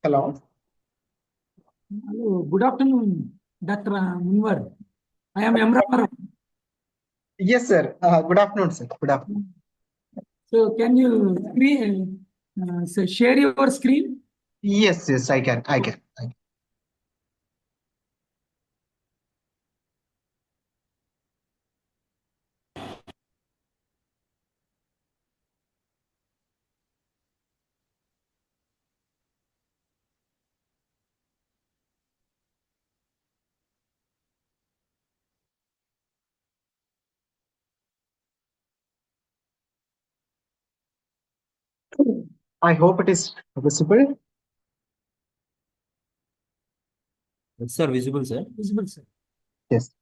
Hello. Hello, good afternoon, Dr. Munwar. I am Emra. Yes, sir. Good afternoon, sir. Good afternoon. So, can you share your screen? Yes, yes, I can. I hope it is visible. Yes, sir. Visible, sir. Visible, sir. Yes.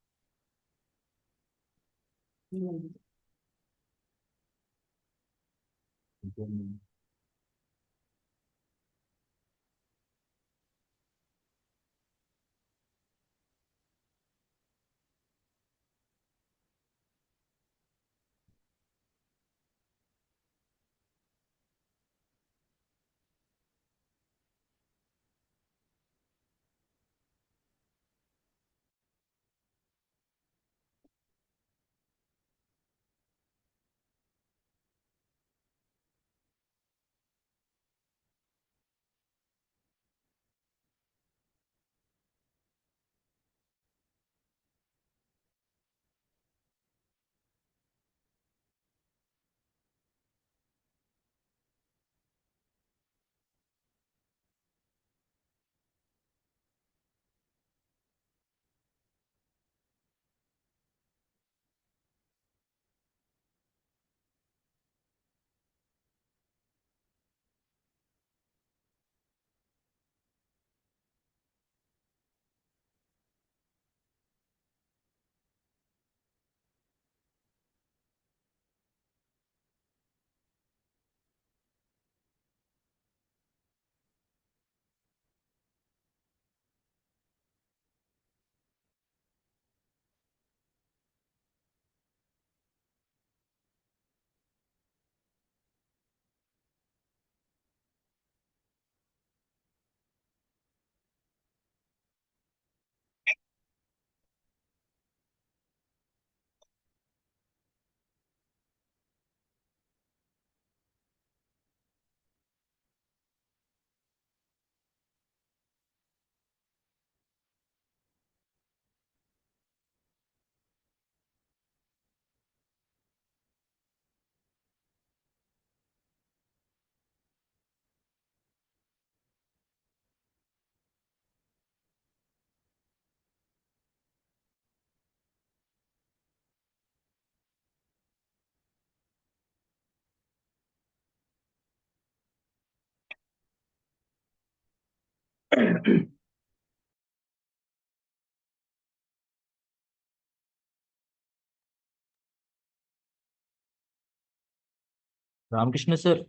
Ramakrishna, sir.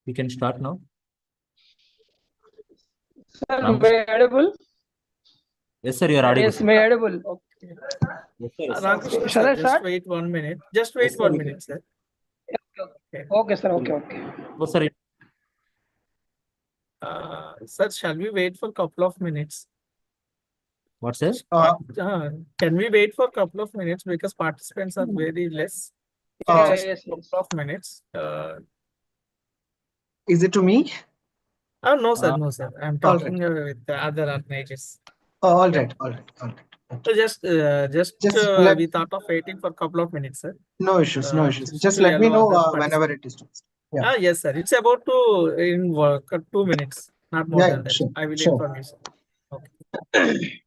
We can start now. Sir, may I audible? Yes, sir. You are audible. Yes, may I audible? Okay. Yes, sir. Yes, sir. Ramakrishna, Shall I sir, start? just wait 1 minute. Just wait Yes, sir, 1 we minute, sir. Okay, sir. Okay. Oh, sir. Sir, shall we wait for a couple of minutes? What, sir? Can we wait for a couple of minutes because participants are very less? Yes, Just a couple of minutes. Is it to me? No, sir. No, sir. I'm All talking with the other organizers. All Yeah. right. So just let we thought of waiting for a couple of minutes, sir. no issues. Just to let me allow know other whenever participants. it is done. Yeah. Yes, sir. It's about to in work 2 minutes, not more than that. Sure. I will Sure. inform you, sir. Okay.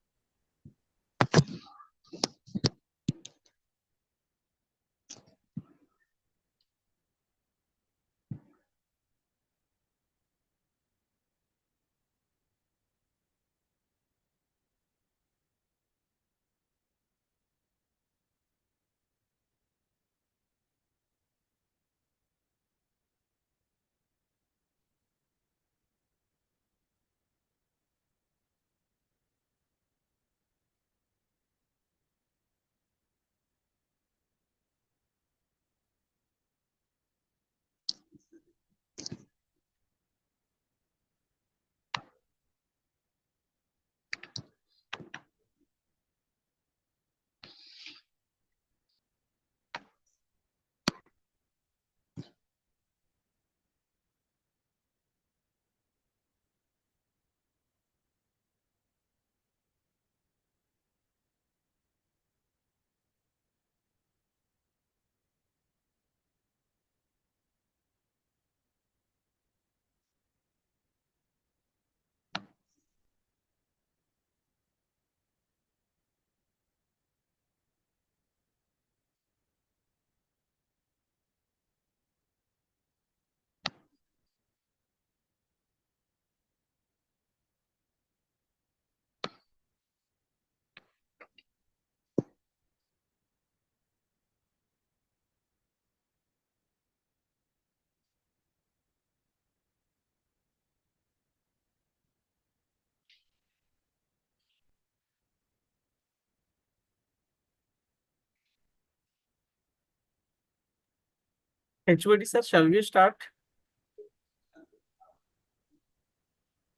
HOD sir, shall we start?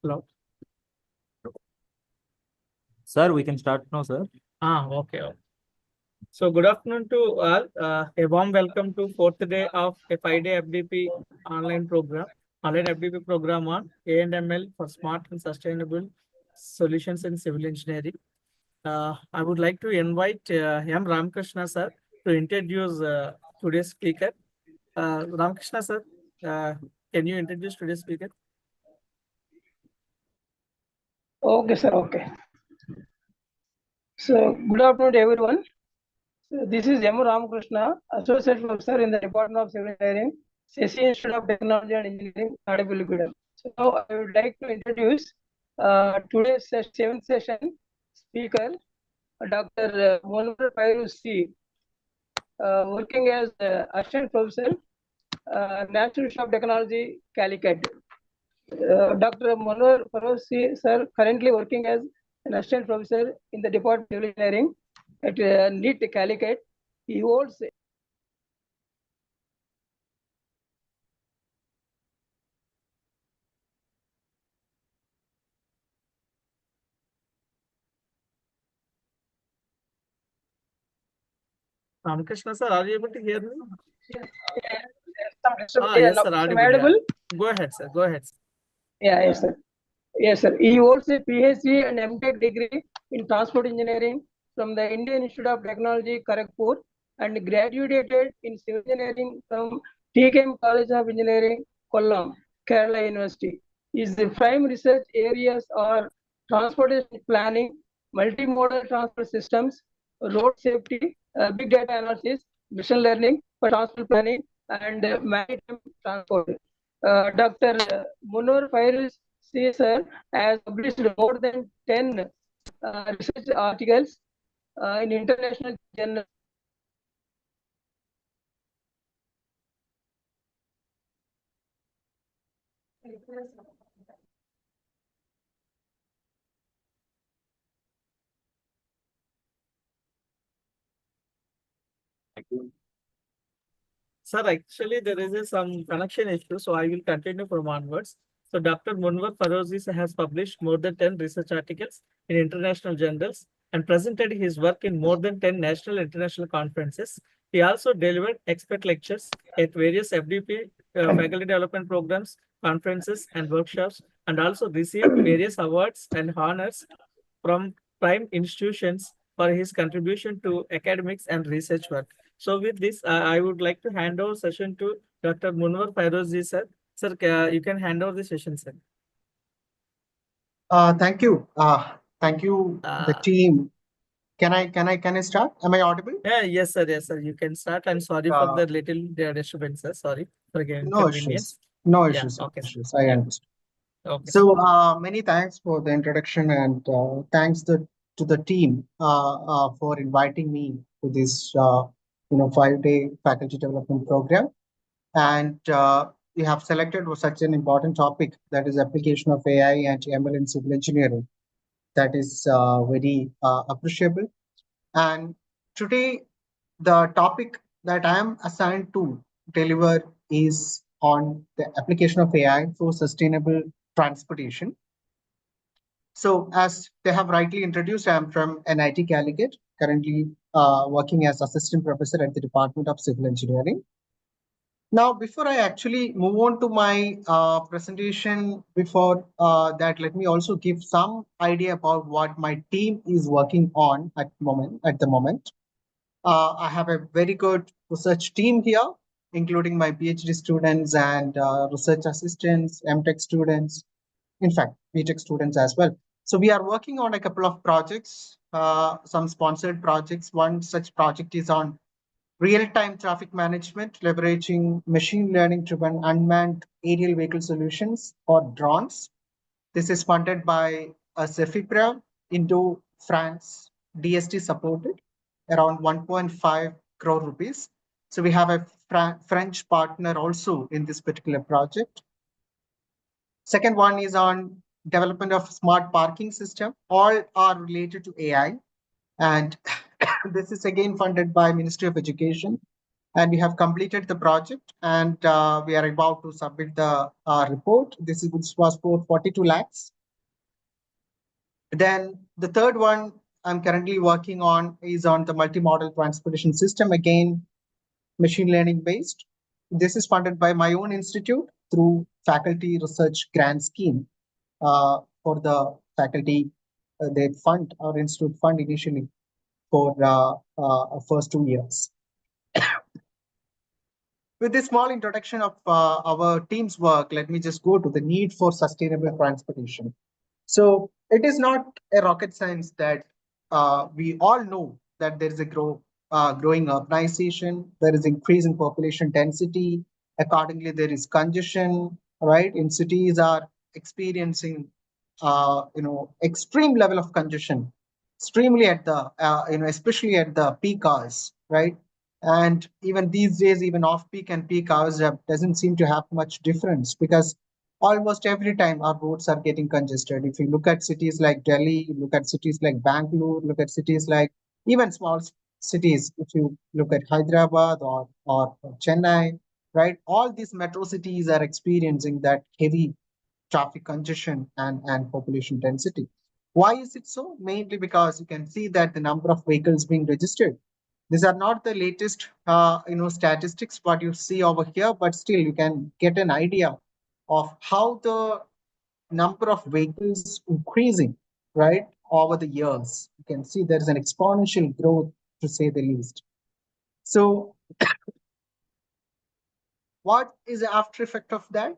Hello. Sir, we can start now, sir. Okay. So good afternoon to all. A warm welcome to fourth day of a 5-day FDP online FDP program on AI&ML for smart and sustainable solutions in civil engineering. I would like to invite M. Ramakrishna sir to introduce today's speaker. Ramakrishna sir, can you introduce today's speaker? Okay, sir. Okay. So, good afternoon to everyone. So, this is M. Ramakrishna, Associate Professor in the Department of Civil Engineering, Sesi Institute of Technology and Engineering, Nadapalligudem. So, now I would like to introduce today's 7th session speaker, Dr. Monur Fairuz C., working as Assistant Professor, National Institute of Technology, Calicut. Dr. Monur Fairuz C., sir, currently working as an assistant professor in the Department of Civil Engineering at NEET Calicut. He holds Ramakrishna sir, are you able to hear me? yeah, Yes, sir. now, Audible, audible? Go ahead, sir. Go ahead. Yeah, yes, sir. Yes, sir. He holds a PhD and MTech degree in transport engineering from the Indian Institute of Technology, Kharagpur, and graduated in civil engineering from TKM College of Engineering, Kollam, Kerala University. His prime research areas are transportation planning, multimodal transport systems, road safety, big data analysis, machine learning for transport planning, and maritime transport. Dr. Munur Fairuz C. Sir has published more than 10 research articles in international journals. Sir, actually, there is some connection issue, so I will continue from onwards. So, Dr. Munwar Farozi has published more than 10 research articles in international journals and presented his work in more than 10 national and international conferences. He also delivered expert lectures at various FDP faculty development programs, conferences, and workshops, and also received various awards and honors from prime institutions for his contribution to academics and research work. So with this, I would like to hand over session to Dr. Munwar Fairozi, sir. Sir, you can hand over the session, sir. Thank you. Thank you, the team. Can I start? Am I audible? Yeah, yes, sir. Yes, sir. You can start. I'm sorry for the little disturbance, sir. Sorry for the No inconvenience. issues. No Yeah, issues. okay, No sir. issues. I Yeah. understand. Okay. So many thanks for the introduction and thanks to the team for inviting me to this 5-day faculty development program. And we have selected such an important topic, that is application of AI and ML in civil engineering. That is very appreciable. And today, the topic that I am assigned to deliver is on the application of AI for sustainable transportation. So as they have rightly introduced, I am from NIT Calicut, currently working as assistant professor at the Department of Civil Engineering. Now, before I actually move on to my presentation, before that, let me also give some idea about what my team is working on at the moment. I have a very good research team here, including my PhD students and research assistants, MTech students, in fact, BTech students as well. So we are working on a couple of projects, some sponsored projects. One such project is on real-time traffic management, leveraging machine learning-driven unmanned aerial vehicle solutions or drones. This is funded by CEFIPRA, Indo, France, DST supported, around 1.5 crore rupees. So we have a French partner also in this particular project. Second one is on development of smart parking system. All are related to AI. And this is again funded by Ministry of Education And we have completed the project, and we are about to submit the report. This was for 42 lakhs. Then the third one I'm currently working on is on the multimodal transportation system, again, machine learning based. This is funded by my own institute through faculty research grant scheme for the faculty. They fund our institute fund initially for first 2 years. With this small introduction of our team's work, let me just go to the need for sustainable transportation. So it is not a rocket science that we all know that there is a growing urbanization, there is increase in population density, accordingly there is congestion, right? In cities are experiencing extreme level of congestion, extremely at the especially at the peak hours, right? And even these days, even off peak and peak hours doesn't seem to have much difference, because almost every time our roads are getting congested. If you look at cities like Delhi, look at cities like Bangalore, look at cities like even small cities, if you look at Hyderabad or Chennai, right? All these metro cities are experiencing that heavy traffic congestion and population density. Why is it so? Mainly because you can see that the number of vehicles being registered. These are not the latest, statistics what you see over here, but still you can get an idea of how the number of vehicles increasing, right, over the years. You can see there is an exponential growth, to say the least. So what is the after effect of that?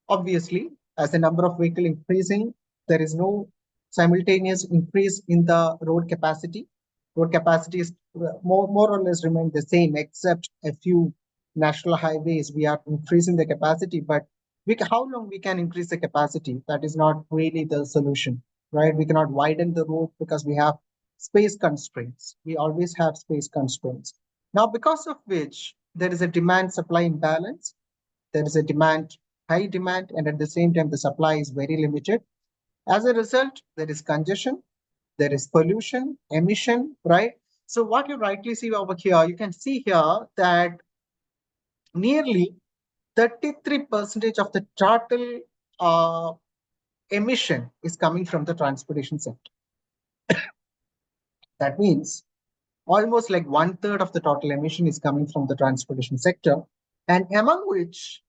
Obviously, as the number of vehicle increasing, there is no simultaneous increase in the road capacity. Road capacity is more or less remain the same, except a few national highways. We are increasing the capacity, but how long we can increase the capacity? That is not really the solution, right? We cannot widen the road because we have space constraints. We always have space constraints. Now, because of which there is a demand supply imbalance, there is a high demand, and at the same time, the supply is very limited. As a result, there is congestion, there is pollution, emission, right? So what you rightly see over here, you can see here that nearly 33% of the total emission is coming from the transportation sector. That means almost like 1/3 of the total emission is coming from the transportation sector, and among which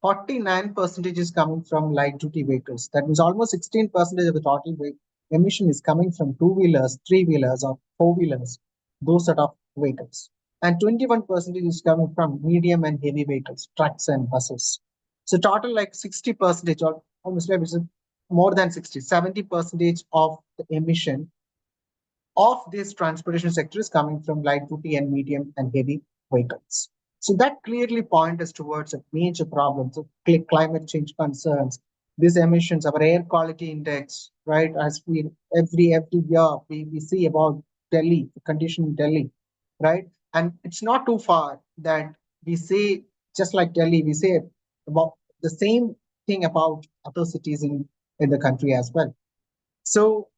49% is coming from light duty vehicles. That means almost 16% of the total emission is coming from two-wheelers, three-wheelers, or four-wheelers, those sort of vehicles. And 21% is coming from medium and heavy vehicles, trucks and buses. So total like 60%, or almost like more than 60, 70% of the emission of this transportation sector is coming from light duty and medium and heavy vehicles. So that clearly points us towards a major problem. So climate change concerns, these emissions, our air quality index, right? As we every year we see about Delhi, the condition in Delhi, right? And it's not too far that we say, just like Delhi, we say about the same thing about other cities in the country as well. So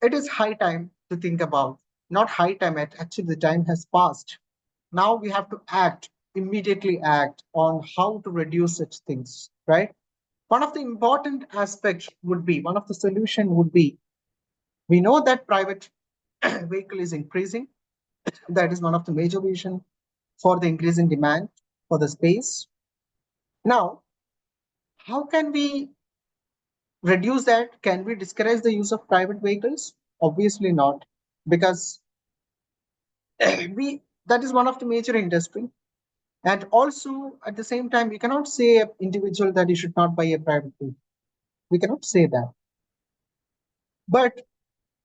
it is high time to think about, not high time, actually the time has passed. Now we have to immediately act on how to reduce such things, right? One of the important aspects would be, one of the solution would be, we know that private vehicle is increasing. That is one of the major reason for the increasing demand for the space. Now, how can we reduce that? Can we discourage the use of private vehicles? Obviously not, because that is one of the major industry. And also at the same time, we cannot say an individual that he should not buy a private vehicle. We cannot say that. But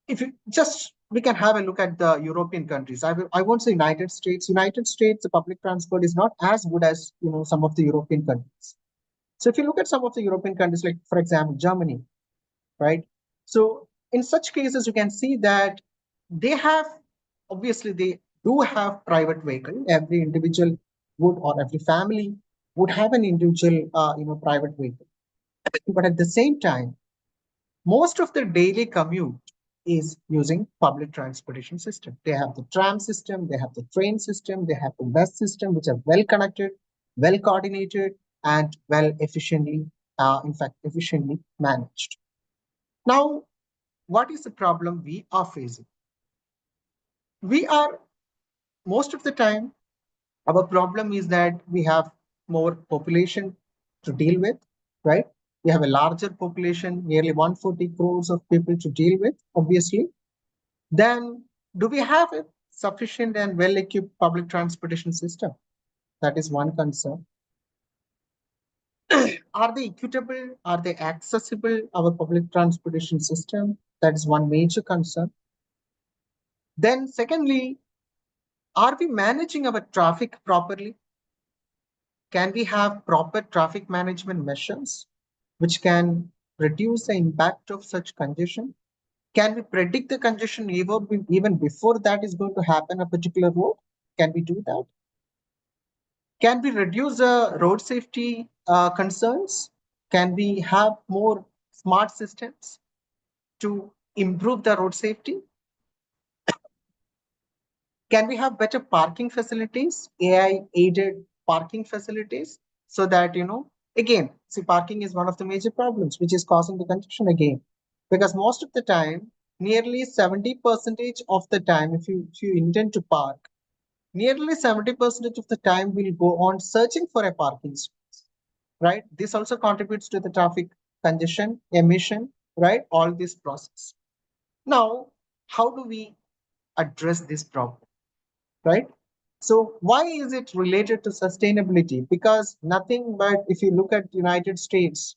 if you just, we can have a look at the European countries. I won't say United States. United States, the public transport is not as good as some of the European countries. So if you look at some of the European countries, like for example, Germany, right? So in such cases, you can see that they have, obviously they do have private vehicle. Every individual would, or every family would have an individual, private vehicle. But at the same time, most of the daily commute is using public transportation system. They have the tram system, they have the train system, they have the bus system, which are well connected, well coordinated, and well efficiently, efficiently managed. Now, what is the problem we are facing? We are, most of the time, our problem is that we have more population to deal with, right? We have a larger population, nearly 140 crores of people to deal with, obviously. Then do we have a sufficient and well-equipped public transportation system? That is one concern. Are they equitable? Are they accessible, our public transportation system? That is one major concern. Then secondly, are we managing our traffic properly? Can we have proper traffic management measures which can reduce the impact of such congestion? Can we predict the congestion even before that is going to happen a particular road? Can we do that? Can we reduce the road safety concerns? Can we have more smart systems to improve the road safety? Can we have better parking facilities, AI-aided parking facilities, so that, again, see, parking is one of the major problems which is causing the congestion again. Because most of the time, nearly 70% of the time, if you intend to park, nearly 70% of the time will go on searching for a parking space, right? This also contributes to the traffic congestion, emission, right? All this process. Now, how do we address this problem, right? So why is it related to sustainability? Because nothing but if you look at United States,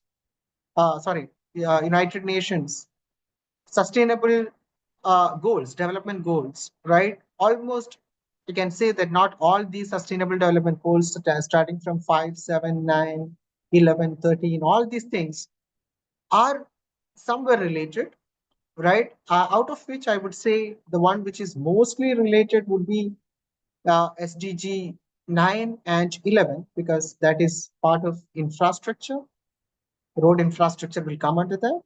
United Nations, sustainable goals, development goals, right? Almost you can say that not all these sustainable development goals, starting from 5, 7, 9, 11, 13, all these things are somewhere related, right? Out of which I would say the one which is mostly related would be SDG 9 and 11, because that is part of infrastructure. Road infrastructure will come under that.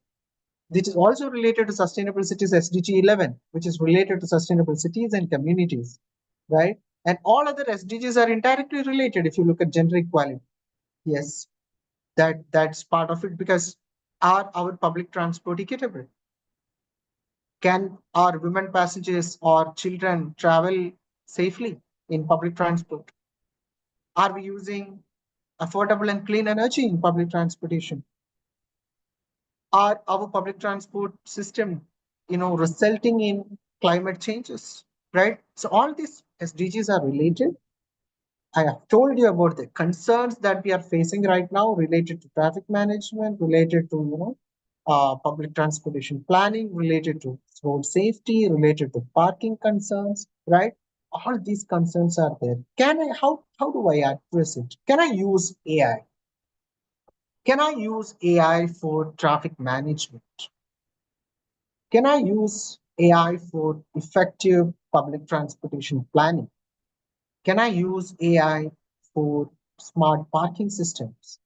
This is also related to sustainable cities, SDG 11, which is related to sustainable cities and communities, right? And all other SDGs are indirectly related. If you look at gender equality, yes, that's part of it, because are our public transport equitable? Can our women passengers or children travel safely in public transport? Are we using affordable and clean energy in public transportation? Are our public transport system, resulting in climate changes, right? So all these SDGs are related. I have told you about the concerns that we are facing right now related to traffic management, related to, public transportation planning, related to road safety, related to parking concerns, right? All these concerns are there. How do I address it? Can I use AI? Can I use AI for traffic management? Can I use AI for effective public transportation planning? Can I use AI for smart parking systems?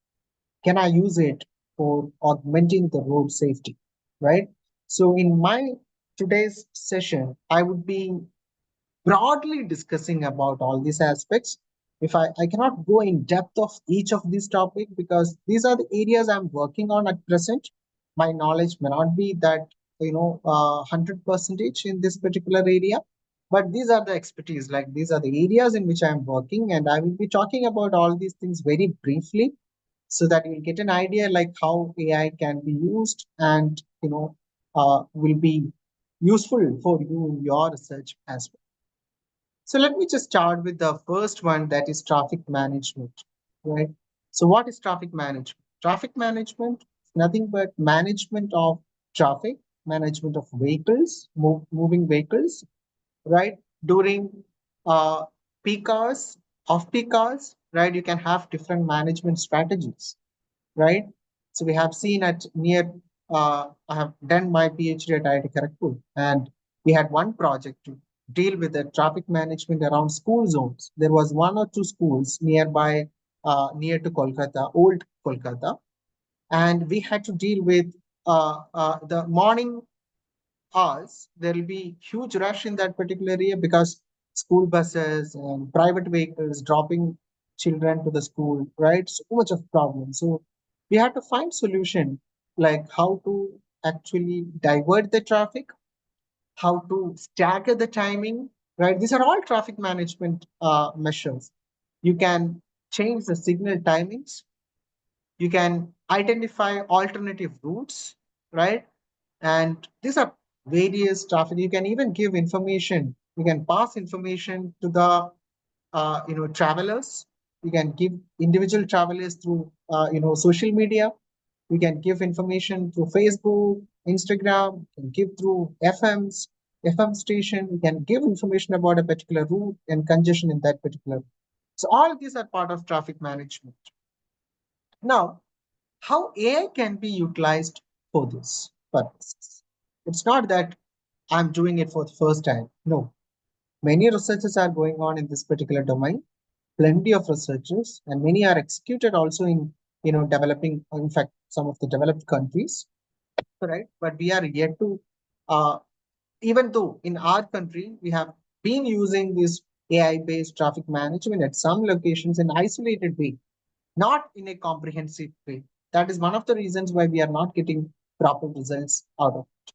Can I use it for augmenting the road safety, right? So in my today's session, I would be broadly discussing about all these aspects. If I cannot go in depth of each of these topics, because these are the areas I'm working on at present. My knowledge may not be that, 100% in this particular area, but these are the expertise, like these are the areas in which I'm working, and I will be talking about all these things very briefly so that you'll get an idea like how AI can be used and, will be useful for you in your research as well. So let me just start with the first one, that is traffic management, right? So what is traffic management? Traffic management is nothing but management of traffic, management of vehicles, moving vehicles, right? During peak hours, off-peak hours, right? You can have different management strategies, right? So we have seen I have done my PhD at IIT Kharagpur, and we had one project to deal with the traffic management around school zones. There was one or two schools nearby, near to Kolkata, old Kolkata, and we had to deal with the morning hours, there will be huge rush in that particular area because school buses and private vehicles dropping children to the school, right? So much of problem. So we have to find solution like how to actually divert the traffic, how to stagger the timing, right? These are all traffic management measures. You can change the signal timings. You can identify alternative routes, right? And these are various traffic. You can even give information. You can pass information to the travelers. You can give individual travelers through social media. We can give information through Facebook, Instagram, we can give through FM station. We can give information about a particular route and congestion in that particular. So all of these are part of traffic management. Now, how AI can be utilized for this purposes? It's not that I'm doing it for the first time. No, many researches are going on in this particular domain. Plenty of researchers, and many are executed also in developing, in fact, some of the developed countries, right? But we are yet to, uh, even though in our country we have been using this AI-based traffic management at some locations in isolated way, not in a comprehensive way. That is one of the reasons why we are not getting proper results out of it.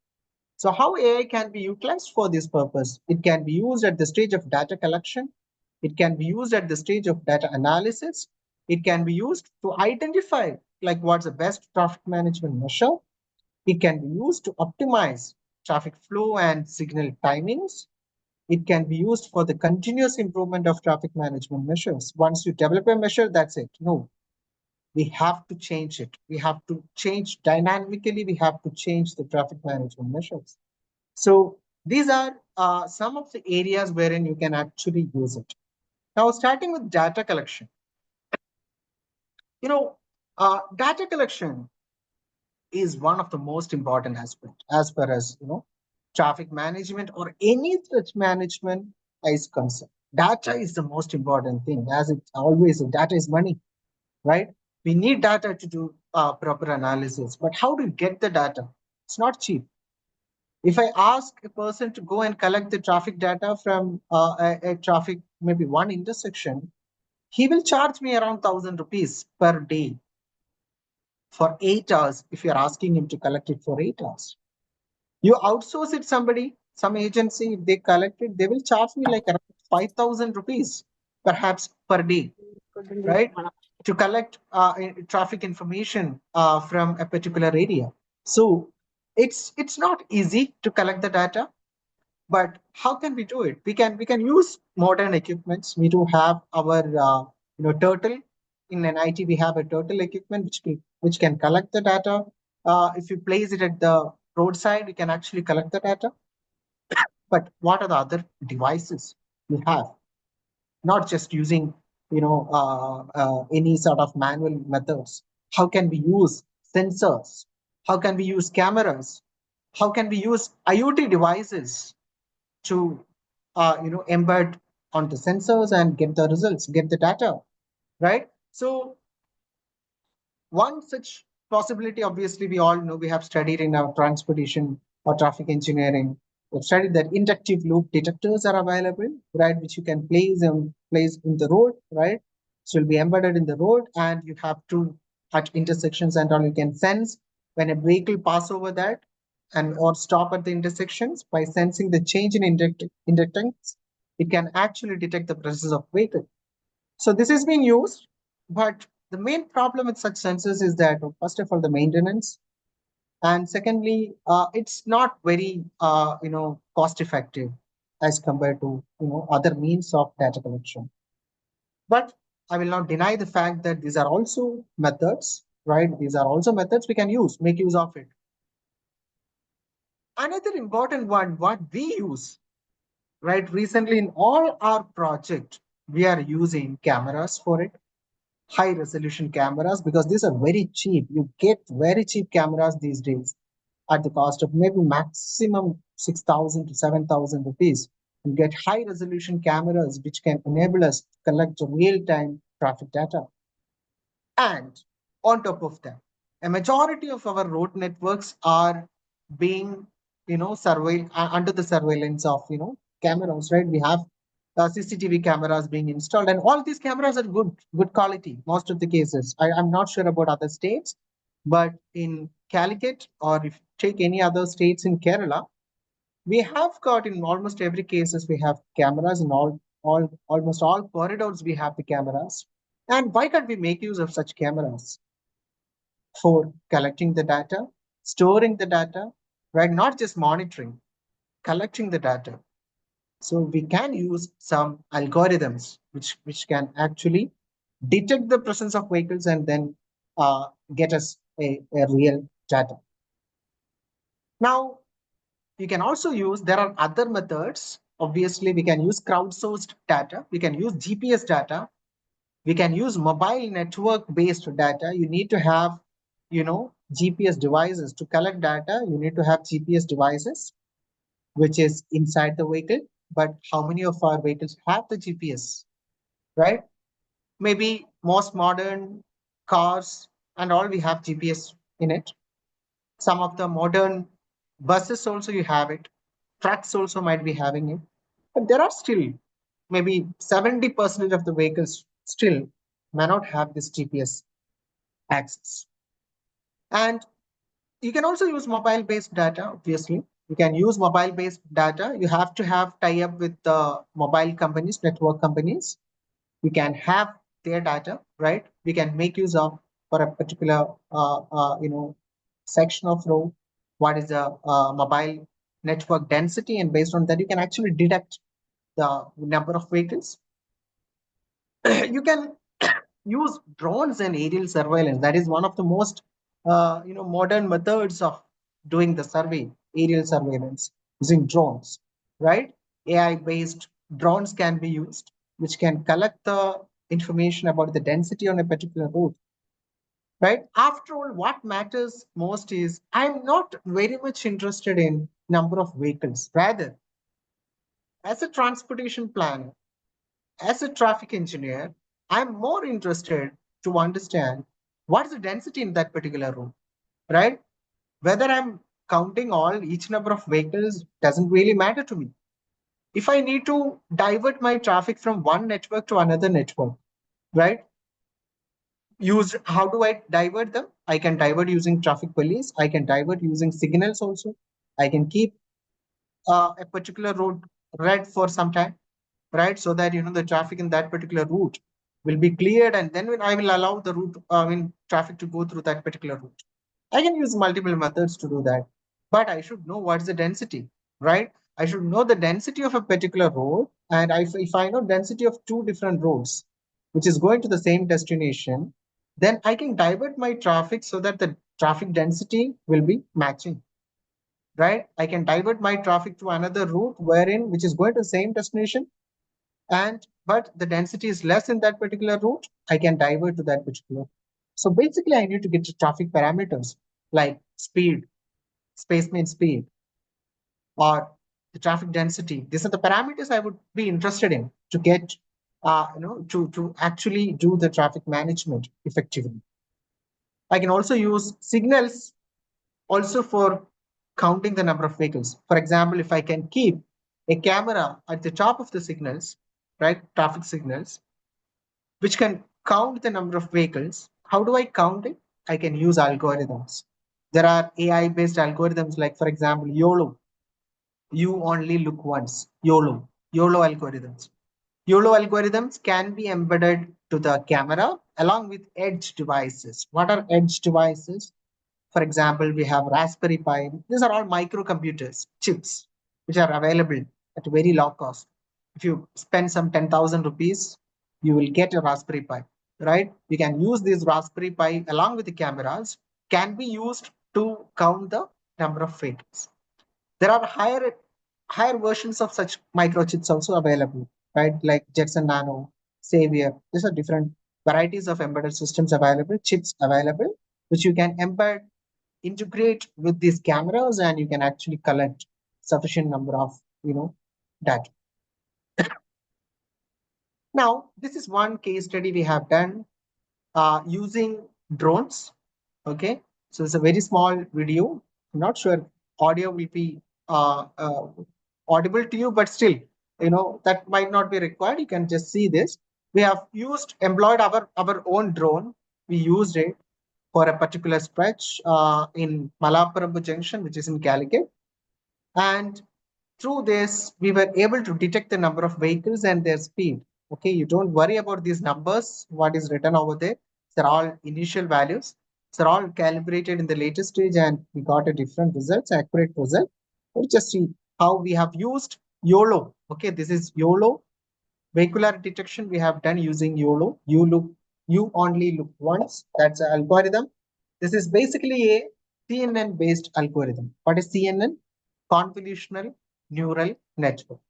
So how AI can be utilized for this purpose? It can be used at the stage of data collection. It can be used at the stage of data analysis. It can be used to identify like what's the best traffic management measure. It can be used to optimize traffic flow and signal timings. It can be used for the continuous improvement of traffic management measures. Once you develop a measure, that's it. No, we have to change it. We have to change dynamically. We have to change the traffic management measures. So these are some of the areas wherein you can actually use it. Now, starting with data collection. Data collection is one of the most important aspects as far as traffic management or any such management is concerned. Data is the most important thing, as it always is. Data is money, right? We need data to do proper analysis, but how do you get the data? It's not cheap. If I ask a person to go and collect the traffic data from a traffic, maybe one intersection, he will charge me around 1,000 rupees per day for 8 hours if you're asking him to collect it for 8 hours. You outsource it somebody, some agency, if they collect it, they will charge me like around 5,000 rupees perhaps per day, right? To collect traffic information from a particular area. So it's not easy to collect the data, but how can we do it? We can use modern equipments. We do have our turtle. In an IT, we have a turtle equipment which can collect the data. If you place it at the roadside, you can actually collect the data. But what are the other devices we have? Not just using any sort of manual methods. How can we use sensors? How can we use cameras? How can we use IoT devices to embed on the sensors and get the results, get the data, right? So one such possibility, obviously, we all know, we have studied in our transportation or traffic engineering. We've studied that inductive loop detectors are available, right, which you can place in the road, right? So will be embedded in the road, and you have to at intersections and all, you can sense when a vehicle pass over that and or stop at the intersections. By sensing the change in inductance, it can actually detect the presence of vehicle. So this is being used, but the main problem with such sensors is that, first of all, the maintenance, and secondly, it's not very cost effective as compared to other means of data collection. But I will not deny the fact that these are also methods, right? These are also methods we can make use of it. Another important one, what we use, right? Recently in all our project, we are using cameras for it, high resolution cameras, because these are very cheap. You get very cheap cameras these days at the cost of maybe maximum 6,000 to 7,000 rupees. You get high resolution cameras which can enable us to collect real-time traffic data. And on top of that, a majority of our road networks are being under the surveillance of cameras, right? We have CCTV cameras being installed, and all these cameras are good quality. Most of the cases, I'm not sure about other states, but in Calicut, or if you take any other states in Kerala, we have got in almost every cases we have cameras in almost all corridors. We have the cameras, and why can't we make use of such cameras for collecting the data, storing the data, right? Not just monitoring, collecting the data. So we can use some algorithms which can actually detect the presence of vehicles and then get us a real data. Now, you can also use, there are other methods. Obviously, we can use crowdsourced data. We can use GPS data. We can use mobile network-based data. You need to have, GPS devices to collect data. You need to have GPS devices, which is inside the vehicle. But how many of our vehicles have the GPS, right? Maybe most modern cars and all, we have GPS in it. Some of the modern buses also you have it. Trucks also might be having it. But there are still maybe 70% of the vehicles still may not have this GPS access. And you can also use mobile-based data, obviously. You can use mobile-based data. You have to have tie-up with the mobile companies, network companies. We can have their data, right? We can make use of for a particular, section of road, what is the mobile network density, and based on that, you can actually deduct the number of vehicles. You can use drones and aerial surveillance. That is one of the most, modern methods of doing the survey, aerial surveillance using drones, right? AI-based drones can be used, which can collect the information about the density on a particular route, right? After all, what matters most is I'm not very much interested in number of vehicles. Rather, as a transportation planner, as a traffic engineer, I'm more interested to understand what is the density in that particular route, right? Whether I'm counting each number of vehicles doesn't really matter to me. If I need to divert my traffic from one network to another network, right? How do I divert them? I can divert using traffic police. I can divert using signals also. I can keep a particular road red for some time, right? So that the traffic in that particular route will be cleared, and then when I will allow the traffic to go through that particular route. I can use multiple methods to do that, but I should know what's the density, right? I should know the density of a particular road, and if I know density of two different roads, which is going to the same destination, then I can divert my traffic so that the traffic density will be matching, right? I can divert my traffic to another route which is going to the same destination, but the density is less in that particular route. I can divert to that particular. So basically, I need to get to traffic parameters like speed, spaceman speed, or the traffic density. These are the parameters I would be interested in to get, to actually do the traffic management effectively. I can also use signals also for counting the number of vehicles. For example, if I can keep a camera at the top of the signals, right, traffic signals, which can count the number of vehicles. How do I count it? I can use algorithms. There are AI-based algorithms like, for example, YOLO. You only look once. YOLO algorithms. YOLO algorithms can be embedded to the camera along with edge devices. What are edge devices? For example, we have Raspberry Pi. These are all microcomputers, chips, which are available at a very low cost. If you spend some 10,000 rupees, you will get a Raspberry Pi, right? We can use these Raspberry Pi along with the cameras, can be used to count the number of vehicles. There are higher versions of such microchips also available, right? Like Jetson Nano, Savior. These are different varieties of embedded systems available, chips available, which you can integrate with these cameras, and you can actually collect sufficient number of data. Now, this is one case study we have done using drones. Okay, so it's a very small video. I'm not sure audio will be audible to you, but still, that might not be required. You can just see this. We have employed our own drone. We used it for a particular stretch in Malappuram Junction, which is in Calicut. And through this, we were able to detect the number of vehicles and their speed. Okay, you don't worry about these numbers, what is written over there. They're all initial values. They're all calibrated in the latest stage, and we got a different results, accurate result. Let's just see how we have used YOLO. Okay, this is YOLO. Vehicular detection we have done using YOLO. You only look once. That's an algorithm. This is basically a CNN based algorithm. What is CNN? Convolutional neural network.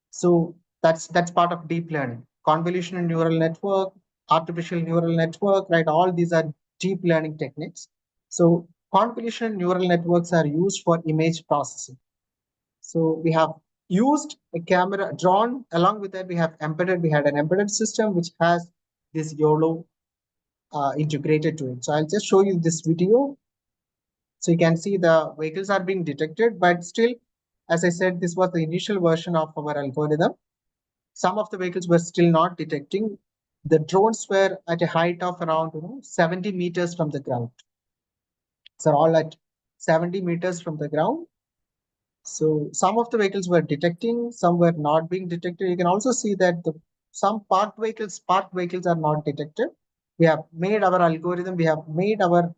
So that's part of deep learning. Convolutional neural network, artificial neural network, right? All these are deep learning techniques. So convolutional neural networks are used for image processing. So we have used a camera drone. Along with that, we had an embedded system which has this YOLO integrated to it. So I'll just show you this video. So you can see the vehicles are being detected, but still, as I said, this was the initial version of our algorithm. Some of the vehicles were still not detecting. The drones were at a height of around 70 meters from the ground. So all at 70 meters from the ground. So some of the vehicles were detecting, some were not being detected. You can also see that some parked vehicles are not detected. We have made our algorithm, we have made our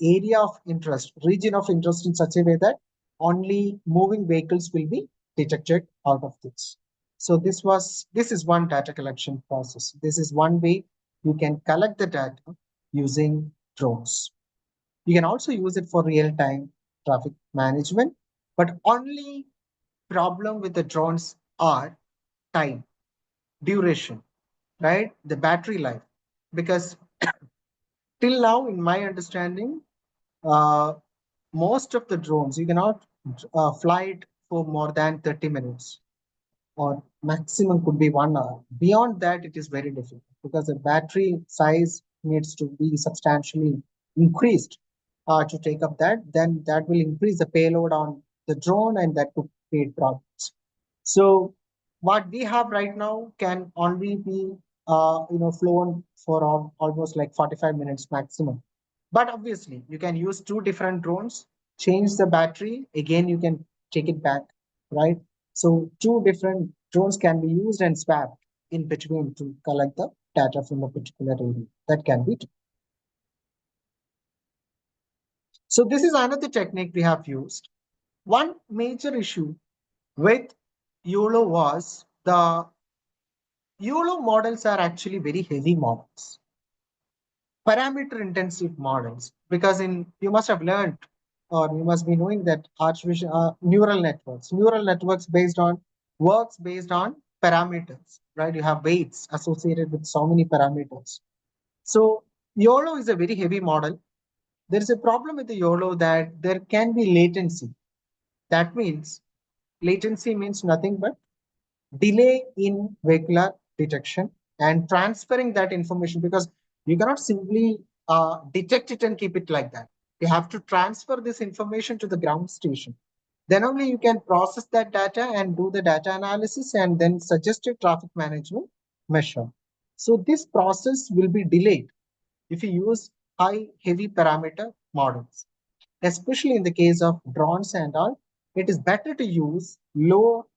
area of interest, region of interest in such a way that only moving vehicles will be detected out of this. So this is one data collection process. This is one way you can collect the data using drones. You can also use it for real-time traffic management, but only problem with the drones are time, duration, right? The battery life. Because till now, in my understanding, most of the drones, you cannot fly it for more than 30 minutes, or maximum could be 1 hour. Beyond that, it is very difficult because the battery size needs to be substantially increased to take up that. Then that will increase the payload on the drone, and that could create problems. So what we have right now can only be flown for almost like 45 minutes maximum. But obviously, you can use two different drones, change the battery, again you can take it back, right? So two different drones can be used and swapped in between to collect the data from a particular area. That can be done. So this is another technique we have used. One major issue with YOLO was the YOLO models are actually very heavy models, parameter intensive models, because you must have learned, or you must be knowing that artificial neural networks works based on parameters, right? You have weights associated with so many parameters. So YOLO is a very heavy model. There is a problem with the YOLO that there can be latency. That means latency means nothing but delay in vehicular detection and transferring that information, because you cannot simply detect it and keep it like that. You have to transfer this information to the ground station. Then only you can process that data and do the data analysis and then suggest a traffic management measure. So this process will be delayed if you use heavy parameter models, especially in the case of drones and all. It is better to use low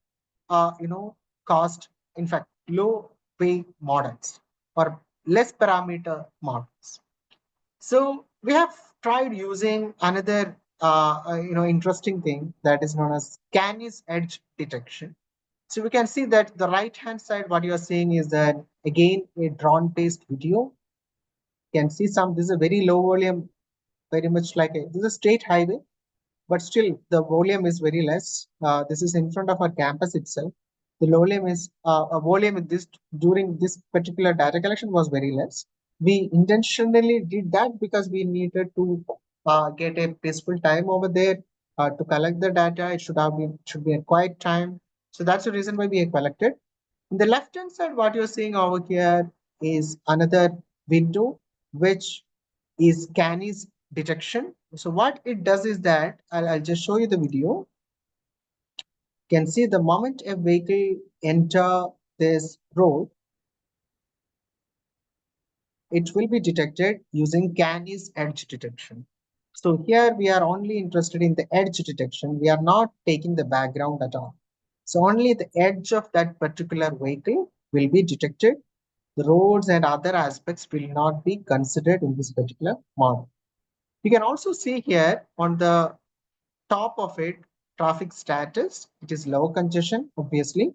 cost, in fact, low pay models or less parameter models. So we have tried using another interesting thing that is known as Canis edge detection. So we can see that the right hand side, what you are seeing is that again a drone based video. You can see this is a very low volume, very much like this is a straight highway, but still the volume is very less. This is in front of our campus itself. The volume is during this particular data collection was very less. We intentionally did that because we needed to get a peaceful time over there to collect the data. It should be a quiet time. So that's the reason why we have collected. On the left hand side, what you're seeing over here is another window, which is Canis detection. So what it does is that I'll just show you the video. can see the moment a vehicle enter this road, it will be detected using CAN's edge detection. So here we are only interested in the edge detection. We are not taking the background at all. So only the edge of that particular vehicle will be detected. The roads and other aspects will not be considered in this particular model. You can also see here on the top of it, traffic status. It is low congestion, obviously.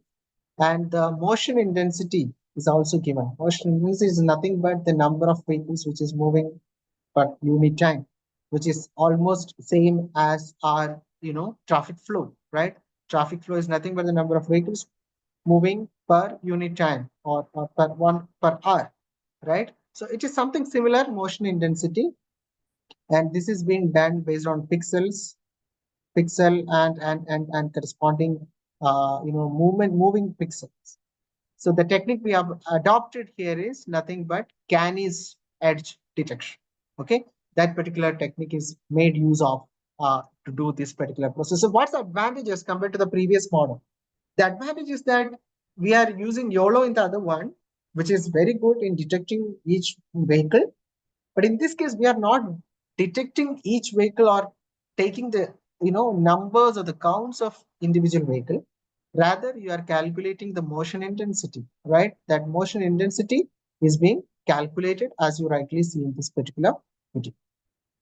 And the motion intensity is also given. Motion intensity is nothing but the number of vehicles which is moving per unit time, which is almost same as our traffic flow, right? Traffic flow is nothing but the number of vehicles moving per unit time or per hour, right? So it is something similar, motion intensity, and this is being done based on pixel and corresponding moving pixels. So the technique we have adopted here is nothing but CAN's edge detection. Okay, that particular technique is made use of to do this particular process. So what's the advantages compared to the previous model? The advantage is that we are using YOLO in the other one, which is very good in detecting each vehicle. But in this case, we are not detecting each vehicle or taking the numbers or the counts of individual vehicle. Rather, you are calculating the motion intensity, right? That motion intensity is being calculated as you rightly see in this particular video.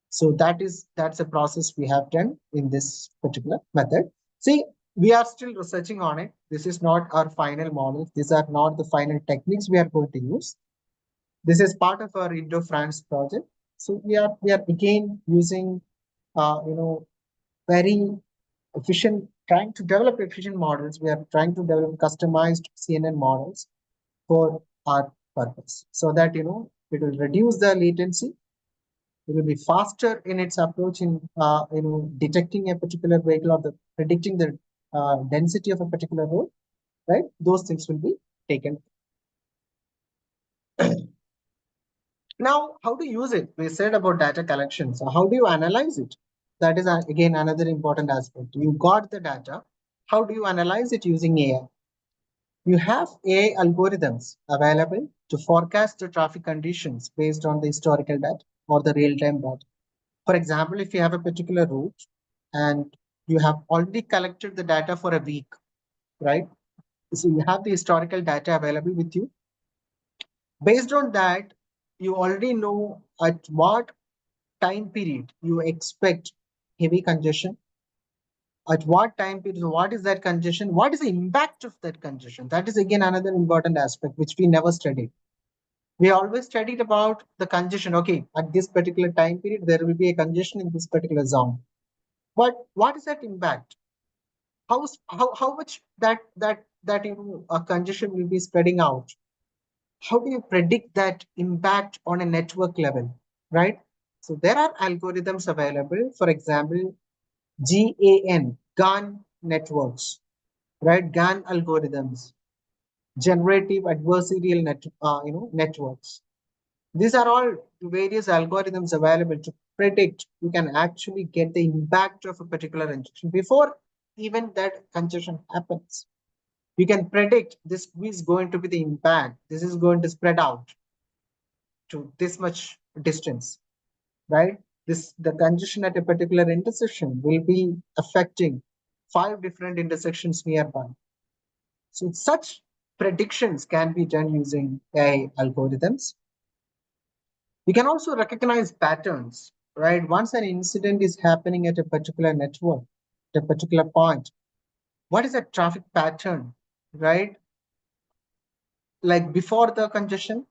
So that's a process we have done in this particular method. See, we are still researching on it. This is not our final model. These are not the final techniques we are going to use. This is part of our Indo-France project. So we are again using very efficient, trying to develop efficient models. We are trying to develop customized CNN models for our purpose, so that it will reduce the latency. It will be faster in its approach in detecting a particular vehicle or the predicting the density of a particular road. Right, those things will be taken. Now, how to use it? We said about data collection. So how do you analyze it? That is again another important aspect. You got the data. How do you analyze it using AI? You have AI algorithms available to forecast the traffic conditions based on the historical data or the real-time data. For example, if you have a particular route and you have already collected the data for a week, right? So you have the historical data available with you. Based on that, you already know at what time period you expect heavy congestion, at what time period, what is that congestion, what is the impact of that congestion. That is again another important aspect which we never studied. We always studied about the congestion. Okay, at this particular time period there will be a congestion in this particular zone, but what is that impact? How much that a congestion will be spreading out? How do you predict that impact on a network level, right? So there are algorithms available. For example, GAN networks, right? GAN algorithms, generative adversarial networks. These are all various algorithms available to predict. You can actually get the impact of a particular injection before even that congestion happens. You can predict this is going to be the impact. This is going to spread out to this much distance, right? The congestion at a particular intersection will be affecting 5 different intersections nearby. So such predictions can be done using AI algorithms. You can also recognize patterns, right? Once an incident is happening at a particular network, at a particular point, what is a traffic pattern, right? Like before the congestion,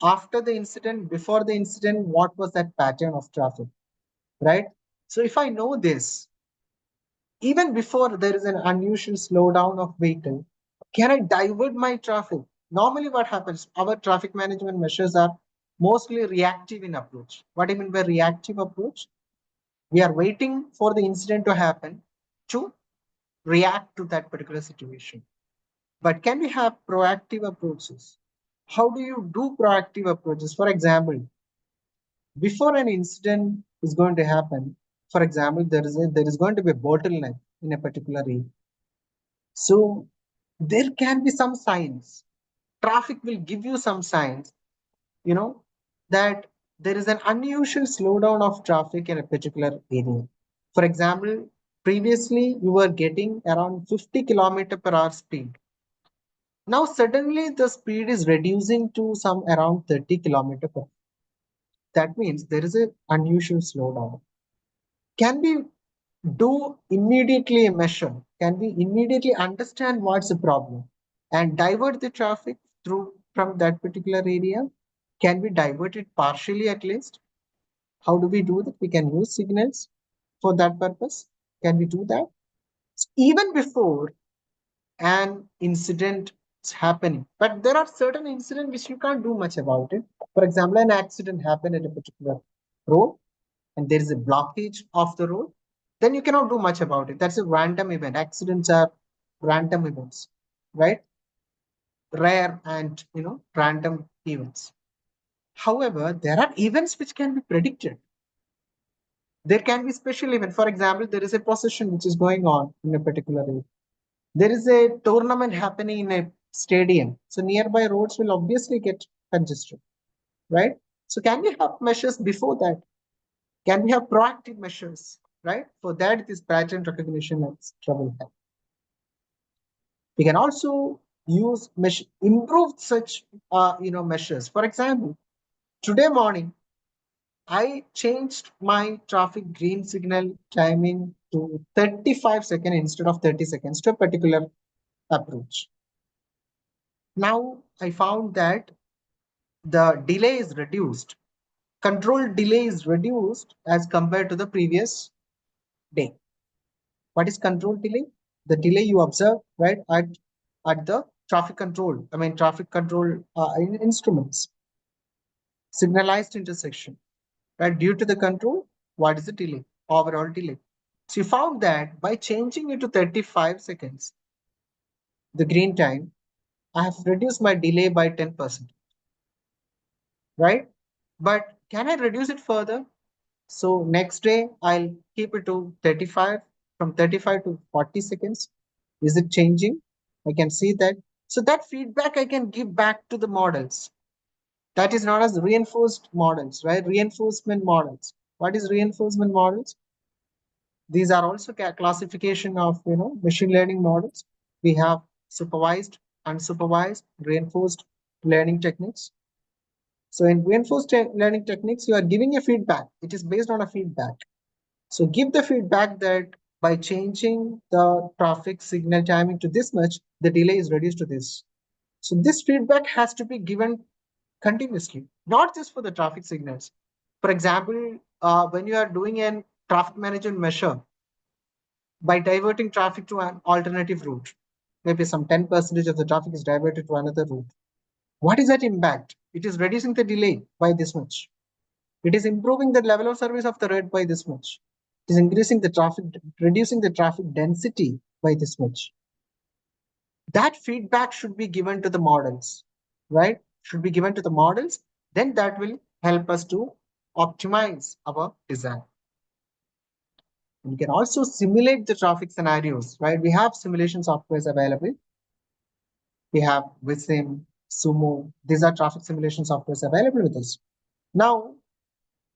after the incident, before the incident, what was that pattern of traffic, right? So if I know this, even before there is an unusual slowdown of vehicle, can I divert my traffic? Normally what happens, our traffic management measures are mostly reactive in approach. What I mean by reactive approach? We are waiting for the incident to happen to react to that particular situation. But can we have proactive approaches? How do you do proactive approaches? For example, before an incident is going to happen, for example, there is going to be a bottleneck in a particular area. So there can be some signs. Traffic will give you some signs, that there is an unusual slowdown of traffic in a particular area. For example, previously you were getting around 50 kilometer per hour speed. Now suddenly the speed is reducing to some around 30 kilometer per hour. That means there is an unusual slowdown. Can we do immediately a measure? Can we immediately understand what's the problem and divert the traffic through from that particular area? Can we divert it partially at least? How do we do that? We can use signals for that purpose. Can we do that? Even before an incident is happening, but there are certain incidents which you can't do much about it. For example, an accident happened at a particular road and there is a blockage of the road, then you cannot do much about it. That's a random event. Accidents are random events, right? Rare and random events. However, there are events which can be predicted. There can be special event. For example, there is a procession which is going on in a particular area. There is a tournament happening in a stadium. So nearby roads will obviously get congested, right? So can we have measures before that? Can we have proactive measures, right? For that, this pattern recognition and trouble help. We can also use improve such measures. For example, today morning, I changed my traffic green signal timing to 35 seconds instead of 30 seconds to a particular approach. Now I found that the delay is reduced. Control delay is reduced as compared to the previous day. What is control delay? The delay you observe, right, at the traffic control, traffic control instruments, signalized intersection, right? Due to the control, what is the delay? Overall delay. So you found that by changing it to 35 seconds, the green time, I have reduced my delay by 10%, right? But can I reduce it further? So next day, I'll keep it to 35, from 35 to 40 seconds. Is it changing? I can see that. So that feedback I can give back to the models. That is known as reinforced models, right? Reinforcement models. What is reinforcement models? These are also classification of machine learning models. We have supervised, unsupervised, reinforced learning techniques. So in reinforced learning techniques, you are giving a feedback. It is based on a feedback. So give the feedback that by changing the traffic signal timing to this much, the delay is reduced to this. So this feedback has to be given continuously, not just for the traffic signals. For example, when you are doing a traffic management measure by diverting traffic to an alternative route, maybe some 10% of the traffic is diverted to another route. What is that impact? It is reducing the delay by this much. It is improving the level of service of the road by this much. It is increasing the traffic, reducing the traffic density by this much. That feedback should be given to the models, right? Should be given to the models. Then that will help us to optimize our design. We can also simulate the traffic scenarios, right? We have simulation softwares available. We have Visim, Sumo. These are traffic simulation softwares available with us. Now,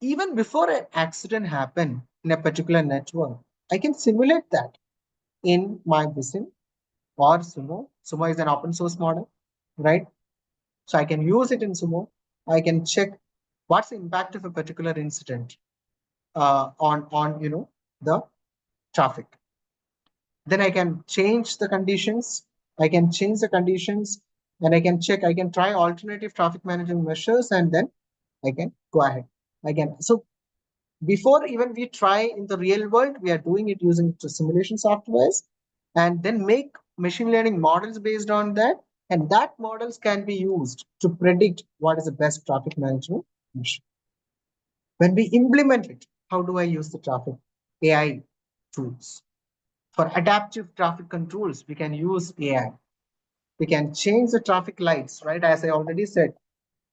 even before an accident happen in a particular network, I can simulate that in my Visim or Sumo. Sumo is an open source model, right? So I can use it in Sumo. I can check what's the impact of a particular incident on the traffic. Then I can change the conditions. I can change the conditions and I can check. I can try alternative traffic management measures and then I can go ahead. So before even we try in the real world, we are doing it using simulation softwares and then make machine learning models based on that. And that models can be used to predict what is the best traffic management measure. When we implement it, how do I use the traffic AI tools? For adaptive traffic controls, we can use AI. We can change the traffic lights, right? As I already said,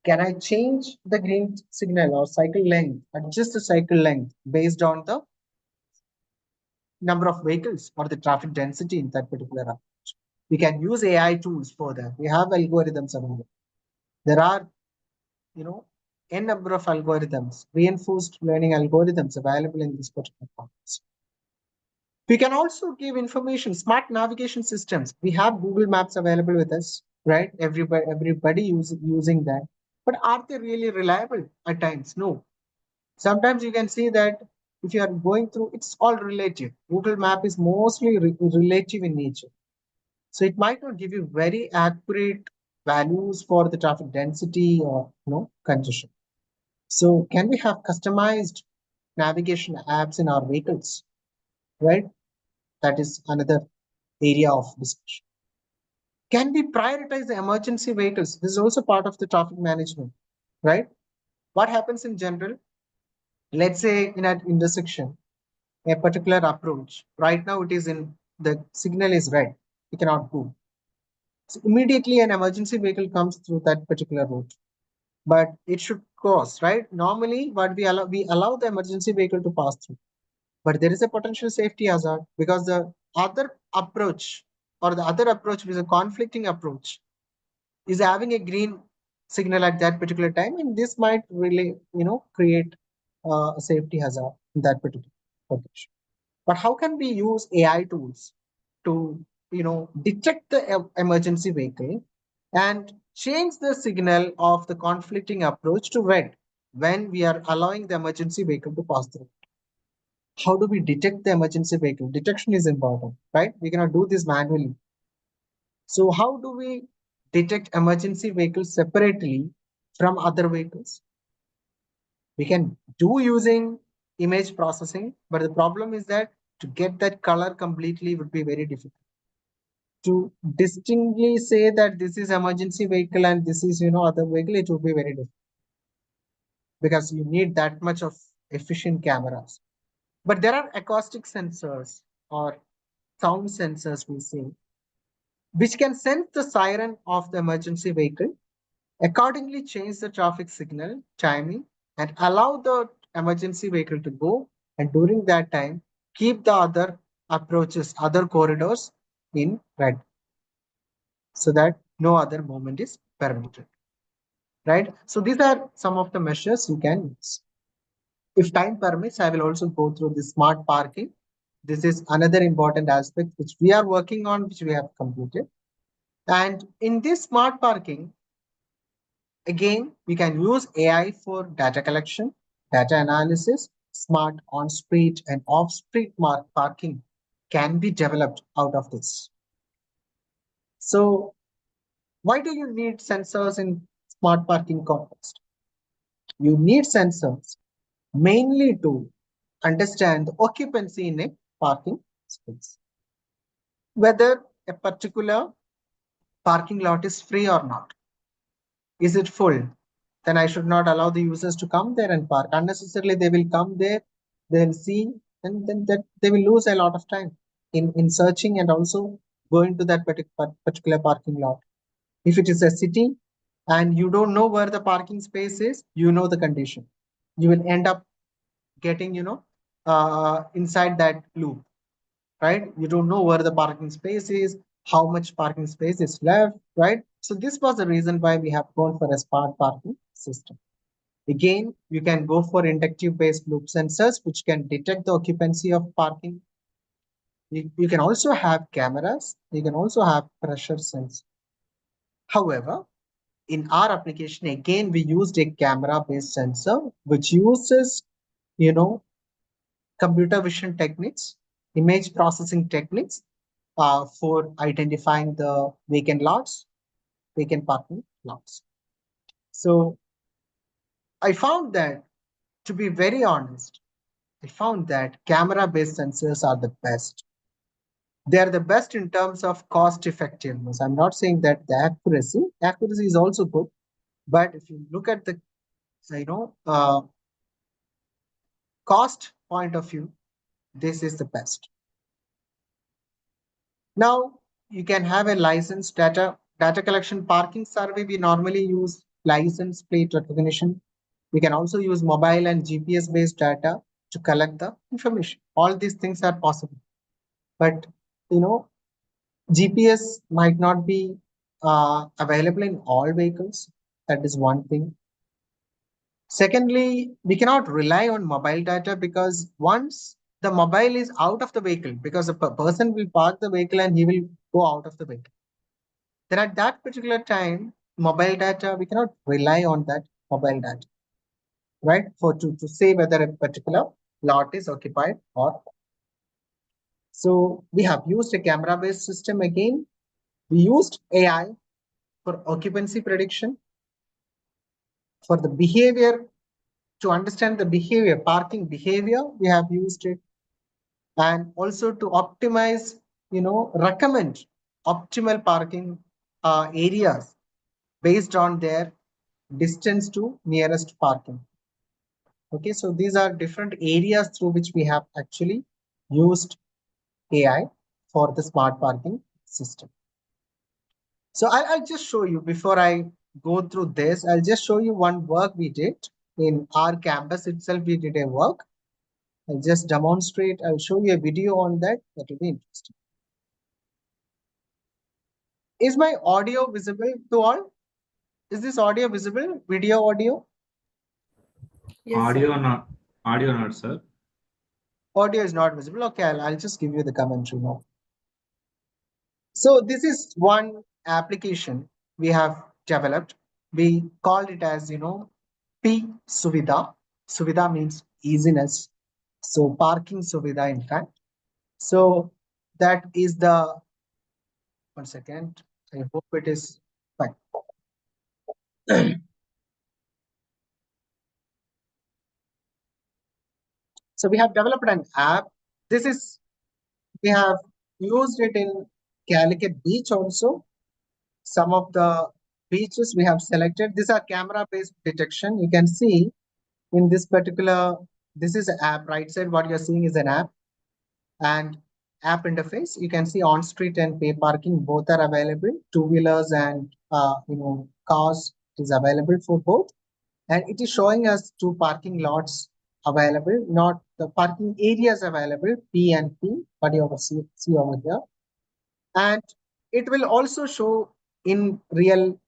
can I change the green signal or cycle length, adjust the cycle length based on the number of vehicles or the traffic density in that particular approach? We can use AI tools for that. We have algorithms available. There are, n number of algorithms, reinforced learning algorithms available in this particular context. We can also give information, smart navigation systems. We have Google Maps available with us, right? Everybody using that. But are they really reliable at times? No. Sometimes you can see that if you are going through, it's all relative. Google Map is mostly relative in nature. So it might not give you very accurate values for the traffic density or congestion. So can we have customized navigation apps in our vehicles, right? That is another area of discussion. Can we prioritize the emergency vehicles? This is also part of the traffic management, right? What happens in general? Let's say in an intersection, a particular approach. Right now it is in the signal is red. We cannot go. So immediately an emergency vehicle comes through that particular route. But it should cross, right? Normally, what we allow the emergency vehicle to pass through. But there is a potential safety hazard because the other approach or the other approach with a conflicting approach is having a green signal at that particular time, and this might really, create a safety hazard in that particular location. But how can we use AI tools to, detect the emergency vehicle and change the signal of the conflicting approach to red when we are allowing the emergency vehicle to pass through? How do we detect the emergency vehicle? Detection is important, right? We cannot do this manually. So how do we detect emergency vehicles separately from other vehicles? We can do using image processing, but the problem is that to get that color completely would be very difficult. To distinctly say that this is emergency vehicle and this is, other vehicle, it would be very difficult because you need that much of efficient cameras. But there are acoustic sensors or sound sensors, we say, which can sense the siren of the emergency vehicle, accordingly change the traffic signal timing and allow the emergency vehicle to go, and during that time keep the other approaches, other corridors in red so that no other movement is permitted, right? So these are some of the measures you can use. If time permits, I will also go through the smart parking. This is another important aspect which we are working on, which we have completed. And in this smart parking, again, we can use AI for data collection, data analysis. Smart on-street and off-street parking can be developed out of this. So why do you need sensors in smart parking context? You need sensors mainly to understand the occupancy in a parking space, whether a particular parking lot is free or not. Is it full? Then I should not allow the users to come there and park. Unnecessarily, they will come there, they'll see, and then that they will lose a lot of time in searching and also going to that particular parking lot. If it is a city and you don't know where the parking space is, you know the condition. You will end up getting, inside that loop, right? You don't know where the parking space is, how much parking space is left, right? So this was the reason why we have gone for a smart parking system. Again, you can go for inductive based loop sensors, which can detect the occupancy of parking. You can also have cameras. You can also have pressure sensors. However, in our application, again, we used a camera based sensor, which uses, computer vision techniques, image processing techniques for identifying the vacant lots, vacant parking lots. So I found that, to be very honest, I found that camera-based sensors are the best. They are the best in terms of cost effectiveness. I'm not saying that the accuracy is also good, but if you look at the, cost point of view, this is the best. Now you can have a licensed data collection parking survey. We normally use license plate recognition. We can also use mobile and GPS based data to collect the information. All these things are possible. But GPS might not be available in all vehicles. That is one thing. Secondly, we cannot rely on mobile data because once the mobile is out of the vehicle, because the person will park the vehicle and he will go out of the vehicle. Then at that particular time, mobile data, we cannot rely on that mobile data, right? To say whether a particular lot is occupied or not. So we have used a camera-based system again. We used AI for occupancy prediction, for the behavior, to understand the behavior, parking behavior, we have used it, and also to optimize, recommend optimal parking areas based on their distance to nearest parking. Okay, so these are different areas through which we have actually used AI for the smart parking system. So I'll just show you before I go through this. I'll just show you one work we did in our campus itself. We did a work. I'll just demonstrate. I'll show you a video on that. That will be interesting. Is my audio visible to all? Is this audio visible? Video, audio? Yes, Audio sir. not, audio not, sir. Audio is not visible. Okay, I'll just give you the commentary now. So this is one application we have developed. We called it as, P Suvidha. Suvidha means easiness. So parking Suvidha, in fact. So that is the, 1 second. I hope it is fine. So we have developed an app. We have used it in Calicut Beach also. Some of the beaches we have selected. These are camera-based detection. You can see in this particular, this is an app, right side, what you're seeing is an app. And app interface, you can see on street and pay parking, both are available. Two-wheelers and cars is available for both. And it is showing us two parking lots available, not the parking areas available, P and P, what you see over here. And it will also show in real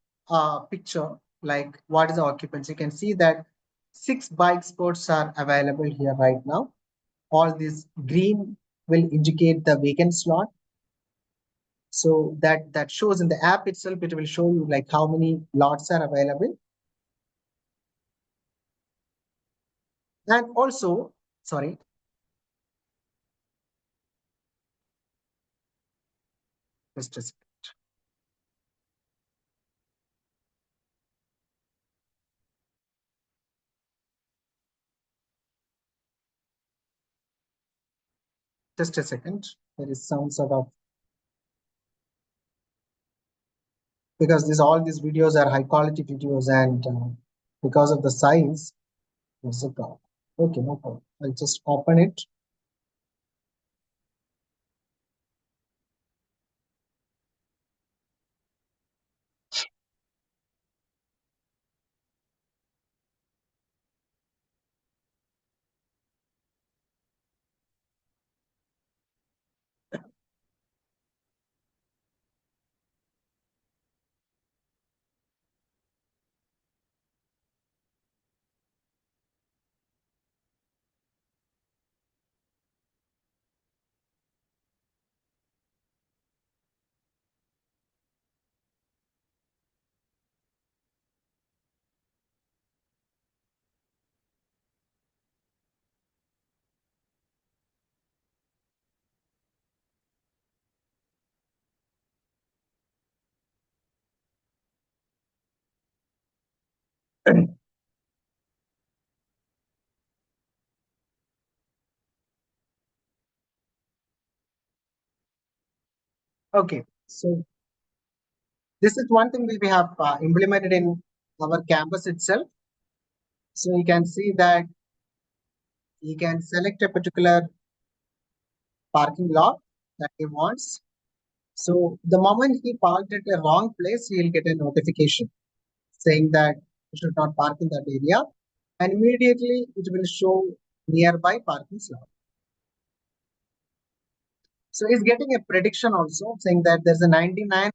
picture, like what is the occupancy. You can see that 6 bike spots are available here right now. All this green will indicate the vacant slot. So that shows in the app itself, it will show you like how many lots are available. And also, sorry. Just a second. Just a second. There is some sort of, because all these videos are high quality videos, and because of the size, it's a problem. Okay, no problem. I'll just open it. Okay, so this is one thing we have implemented in our campus itself. So you can see that you can select a particular parking lot that he wants. So the moment he parked at a wrong place, he will get a notification saying that you should not park in that area, and immediately it will show nearby parking slot. So he's getting a prediction also saying that there's a 99%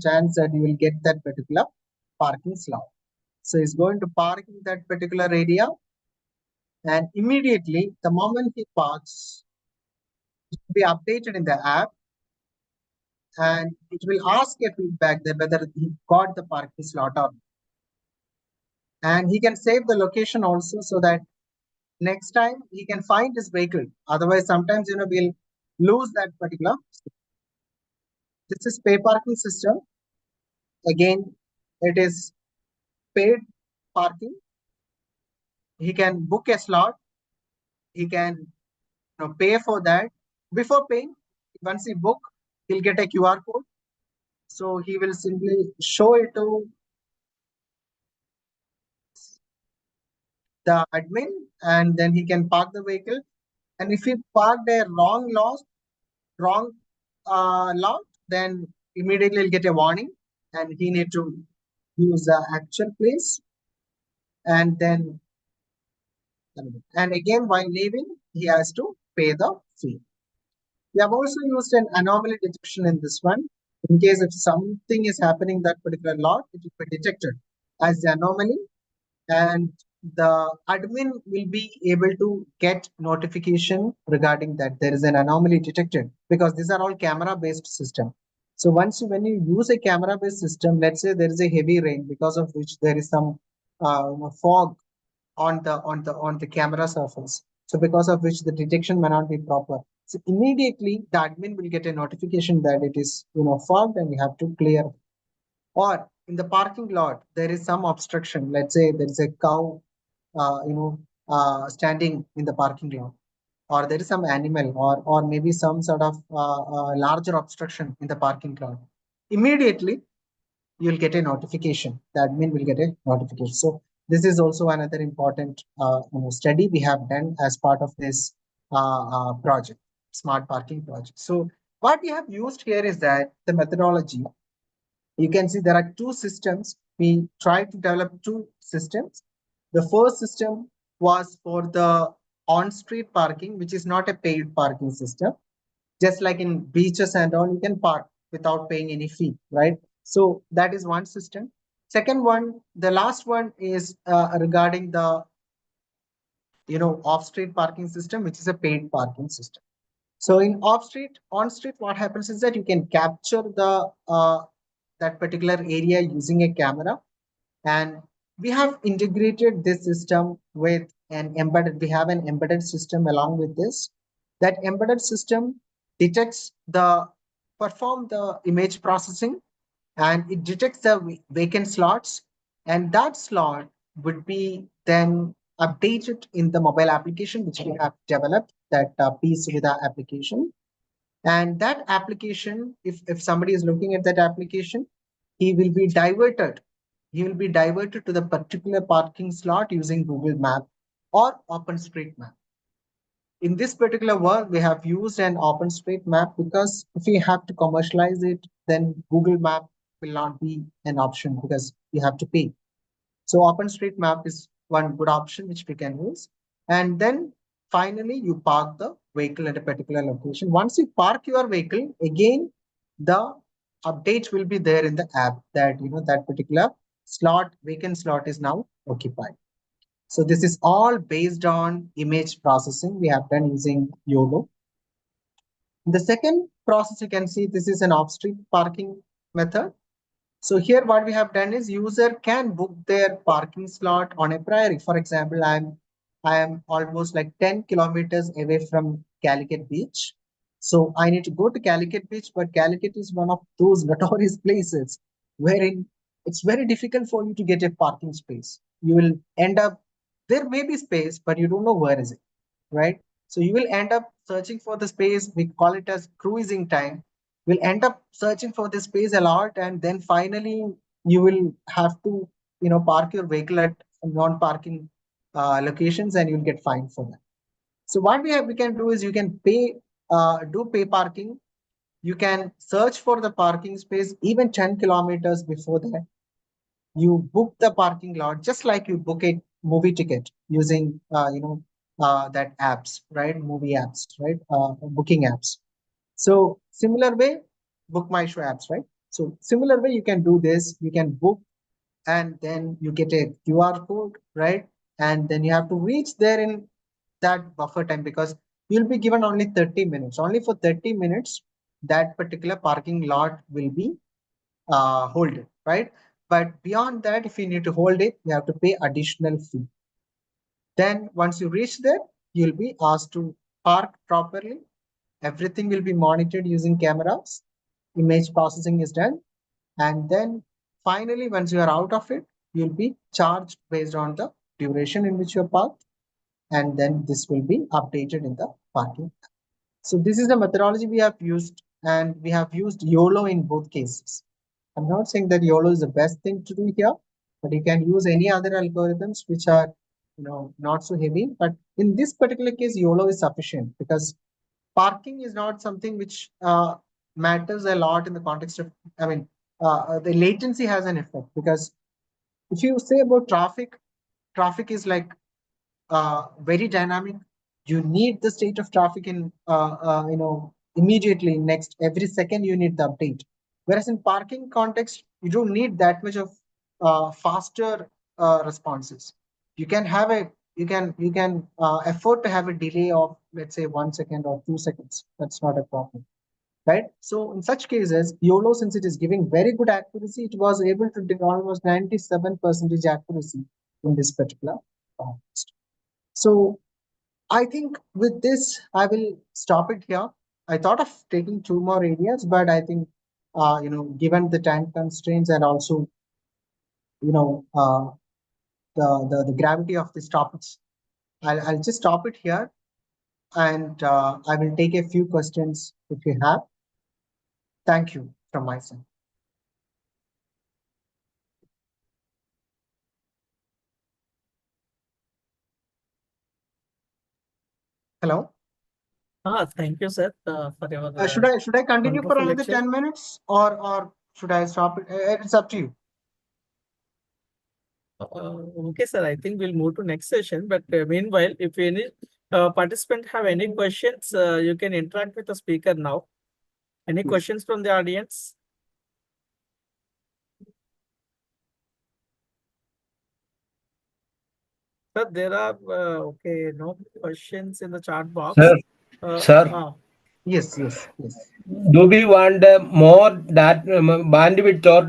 chance that you will get that particular parking slot. So he's going to park in that particular area, and immediately the moment he parks, it will be updated in the app, and it will ask a feedback that whether he got the parking slot or not. And he can save the location also so that next time he can find his vehicle. Otherwise, sometimes we'll lose that particular. This is pay parking system. Again, it is paid parking. He can book a slot. He can pay for that. Before paying, once he book, he'll get a QR code. So he will simply show it to the admin, and then he can park the vehicle. And if he parked a wrong lot, then immediately he'll get a warning, and he need to use the actual place. And then, and again, while leaving, he has to pay the fee. We have also used an anomaly detection in this one. In case if something is happening that particular lot, it will be detected as the anomaly, and the admin will be able to get notification regarding that there is an anomaly detected, because these are all camera based system. So when you use a camera based system, let's say there is a heavy rain because of which there is some fog on the camera surface, so because of which the detection may not be proper, so immediately the admin will get a notification that it is fogged and you have to clear. Or in the parking lot, there is some obstruction. Let's say there is a cow, standing in the parking lot, or there is some animal, or maybe some sort of larger obstruction in the parking lot. Immediately, you'll get a notification. The admin will get a notification. So this is also another important study we have done as part of this project, smart parking project. So what we have used here is that the methodology. You can see there are two systems. We tried to develop two systems. The first system was for the on-street parking, which is not a paid parking system. Just like in beaches and all, you can park without paying any fee, right? So that is one system. Second one, the last one is regarding the off-street parking system, which is a paid parking system. So in on-street, what happens is that you can capture the that particular area using a camera, and we have integrated this system with we have an embedded system along with this. That embedded system perform the image processing, and it detects the vacant slots, and that slot would be then updated in the mobile application which we have developed, that piece with the application. And that application, if somebody is looking at that application, he will be diverted. He will be diverted to the particular parking slot using Google Map or OpenStreetMap. In this particular work, we have used an OpenStreetMap because if we have to commercialize it, then Google Map will not be an option because you have to pay. So OpenStreetMap is one good option which we can use. And then finally, you park the vehicle at a particular location. Once you park your vehicle, again, the update will be there in the app that that particular vacant slot is now occupied. So this is all based on image processing we have done using YOLO. The second process, you can see this is an off-street parking method. So here what we have done is user can book their parking slot on a priority. For example, I am almost like 10 kilometers away from Calicut Beach. So I need to go to Calicut Beach, but Calicut is one of those notorious places wherein it's very difficult for you to get a parking space. You will end up, there may be space, but you don't know where is it, right? So you will end up searching for the space. We call it as cruising time. We'll end up searching for the space a lot, and then finally you will have to park your vehicle at non-parking locations, and you'll get fined for that. So what we can do is you can do pay parking. You can search for the parking space even 10 kilometers before that. You book the parking lot just like you book a movie ticket using that apps, right? Movie apps, right? Booking apps. So similar way, book my show apps, right? So similar way, you can do this. You can book, and then you get a QR code, right? And then you have to reach there in that buffer time, because you'll be given only 30 minutes. Only for 30 minutes, that particular parking lot will be hold it, right? But beyond that, if you need to hold it, you have to pay additional fee. Then once you reach there, you'll be asked to park properly. Everything will be monitored using cameras. Image processing is done. And then finally, once you are out of it, you'll be charged based on the duration in which you're parked. And then this will be updated in the parking. So this is the methodology we have used, and we have used YOLO in both cases. I'm not saying that YOLO is the best thing to do here, but you can use any other algorithms which are, not so heavy. But in this particular case, YOLO is sufficient, because parking is not something which matters a lot in the context of, the latency has an effect, because if you say about traffic is like very dynamic. You need the state of traffic in, immediately next every second you need the update. Whereas in parking context, you don't need that much of faster responses. You can have a you can afford to have a delay of, let's say, 1 second or 2 seconds. That's not a problem, right? So in such cases, YOLO, since it is giving very good accuracy, it was able to give almost 97% accuracy in this particular context. So I think with this, I will stop it here. I thought of taking two more areas, but I think, given the time constraints and also, the gravity of these topics, I'll just stop it here, and I will take a few questions if you have. Thank you from my side. Hello. Thank you, sir, for your Should I continue for wonderful another lecture. 10 minutes, or should I stop it? It's up to you. Okay, sir. I think we'll move to next session. But meanwhile, if any participant have any questions, you can interact with the speaker now. Any Yes. questions from the audience? Sir, there are okay, no questions in the chat box. Sir, sir. Yes. Do we want more bandwidth or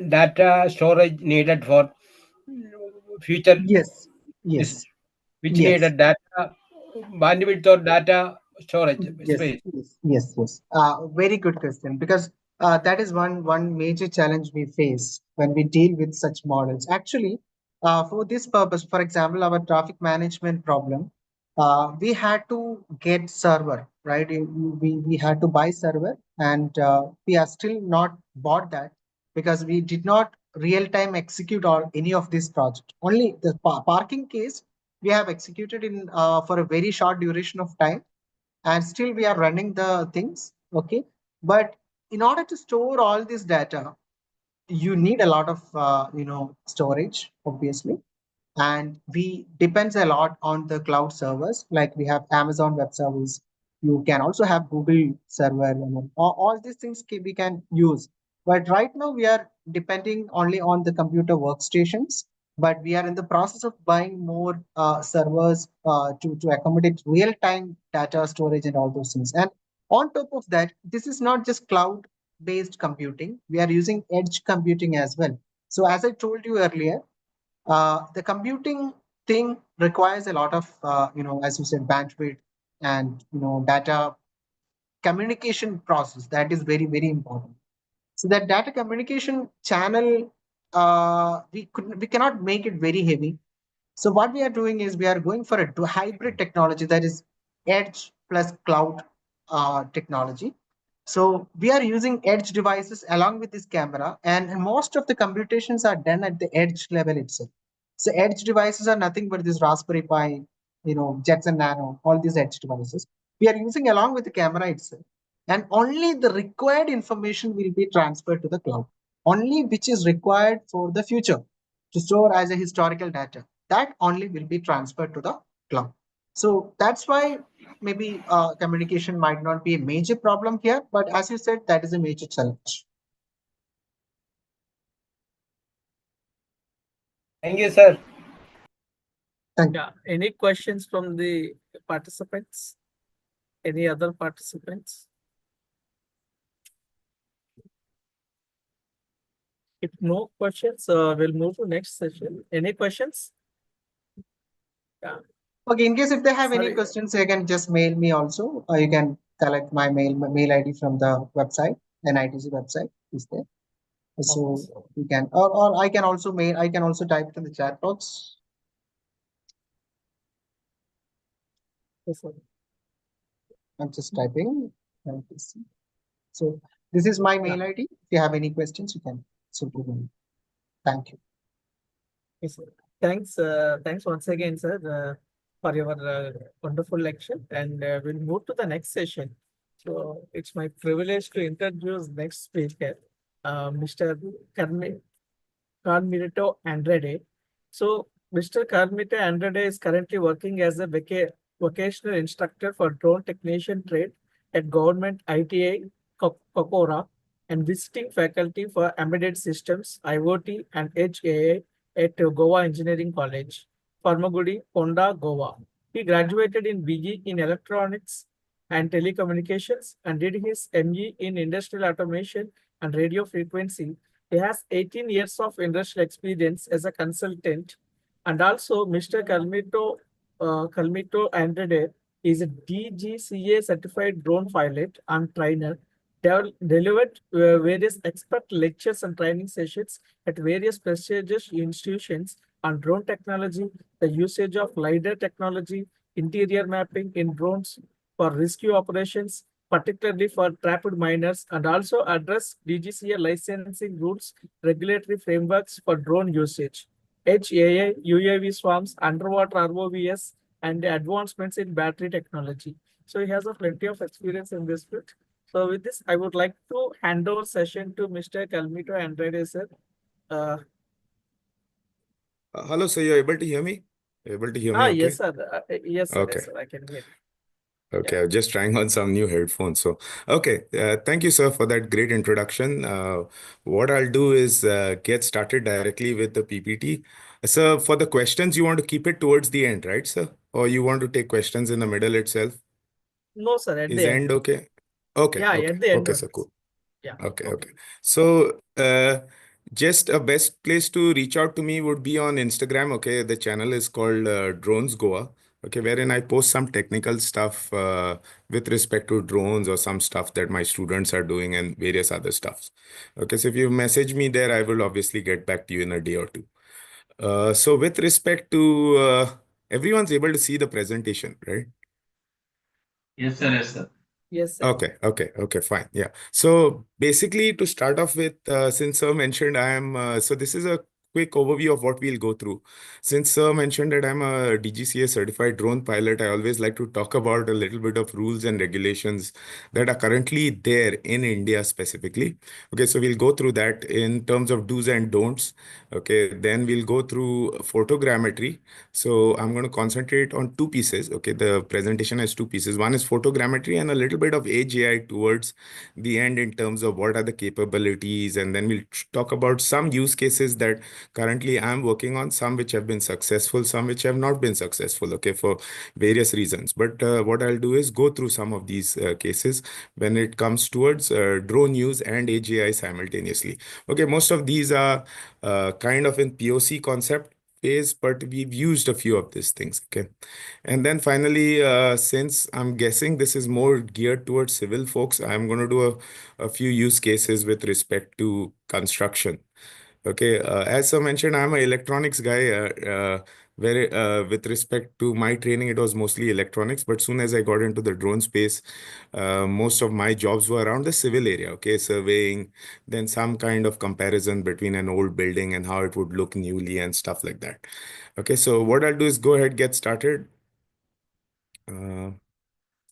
data storage needed for future? Yes. Which Yes. needed data bandwidth or data storage Yes, space? yes. Very good question, because that is one major challenge we face when we deal with such models. Actually, for this purpose, for example, our traffic management problem, we had to get server, right? We had to buy server, and we are still not bought that, because we did not real time execute all any of this project. Only the parking case we have executed in for a very short duration of time, and still we are running the things, okay? But in order to store all this data, you need a lot of storage, obviously, and we depends a lot on the cloud servers. Like we have Amazon Web Service, you can also have Google server, all these things we can use. But right now we are depending only on the computer workstations, but we are in the process of buying more servers to accommodate real-time data storage and all those things. And on top of that, this is not just cloud based computing, we are using edge computing as well. So as I told you earlier, the computing thing requires a lot of, as you said, bandwidth and, data communication process. That is very, very important. So that data communication channel, we cannot make it very heavy. So what we are doing is we are going for a hybrid technology, that is edge plus cloud technology. So we are using edge devices along with this camera, and most of the computations are done at the edge level itself. So edge devices are nothing but this Raspberry Pi, Jetson Nano, all these edge devices. We are using along with the camera itself, and only the required information will be transferred to the cloud, only which is required for the future to store as a historical data. That only will be transferred to the cloud. So that's why maybe communication might not be a major problem here, but as you said, that is a major challenge. Thank you, sir. Thank you. Yeah, any questions from the participants? Any other participants? If no questions, we'll move to next session. Any questions? Yeah. Okay, in case if they have any Sorry. questions, they can just mail me also. Or you can collect my mail ID from the website, NITC website is there. So Okay. you can, or I can also mail, I can also type it in the chat box. Yes, sir. I'm just typing. NITC. So this is my mail ID. If you have any questions, you can simply mail. Thank you. Yes, sir. Thanks once again, sir, for your wonderful lecture. And we'll move to the next session. So it's my privilege to introduce next speaker, Mr. Carmito Andrade. So, Mr. Carmito Andrade is currently working as a vocational instructor for drone technician trade at Government ITA Kokora and visiting faculty for embedded systems, IoT, and Edge AI at Goa Engineering College, Farmagudi, Ponda, Goa. He graduated in BE in Electronics and Telecommunications and did his ME in Industrial Automation and Radio Frequency. He has 18 years of industrial experience as a consultant, and also Mr. Calmito Andrade is a DGCA certified drone pilot and trainer. Delivered various expert lectures and training sessions at various prestigious institutions on drone technology, the usage of LiDAR technology, interior mapping in drones for rescue operations, particularly for trapped miners, and also address DGCA licensing rules, regulatory frameworks for drone usage, HAA, UAV swarms, underwater ROVs, and the advancements in battery technology. So he has a plenty of experience in this field. So with this, I would like to hand over session to Mr. Calmito Andrade, sir. Uh, Hello, sir. You're able to hear me? You're able to hear me yes, okay? sir. Yes, sir. Okay. Yes, sir. I can hear. Okay. I was just trying on some new headphones. So, okay. Thank you, sir, for that great introduction. What I'll do is get started directly with the PPT. Sir, for the questions, you want to keep it towards the end, right, sir? Or you want to take questions in the middle itself? No, sir. At Is the end. end okay? Okay. Yeah, Okay. at the end Okay, only. sir. Cool. Yeah. Okay, Okay. okay. So, just a best place to reach out to me would be on Instagram. Okay, the channel is called Drones Goa. Okay, wherein I post some technical stuff with respect to drones or some stuff that my students are doing and various other stuffs. Okay, so if you message me there, I will obviously get back to you in a day or two. So with respect to everyone's able to see the presentation, right? Yes, sir. Yes, sir. Yes, sir. Okay, fine. Yeah. So basically, to start off with, since Sir mentioned so this is a quick overview of what we'll go through. Since Sir mentioned that I'm a DGCA certified drone pilot, I always like to talk about a little bit of rules and regulations that are currently there in India specifically. Okay, so we'll go through that in terms of do's and don'ts. Okay, then we'll go through photogrammetry. So I'm going to concentrate on two pieces. Okay, the presentation has two pieces. One is photogrammetry and a little bit of AGI towards the end in terms of what are the capabilities. And then we'll talk about some use cases that currently I'm working on, some which have been successful, some which have not been successful, okay, for various reasons. But what I'll do is go through some of these cases when it comes towards drone use and AGI simultaneously. Okay, most of these are kind of in POC concept phase, but we've used a few of these things. Okay. And then finally, since I'm guessing this is more geared towards civil folks, I'm going to do a few use cases with respect to construction. Okay, as I mentioned, I'm an electronics guy. Where with respect to my training, it was mostly electronics. But soon as I got into the drone space, most of my jobs were around the civil area. Okay, surveying, then some kind of comparison between an old building and how it would look newly and stuff like that. Okay, so what I'll do is go ahead, get started. Uh,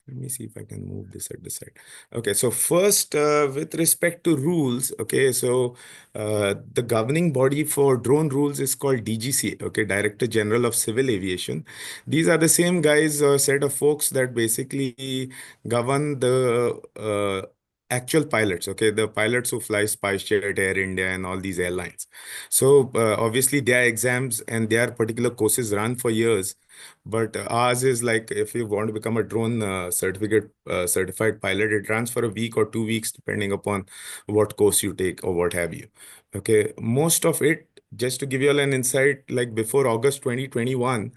Let me see if I can move this at the side. Okay, so first, with respect to rules, okay, so the governing body for drone rules is called DGCA, okay, Director General of Civil Aviation. These are the same guys, set of folks that basically govern the actual pilots, okay, the pilots who fly SpiceJet, Air India, and all these airlines. So obviously, their exams and their particular courses run for years. But ours is like if you want to become a drone certified pilot, it runs for a week or 2 weeks, depending upon what course you take or what have you. Okay, most of it, just to give you all an insight, like before August 2021,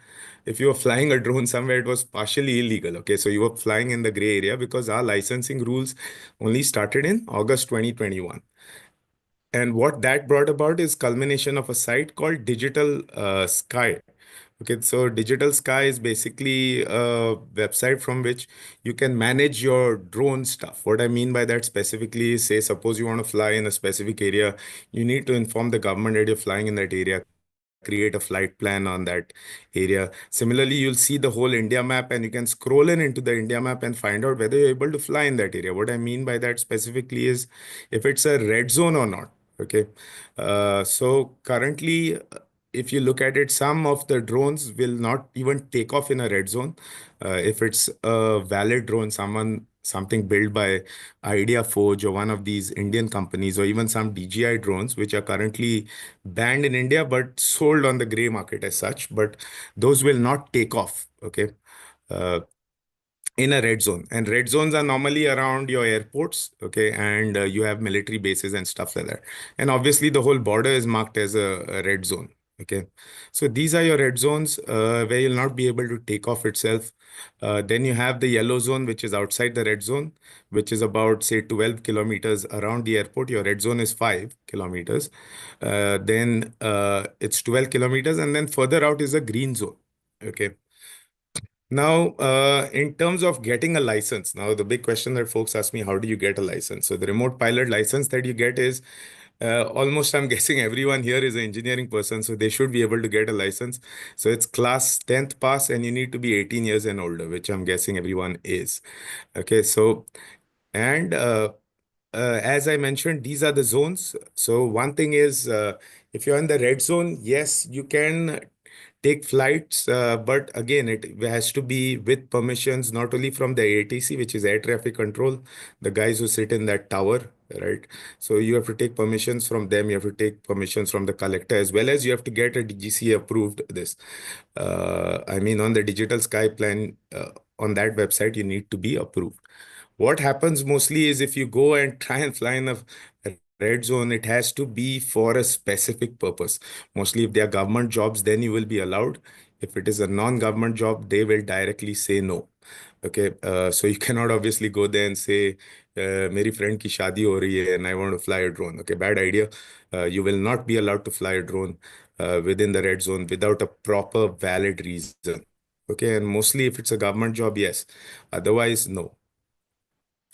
if you were flying a drone somewhere, it was partially illegal. Okay, so you were flying in the gray area because our licensing rules only started in August 2021. And what that brought about is culmination of a site called Digital Sky. Okay, so Digital Sky is basically a website from which you can manage your drone stuff. What I mean by that specifically is, say, suppose you want to fly in a specific area, you need to inform the government that you're flying in that area, create a flight plan on that area. Similarly, you'll see the whole India map and you can scroll in into the India map and find out whether you're able to fly in that area. What I mean by that specifically is if it's a red zone or not. Okay. So currently, if you look at it, some of the drones will not even take off in a red zone. If it's a valid drone, something built by Idea Forge or one of these Indian companies, or even some DJI drones, which are currently banned in India but sold on the gray market as such, but those will not take off. Okay. Uh, in a red zone, and red zones are normally around your airports, okay, and you have military bases and stuff like that, and obviously the whole border is marked as a red zone. Okay, so these are your red zones where you'll not be able to take off itself. Then you have the yellow zone, which is outside the red zone, which is about, say, 12 kilometers around the airport. Your red zone is 5 kilometers. Then it's 12 kilometers, and then further out is a green zone. Okay. Now, in terms of getting a license, now the big question that folks ask me, how do you get a license? So the remote pilot license that you get is almost, I'm guessing everyone here is an engineering person, so they should be able to get a license. So it's class 10th pass, and you need to be 18 years and older, which I'm guessing everyone is. Okay, so and as I mentioned, these are the zones. So one thing is, if you're in the red zone, yes, you can take flights, but again, it has to be with permissions, not only from the ATC, which is air traffic control, the guys who sit in that tower, right? So you have to take permissions from them. You have to take permissions from the collector, as well as you have to get a DGCA approved this. I mean, on the Digital Sky plan, on that website, you need to be approved. What happens mostly is if you go and try and fly in a red zone, it has to be for a specific purpose. Mostly if they are government jobs, then you will be allowed. If it is a non-government job, they will directly say no. Okay, so you cannot obviously go there and say, मेरी friend की शादी हो रही है and I want to fly a drone. Okay, bad idea. You will not be allowed to fly a drone within the red zone without a proper valid reason. Okay, and mostly if it's a government job, yes. Otherwise, no.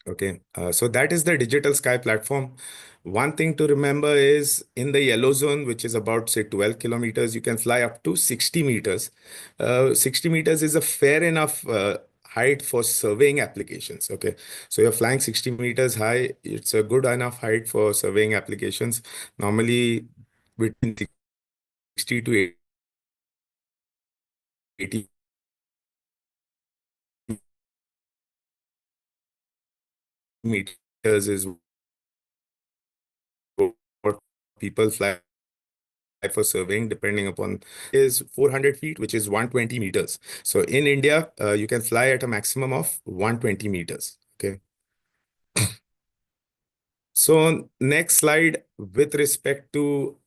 Okay, so that is the Digital Sky platform. One thing to remember is in the yellow zone, which is about, say, 12 kilometers, you can fly up to 60 meters. 60 meters is a fair enough height for surveying applications. Okay, so you're flying 60 meters high. It's a good enough height for surveying applications. Normally between 60 to 80 meters is what people fly for surveying, depending upon, is 400 feet, which is 120 meters. So in India, you can fly at a maximum of 120 meters. Okay. So next slide with respect to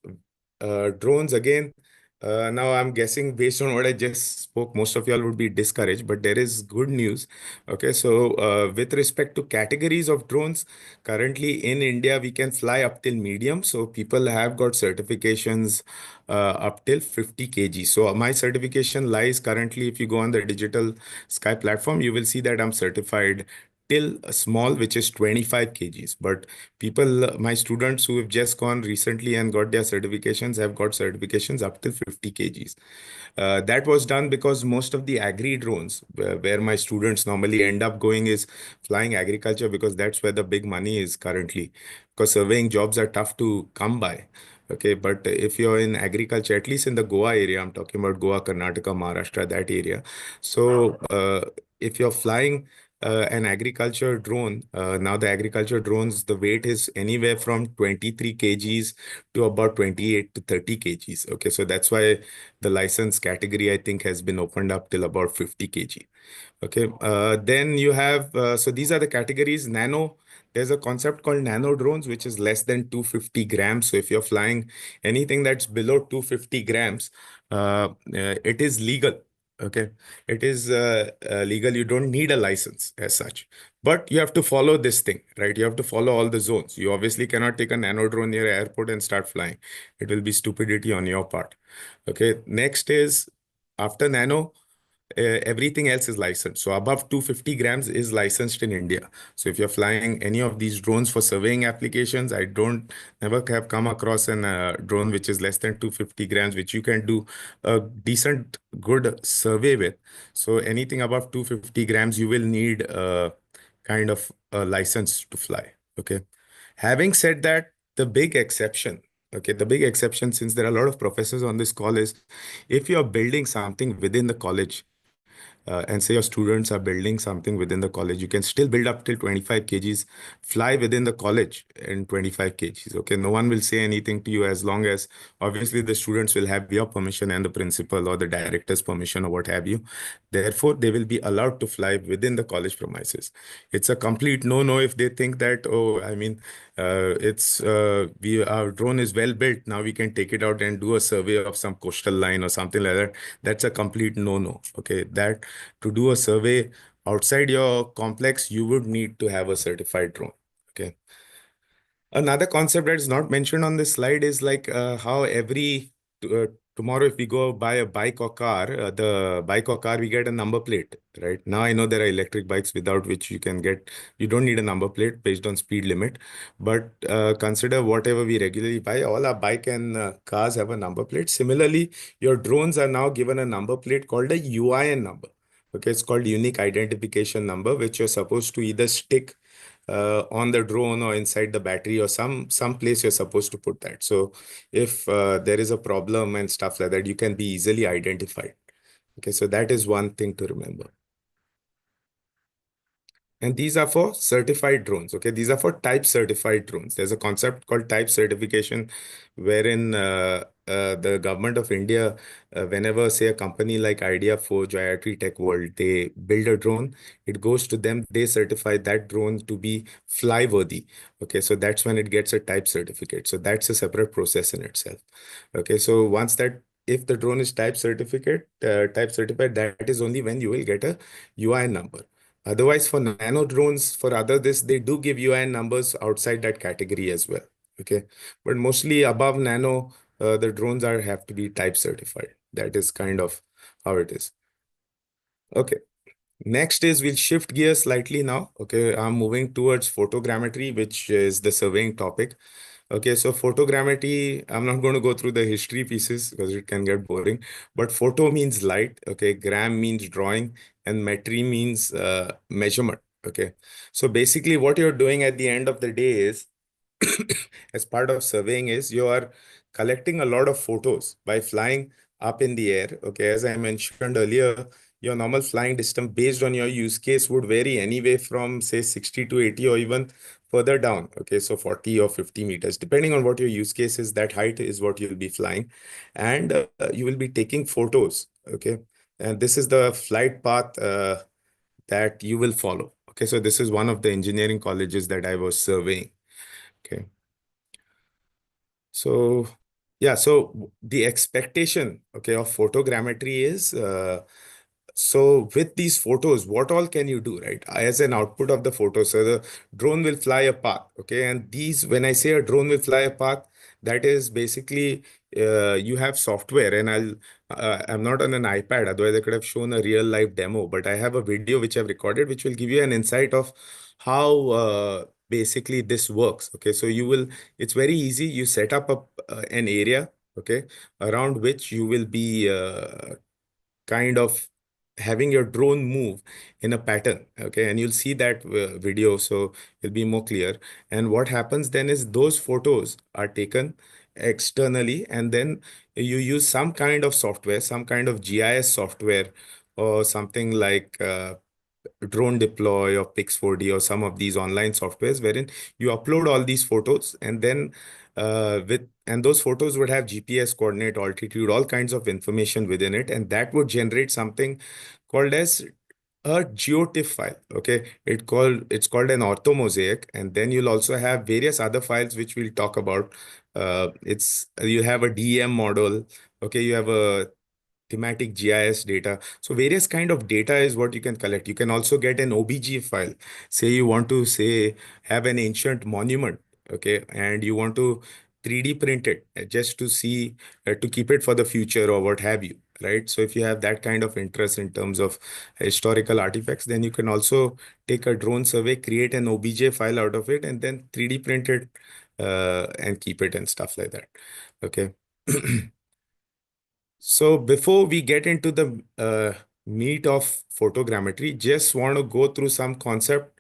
drones again. Now I'm guessing based on what I just spoke, most of y'all would be discouraged, but there is good news. Okay, so with respect to categories of drones, currently in India we can fly up till medium. So people have got certifications up till 50 kg. So my certification lies currently, if you go on the Digital Sky platform, you will see that I'm certified till a small, which is 25 kgs. But people, my students who have just gone recently and got their certifications have got certifications up till 50 kgs. That was done because most of the agri drones, where my students normally end up going, is flying agriculture, because that's where the big money is currently. Because surveying jobs are tough to come by. Okay, but if you're in agriculture, at least in the Goa area, I'm talking about Goa, Karnataka, Maharashtra, that area. So if you're flying an agriculture drone, now the agriculture drones, the weight is anywhere from 23 kgs to about 28 to 30 kgs. Okay, so that's why the license category, I think, has been opened up till about 50 kg. Okay, then you have, so these are the categories. Nano, there's a concept called nano drones, which is less than 250 grams. So if you're flying anything that's below 250 grams, it is legal. Okay, it is legal. You don't need a license as such, but you have to follow this thing, right? You have to follow all the zones. You obviously cannot take a nano drone near an airport and start flying. It will be stupidity on your part. Okay, next is after nano, everything else is licensed. So above 250 grams is licensed in India. So if you're flying any of these drones for surveying applications, I don't never have come across an drone which is less than 250 grams, which you can do a decent, good survey with. So anything above 250 grams, you will need kind of a license to fly. Okay. Having said that, the big exception, okay, the big exception, since there are a lot of professors on this call, is if you're building something within the college, and say your students are building something within the college, you can still build up till 25 kgs, fly within the college in 25 kgs. Okay, no one will say anything to you, as long as obviously the students will have your permission and the principal or the director's permission or what have you. Therefore, they will be allowed to fly within the college premises. It's a complete no-no if they think that, oh, I mean, our drone is well built. Now we can take it out and do a survey of some coastal line or something like that. That's a complete no-no. Okay, that to do a survey outside your complex, you would need to have a certified drone. Okay. Another concept that is not mentioned on this slide is like how tomorrow, if we go buy a bike or car, the bike or car, we get a number plate, right? Now I know there are electric bikes without which you don't need a number plate based on speed limit. But consider whatever we regularly buy, all our bike and cars have a number plate. Similarly, your drones are now given a number plate called a UIN number. Okay, it's called unique identification number, which you're supposed to either stick on the drone or inside the battery or some place you're supposed to put that. So if there is a problem and stuff like that, you can be easily identified. Okay, so that is one thing to remember. And these are for certified drones. Okay, these are for type certified drones. There's a concept called type certification, wherein the government of India, whenever, say, a company like Idea Forge, IIT Tech World, they build a drone, it goes to them, they certify that drone to be fly worthy. Okay, so that's when it gets a type certificate. So that's a separate process in itself. Okay, so once that, if the drone is type certificate, type certified, that is only when you will get a UI number. Otherwise, for nano drones, for other this, they do give UIN numbers outside that category as well. Okay, but mostly above nano, the drones have to be type certified. That is kind of how it is. Okay. Next is we'll shift gears slightly now. Okay, I'm moving towards photogrammetry, which is the surveying topic. Okay, so photogrammetry, I'm not going to go through the history pieces because it can get boring, but photo means light, okay, gram means drawing, and metry means measurement, okay. So basically what you're doing at the end of the day is, as part of surveying, is you are collecting a lot of photos by flying up in the air, okay. As I mentioned earlier, your normal flying distance based on your use case would vary anyway from, say, 60 to 80 or even further down. Okay, so 40 or 50 meters, depending on what your use case is, that height is what you'll be flying. And you will be taking photos. Okay, and this is the flight path that you will follow. Okay, so this is one of the engineering colleges that I was surveying. Okay. So, yeah, so the expectation, okay, of photogrammetry is, so with these photos, what all can you do, right? As an output of the photo, so the drone will fly a path, okay? And these, when I say a drone will fly a path, that is basically you have software, and I'm not on an iPad, otherwise I could have shown a real life demo, but I have a video which I've recorded, which will give you an insight of how basically this works. Okay, so it's very easy. You set up an area, okay, around which you will be kind of having your drone move in a pattern, okay, and you'll see that video, so it'll be more clear. And what happens then is those photos are taken externally, and then you use some kind of software, some kind of GIS software, or something like Drone Deploy or Pix4D or some of these online softwares, wherein you upload all these photos, and then those photos would have GPS coordinate, altitude, all kinds of information within it, and that would generate something called as a geotiff file. Okay, it's called an orthomosaic, and then you'll also have various other files which we'll talk about. It's You have a DEM model. Okay, you have a thematic GIS data. So various kind of data is what you can collect. You can also get an OBJ file. Say you want to have an ancient monument, okay, and you want to 3D print it just to see to keep it for the future or what have you, right? So if you have that kind of interest in terms of historical artifacts, then you can also take a drone survey, create an OBJ file out of it, and then 3D print it and keep it and stuff like that. Okay. So before we get into the meat of photogrammetry, just want to go through some concept.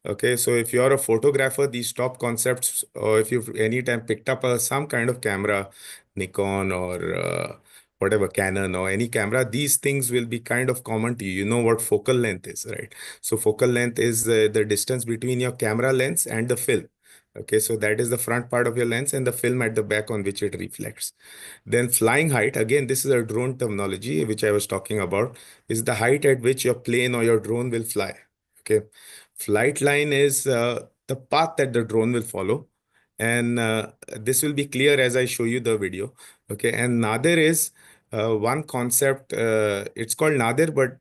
Okay, so if you're a photographer, these top concepts, or if you've anytime picked up some kind of camera, Nikon or whatever, Canon or any camera, these things will be kind of common to you. You know what focal length is, right? So focal length is the distance between your camera lens and the film. Okay, so that is the front part of your lens and the film at the back on which it reflects. Then flying height, again, this is a drone terminology which I was talking about, is the height at which your plane or your drone will fly. Okay. Flight line is the path that the drone will follow. And this will be clear as I show you the video. Okay. And nadir is one concept. It's called nadir, but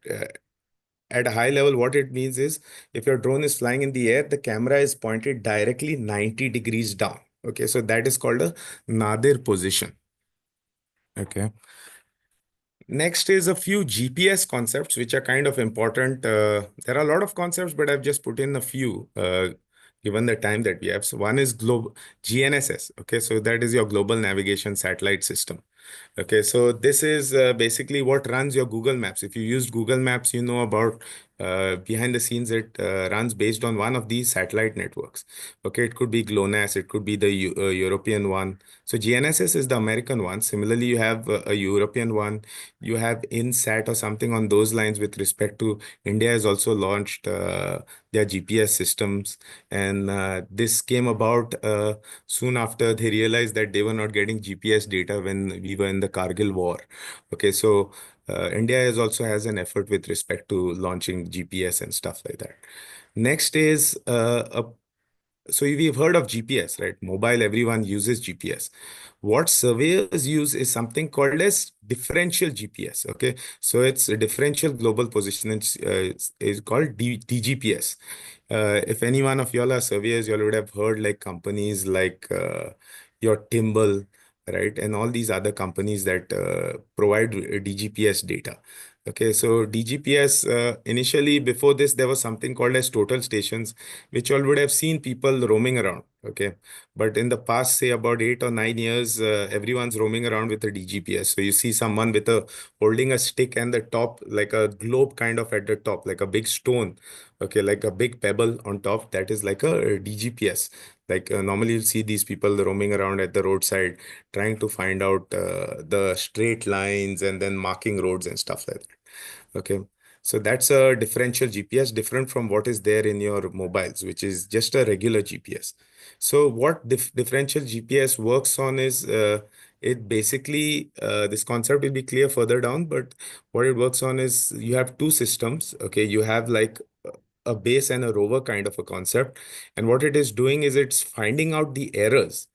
at a high level, what it means is if your drone is flying in the air, the camera is pointed directly 90 degrees down. Okay. So that is called a nadir position. Okay. Next is a few GPS concepts, which are kind of important. There are a lot of concepts, but I've just put in a few, given the time that we have. So one is global GNSS. Okay, so that is your global navigation satellite system. Okay, so this is basically what runs your Google Maps. If you use Google Maps, you know about behind the scenes, it runs based on one of these satellite networks. Okay, it could be GLONASS, it could be the European one. So GNSS is the American one. Similarly, you have a European one. You have INSAT or something on those lines with respect to India has also launched their GPS systems. And this came about soon after they realized that they were not getting GPS data when we were in the Kargil war. Okay, so India has an effort with respect to launching GPS and stuff like that. Next is so we've heard of GPS, right? Mobile, everyone uses GPS. What surveyors use is something called as differential GPS. Okay, so it's a differential global positioning is called DGPS. If any one of y'all are surveyors, y'all would have heard like companies like your Timbal, right, and all these other companies that provide DGPS data. Okay, so DGPS initially before this there was something called as total stations, which all would have seen people roaming around. Okay, but in the past, say about 8 or 9 years, everyone's roaming around with a DGPS. So you see someone with a holding a stick and the top like a globe kind of at the top, like a big stone. Okay, like a big pebble on top. That is like a DGPS. Like normally you'll see these people roaming around at the roadside, trying to find out the straight lines and then marking roads and stuff like that. Okay. So that's a differential GPS, different from what is there in your mobiles, which is just a regular GPS. So what differential GPS works on is it basically, this concept will be clear further down, but what it works on is you have two systems. Okay. You have like a base and a rover kind of a concept. And what it is doing is it's finding out the errors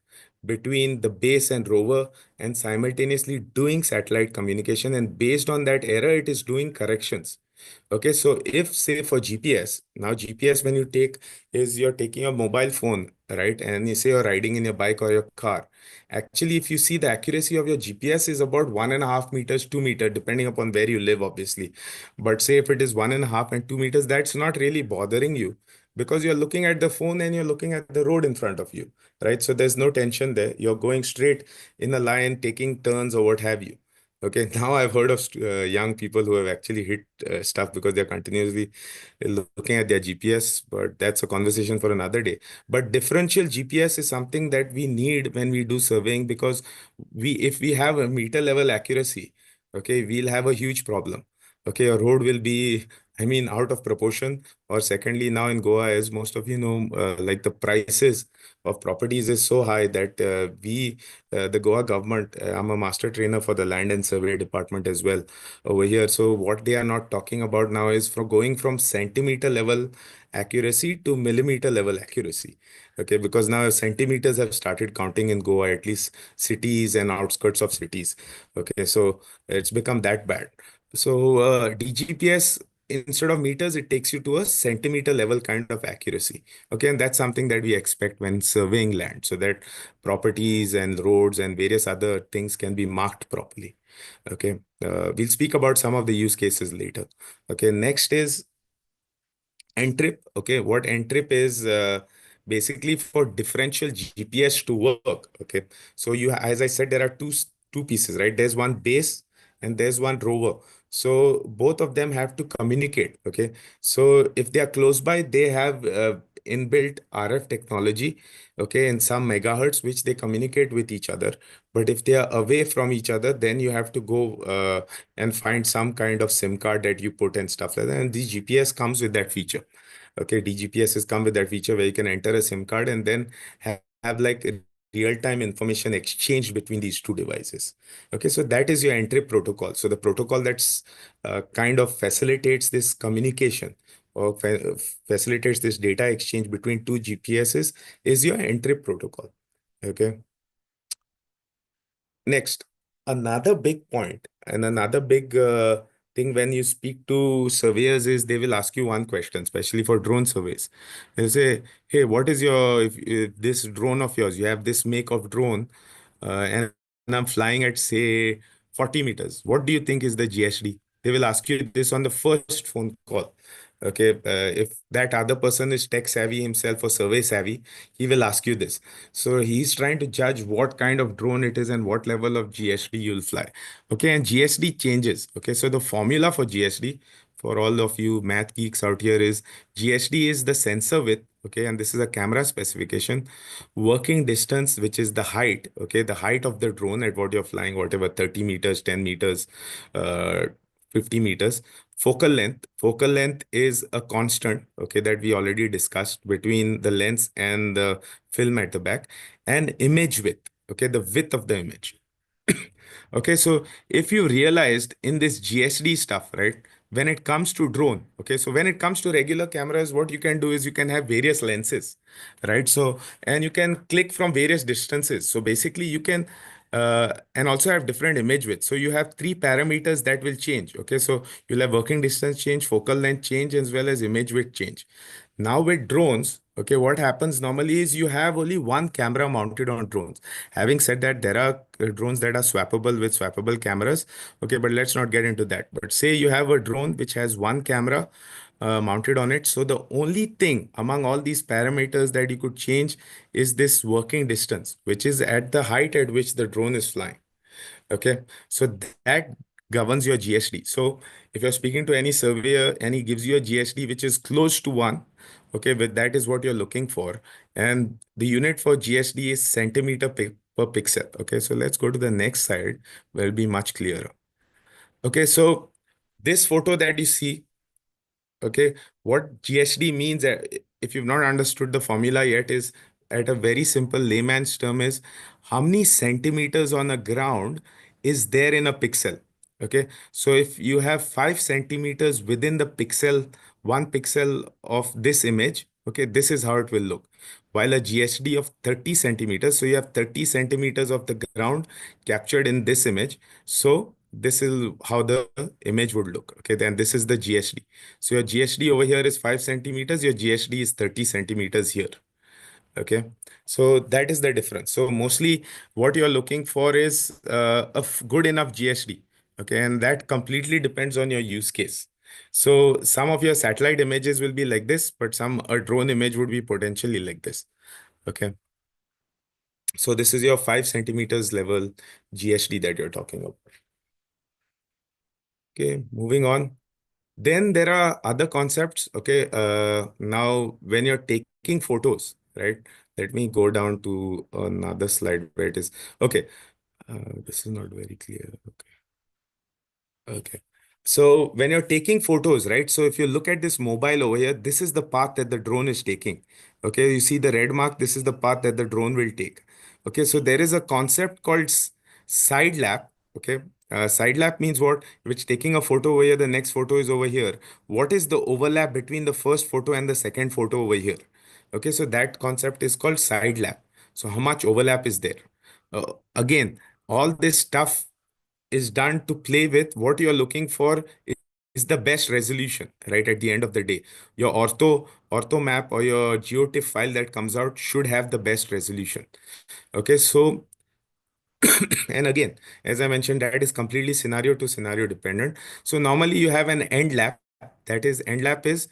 between the base and rover and simultaneously doing satellite communication. And based on that error, it is doing corrections. Okay, so if say for GPS, now GPS when you take is you're taking a mobile phone, right? And you say you're riding in your bike or your car. Actually, if you see the accuracy of your GPS is about 1.5 meters, 2 meter, depending upon where you live, obviously. But say if it is 1.5 and 2 meters, that's not really bothering you because you're looking at the phone and you're looking at the road in front of you, right? So there's no tension there. You're going straight in a line, taking turns or what have you. Okay, now I've heard of young people who have actually hit stuff because they're continuously looking at their GPS, but that's a conversation for another day. But differential GPS is something that we need when we do surveying because if we have a meter level accuracy, okay, we'll have a huge problem. Okay, a road will be, I mean, out of proportion. Or secondly, now in Goa, as most of you know, like the prices of properties is so high that the Goa government, I'm a master trainer for the land and survey department as well over here. So what they are not talking about now is from going from centimeter level accuracy to millimeter level accuracy. Okay, because now centimeters have started counting in Goa, at least cities and outskirts of cities. Okay, so it's become that bad. So DGPS, instead of meters, it takes you to a centimeter level kind of accuracy. Okay, and that's something that we expect when surveying land, so that properties and roads and various other things can be marked properly. Okay, we'll speak about some of the use cases later. Okay, next is Ntrip. Okay, what Ntrip is basically for differential GPS to work. Okay, so as I said, there are two pieces, right? There's one base and there's one rover. So both of them have to communicate. Okay, so if they are close by, they have inbuilt RF technology. Okay, in some megahertz, which they communicate with each other. But if they are away from each other, then you have to go and find some kind of SIM card that you put and stuff like that. And the GPS comes with that feature. Okay, DGPS has come with that feature where you can enter a SIM card and then have like real-time information exchange between these two devices. Okay, so that is your entry protocol. So the protocol that's kind of facilitates this communication or facilitates this data exchange between two GPSs is your entry protocol. Okay. Next, another big point and another big thing when you speak to surveyors is they will ask you one question, especially for drone surveys. They'll say, "Hey, what is your if this drone of yours? You have this make of drone, and I'm flying at say 40 meters. What do you think is the GSD?" They will ask you this on the first phone call. Okay, if that other person is tech savvy himself or survey savvy, he will ask you this. So he's trying to judge what kind of drone it is and what level of GSD you'll fly. Okay, and GSD changes. Okay, so the formula for GSD for all of you math geeks out here is GSD is the sensor width. Okay, and this is a camera specification. Working distance, which is the height. Okay, the height of the drone at what you're flying, whatever 30 meters, 10 meters, uh, 50 meters. Focal length is a constant, okay, that we already discussed between the lens and the film at the back. And image width, okay, the width of the image. Okay, so if you realized in this GSD stuff, right, when it comes to drone, okay, so when it comes to regular cameras, what you can do is you can have various lenses, right? So, and you can click from various distances. So basically you can, and also have different image width. So you have three parameters that will change. Okay, so you'll have working distance change, focal length change, as well as image width change. Now with drones, okay, what happens normally is you have only one camera mounted on drones. Having said that, there are drones that are swappable with swappable cameras. Okay, but let's not get into that. But say you have a drone which has one camera mounted on it. So the only thing among all these parameters that you could change is this working distance, which is at the height at which the drone is flying. Okay, so that governs your GSD. So if you're speaking to any surveyor and he gives you a GSD which is close to one, okay, but that is what you're looking for. And the unit for GSD is centimeter per pixel. Okay, so let's go to the next slide where it'll be much clearer. Okay, so this photo that you see, okay, what GSD means, if you've not understood the formula yet, is at a very simple layman's term is how many centimeters on the ground is there in a pixel. Okay, so if you have 5 centimeters within the pixel, 1 pixel of this image, okay, this is how it will look. While a GSD of 30 centimeters, so you have 30 centimeters of the ground captured in this image. So this is how the image would look. Okay, then this is the GSD. So your GSD over here is 5 centimeters, your GSD is 30 centimeters here. Okay, so that is the difference. So mostly what you're looking for is a good enough GSD. Okay, and that completely depends on your use case. So some of your satellite images will be like this, but some a drone image would be potentially like this. Okay, so this is your 5 centimeters level GSD that you're talking about. Okay, moving on. Then there are other concepts. Okay, now when you're taking photos, right? Let me go down to another slide where it is. Okay, this is not very clear. Okay. Okay. So when you're taking photos, right? So if you look at this mobile over here, this is the path that the drone is taking. Okay. You see the red mark. This is the path that the drone will take. Okay. So there is a concept called side lap. Okay. Side lap means what? Which taking a photo over here, the next photo is over here. What is the overlap between the first photo and the second photo over here? Okay. So that concept is called side lap. So how much overlap is there? Again, all this stuff is done to play with what you're looking for is the best resolution, right? At the end of the day, your ortho map or your geotiff file that comes out should have the best resolution. Okay, so and again, as I mentioned, that is completely scenario to scenario dependent. So normally you have an end lap. That is, end lap is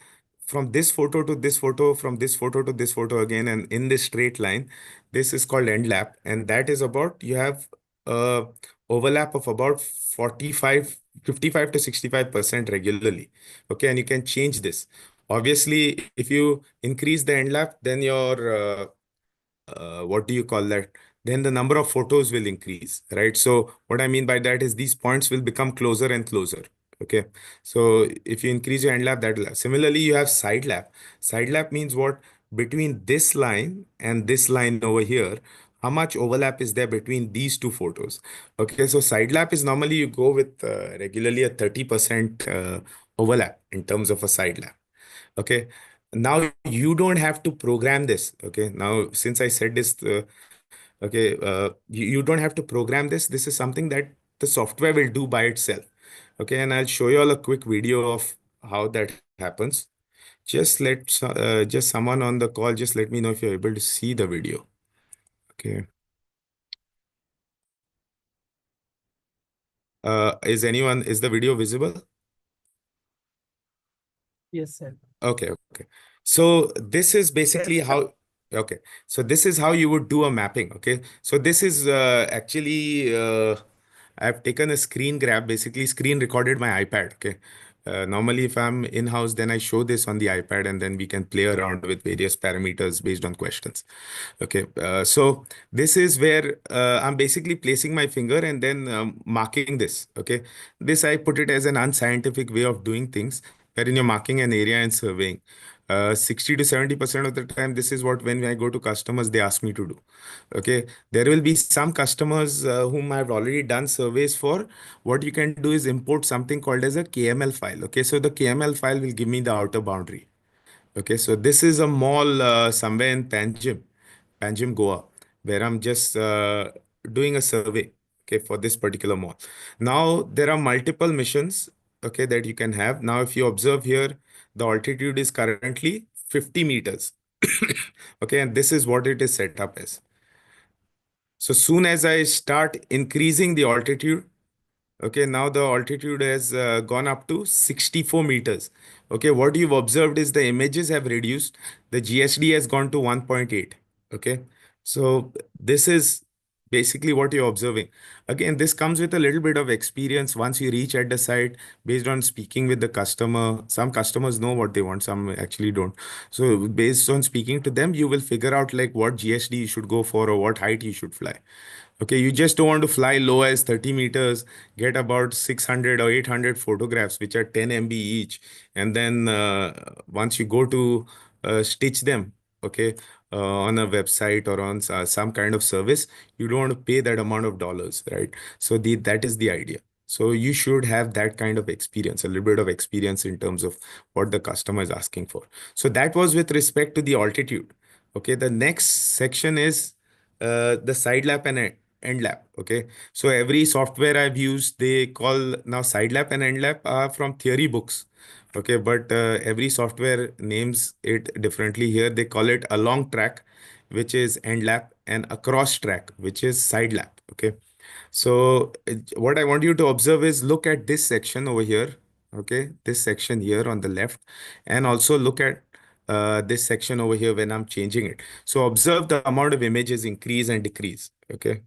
from this photo to this photo, from this photo to this photo again, and in this straight line. This is called end lap, and that is about you have a overlap of about 45, 55 to 65% regularly. Okay, and you can change this. Obviously, if you increase the end lap, then your what do you call that? Then the number of photos will increase, right? So what I mean by that is these points will become closer and closer. Okay. So if you increase your end lap, that will. Similarly, you have side lap. Side lap means what? Between this line and this line over here, how much overlap is there between these two photos? Okay. So side lap is normally you go with regularly a 30% overlap in terms of a side lap. Okay, now you don't have to program this. Okay, now since I said this, okay, you don't have to program this. This is something that the software will do by itself. Okay, and I'll show you all a quick video of how that happens. Just someone on the call, just let me know if you're able to see the video. Okay. Is the video visible? Yes, sir. Okay, okay. So this is basically how, okay. So this is how you would do a mapping. Okay. So this is actually, I've taken a screen grab, basically screen recorded my iPad. Okay. Normally, if I'm in-house, then I show this on the iPad and then we can play around with various parameters based on questions. Okay. So this is where I'm basically placing my finger and then marking this. Okay. This I put it as an unscientific way of doing things wherein you're marking an area and surveying. 60 to 70% of the time, this is what when I go to customers, they ask me to do. Okay. There will be some customers whom I've already done surveys for. What you can do is import something called as a KML file. Okay. So the KML file will give me the outer boundary. Okay, so this is a mall somewhere in Panjim, Goa, where I'm just doing a survey, okay, for this particular mall. Now there are multiple missions, okay, that you can have. Now, if you observe here, the altitude is currently 50 meters. Okay, and this is what it is set up as. So soon as I start increasing the altitude, okay, now the altitude has gone up to 64 meters. Okay, what you've observed is the images have reduced. The GSD has gone to 1.8. Okay, so this is basically what you're observing. Again, this comes with a little bit of experience once you reach at the site based on speaking with the customer. Some customers know what they want, some actually don't. So based on speaking to them, you will figure out like what GSD you should go for or what height you should fly. Okay, you just don't want to fly low as 30 meters, get about 600 or 800 photographs, which are 10 MB each. And then once you go to stitch them, okay, on a website or on some kind of service, you don't want to pay that amount of dollars, right? So that is the idea. So you should have that kind of experience, a little bit of experience in terms of what the customer is asking for. So that was with respect to the altitude. Okay, the next section is the side lap and EndLab. Okay, so every software I've used, they call now SideLab and EndLab are from theory books. Okay, but every software names it differently. Here they call it along track, which is EndLab, and across track, which is SideLab. Okay, so what I want you to observe is look at this section over here. Okay, this section here on the left, and also look at this section over here when I'm changing it. So observe the amount of images increase and decrease. Okay.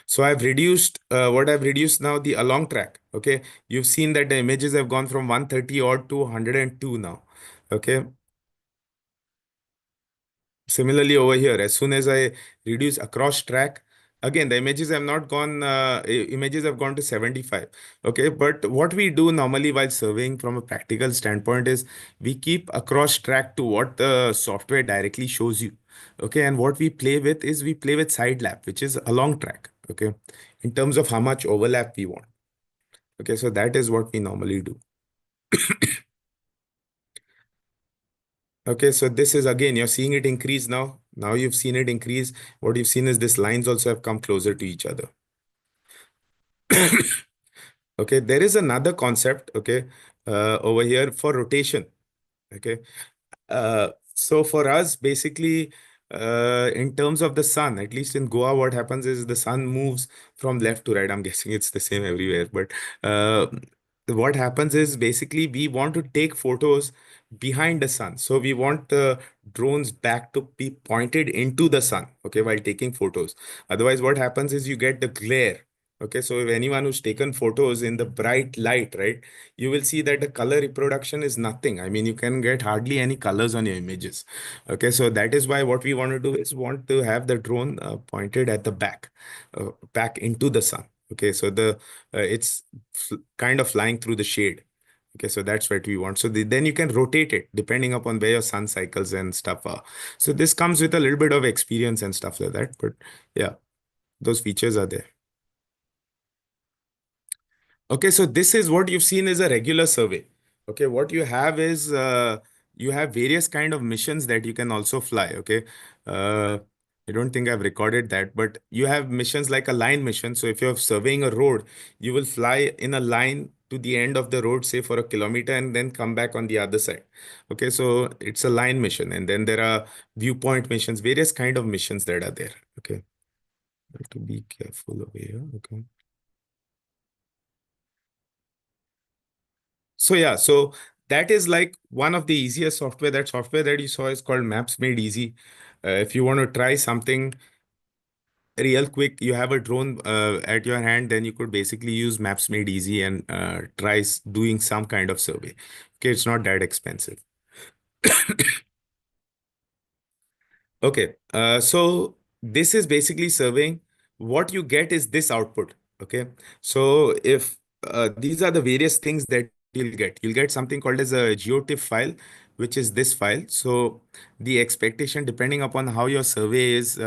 So I've reduced what I've reduced now, the along track. Okay. You've seen that the images have gone from 130 odd to 102 now. Okay. Similarly over here, as soon as I reduce across track, again, the images have not gone, images have gone to 75. Okay. But what we do normally while surveying from a practical standpoint is we keep across track to what the software directly shows you. Okay. And what we play with is we play with side lap, which is along track. Okay. In terms of how much overlap we want. Okay. So that is what we normally do. Okay, so this is again, you're seeing it increase now. Now you've seen it increase. What you've seen is these lines also have come closer to each other. Okay, there is another concept, okay, over here for rotation. Okay, so for us, basically, in terms of the sun, at least in Goa, what happens is the sun moves from left to right. I'm guessing it's the same everywhere, but what happens is basically we want to take photos behind the sun. So we want the drones back to be pointed into the sun, okay, while taking photos. Otherwise, what happens is you get the glare. Okay, so if anyone who's taken photos in the bright light, right, you will see that the color reproduction is nothing. I mean, you can get hardly any colors on your images. Okay, so that is why what we want to do is want to have the drone pointed at the back, back into the sun. Okay, so the it's kind of flying through the shade. Okay, so that's what we want. So then you can rotate it depending upon where your sun cycles and stuff are. So this comes with a little bit of experience and stuff like that. But yeah, those features are there. Okay, so this is what you've seen is a regular survey. Okay, what you have is you have various kind of missions that you can also fly. Okay, uh, I don't think I've recorded that, but you have missions like a line mission. So if you're surveying a road, you will fly in a line to the end of the road, say for a kilometer, and then come back on the other side. Okay, so it's a line mission, and then there are viewpoint missions, various kind of missions that are there. Okay, have to be careful over here. Okay. So yeah, so that is like one of the easiest software. That software that you saw is called Maps Made Easy. If you want to try something real quick, you have a drone at your hand, then you could basically use Maps Made Easy and try doing some kind of survey. Okay, it's not that expensive. Okay, so this is basically surveying. What you get is this output. Okay, so if these are the various things that you'll get something called as a geotiff file, which is this file. So the expectation, depending upon how your survey is,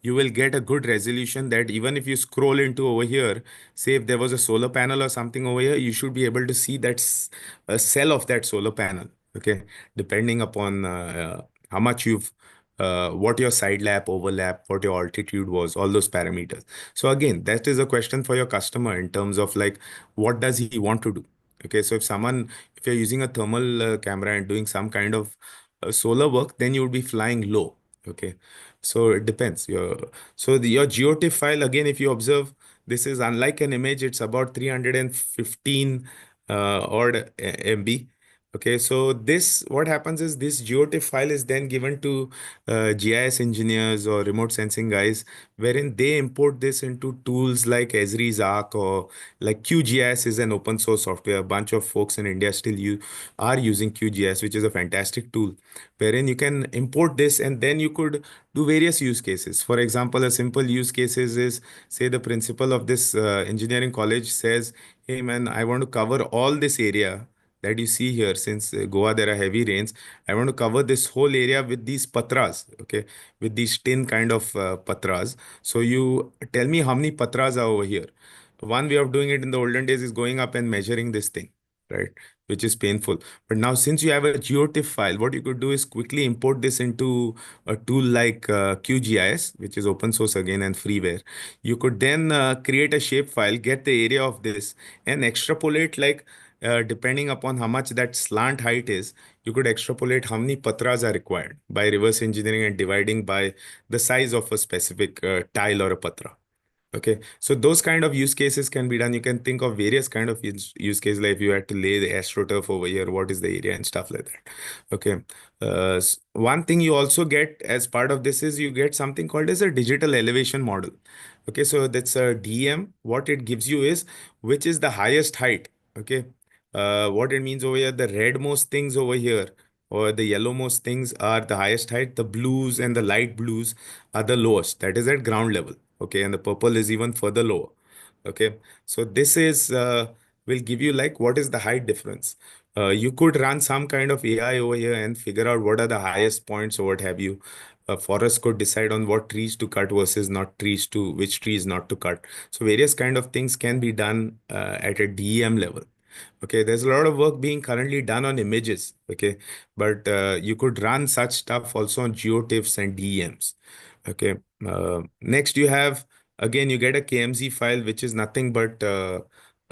you will get a good resolution that even if you scroll into over here, say if there was a solar panel or something over here, you should be able to see a cell of that solar panel. Okay, depending upon how much you've what your side lap, overlap, what your altitude was, all those parameters. So again, that is a question for your customer in terms of like, what does he want to do? Okay, so if you're using a thermal camera and doing some kind of solar work, then you would be flying low. Okay, so it depends. Your geotiff file, again, if you observe, this is unlike an image, it's about 315 odd MB. Okay, so this, what happens is this geotiff file is then given to GIS engineers or remote sensing guys, wherein they import this into tools like Esri's Arc, or like QGIS is an open source software. A bunch of folks in India still are using QGIS, which is a fantastic tool, wherein you can import this and then you could do various use cases. For example, a simple use cases is, say the principal of this engineering college says, hey man, I want to cover all this area that you see here. Since Goa, there are heavy rains. I want to cover this whole area with these patras, okay, with these tin kind of patras. So you tell me how many patras are over here. One way of doing it in the olden days is going up and measuring this thing. right? Which is painful. But now, since you have a GeoTIFF file, what you could do is quickly import this into a tool like QGIS, which is open source again and freeware. You could then create a shape file, get the area of this, and extrapolate like depending upon how much that slant height is, you could extrapolate how many patras are required by reverse engineering and dividing by the size of a specific tile or a patra. Okay, so those kind of use cases can be done. You can think of various kind of use cases, like if you had to lay the astroturf over here, what is the area and stuff like that. Okay, one thing you also get as part of this is you get something called as a digital elevation model. Okay, so that's a DM. What it gives you is which is the highest height. Okay, what it means over here, the redmost things over here or the yellowmost things are the highest height. The blues and the light blues are the lowest. That is at ground level. Okay, and the purple is even further lower. Okay, so this is will give you like what is the height difference. You could run some kind of AI over here and figure out what are the highest points or what have you. Forest could decide on what trees to cut versus not trees to which trees not to cut. So various kind of things can be done at a DEM level. Okay, there's a lot of work being currently done on images. Okay, but you could run such stuff also on geotiffs and DEMs. Okay, next you have again you get a KMZ file which is nothing but a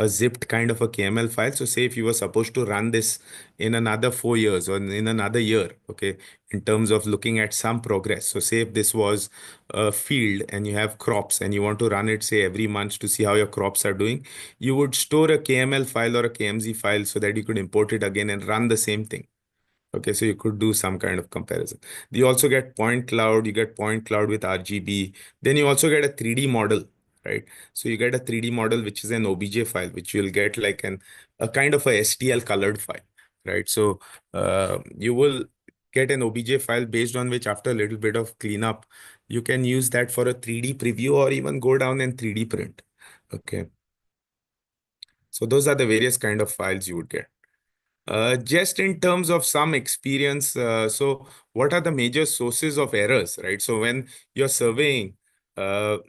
zipped kind of a KML file. So say if you were supposed to run this in another 4 years or in another year, okay, in terms of looking at some progress. So say if this was a field and you have crops and you want to run it say every month to see how your crops are doing, you would store a KML file or a KMZ file so that you could import it again and run the same thing. Okay, so you could do some kind of comparison. You also get point cloud, you get point cloud with RGB. Then you also get a 3D model, right? So you get a 3D model, which is an OBJ file, which you'll get like a kind of a STL colored file, right? So you will get an OBJ file based on which after a little bit of cleanup, you can use that for a 3D preview or even go down and 3D print. Okay. So those are the various kind of files you would get. Just in terms of some experience, so what are the major sources of errors, right? So when you're surveying, uh,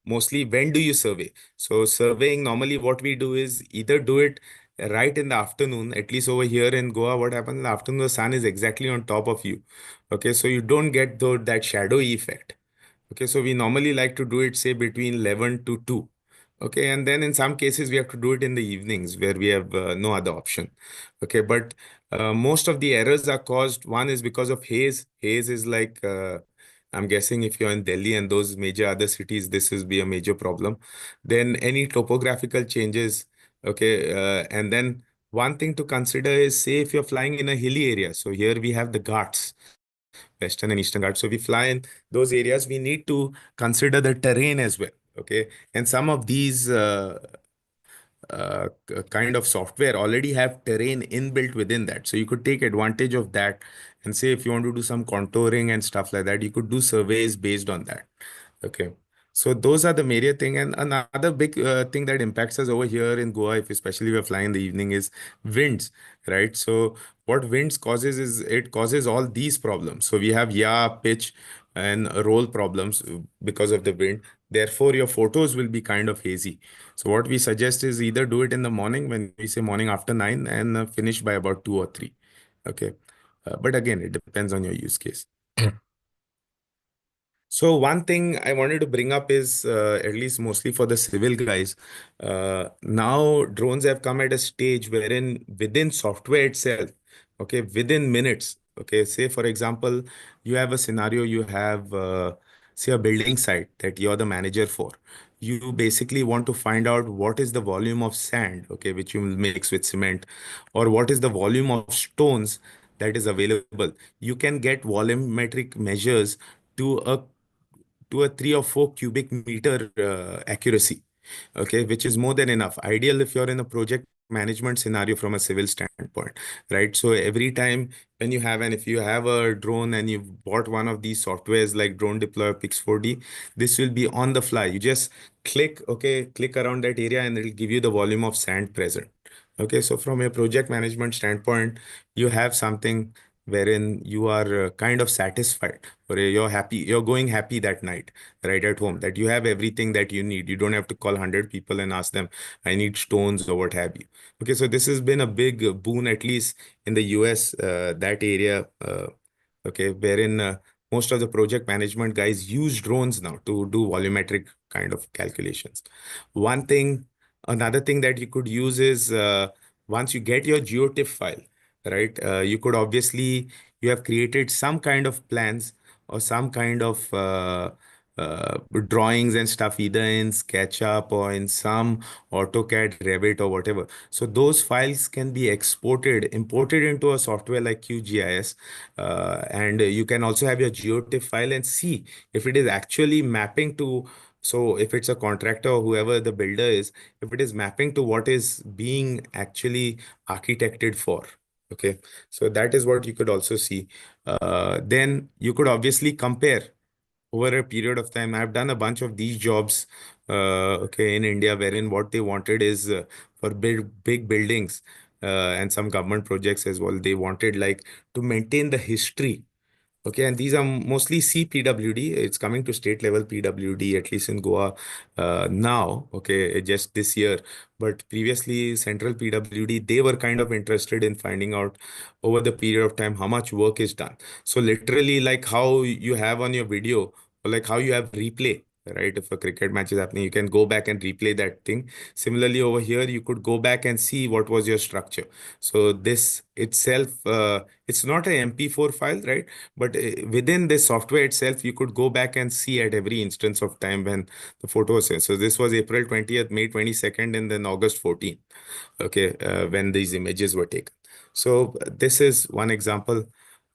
mostly when do you survey? So surveying, normally what we do is either do it right in the afternoon, at least over here in Goa, what happens in the afternoon, the sun is exactly on top of you. Okay, so you don't get that shadowy effect. Okay, so we normally like to do it, say, between 11 to 2. Okay, and then in some cases, we have to do it in the evenings where we have no other option. Okay, but most of the errors are caused, one is because of haze. Haze is like, I'm guessing if you're in Delhi and those major other cities, this will be a major problem. Then any topographical changes. Okay, and then one thing to consider is, say, if you're flying in a hilly area. So here we have the Ghats. Western and Eastern Ghats. So we fly in those areas, we need to consider the terrain as well. Okay. And some of these kind of software already have terrain inbuilt within that. So you could take advantage of that and say if you want to do some contouring and stuff like that, you could do surveys based on that. Okay. So those are the major thing. And another big thing that impacts us over here in Goa, if especially we're flying in the evening, is winds, right? So what winds causes is it causes all these problems. So we have yaw, pitch, and roll problems because of the wind. Therefore, your photos will be kind of hazy. So what we suggest is either do it in the morning when we say morning after 9 and finish by about 2 or 3. Okay. But again, it depends on your use case. So one thing I wanted to bring up is, at least mostly for the civil guys, now drones have come at a stage wherein within software itself, okay, within minutes, okay, say for example, you have a scenario, you have, say a building site that you're the manager for. You basically want to find out what is the volume of sand, okay, which you mix with cement, or what is the volume of stones that is available. You can get volumetric measures to a 3 or 4 cubic meter accuracy, okay, which is more than enough. Ideal if you're in a project management scenario from a civil standpoint, right? So every time when you have, and if you have a drone and you've bought one of these softwares like Drone Deployer Pix4D, this will be on the fly. You just click, okay, click around that area and it'll give you the volume of sand present. Okay, so from a project management standpoint, you have something wherein you are kind of satisfied, or you're happy, you're going happy that night, right at home, that you have everything that you need. You don't have to call 100 people and ask them, I need stones or what have you. Okay, so this has been a big boon, at least in the US, that area, okay, wherein most of the project management guys use drones now to do volumetric kind of calculations. One thing, another thing that you could use is once you get your geotiff file, right? You could obviously, you have created some kind of plans or some kind of drawings and stuff, either in SketchUp or in some AutoCAD, Revit or whatever. So those files can be exported, imported into a software like QGIS, and you can also have your geotiff file and see if it is actually mapping to. So if it's a contractor or whoever the builder is, if it is mapping to what is being actually architected for. Okay, so that is what you could also see. Then you could obviously compare over a period of time. I've done a bunch of these jobs, okay, in India, wherein what they wanted is for big buildings and some government projects as well. They wanted like to maintain the history. Okay, and these are mostly CPWD. It's coming to state level PWD, at least in Goa now. Okay, just this year. But previously, central PWD, they were kind of interested in finding out over the period of time how much work is done. So literally, like how you have on your video, or like how you have replay. Right, if a cricket match is happening, you can go back and replay that thing. Similarly, over here, you could go back and see what was your structure. So this itself, it's not a MP4 file, right? But within this software itself, you could go back and see at every instance of time when the photo was sent. So this was April 20th, May 22nd, and then August 14th, okay, when these images were taken. So this is one example.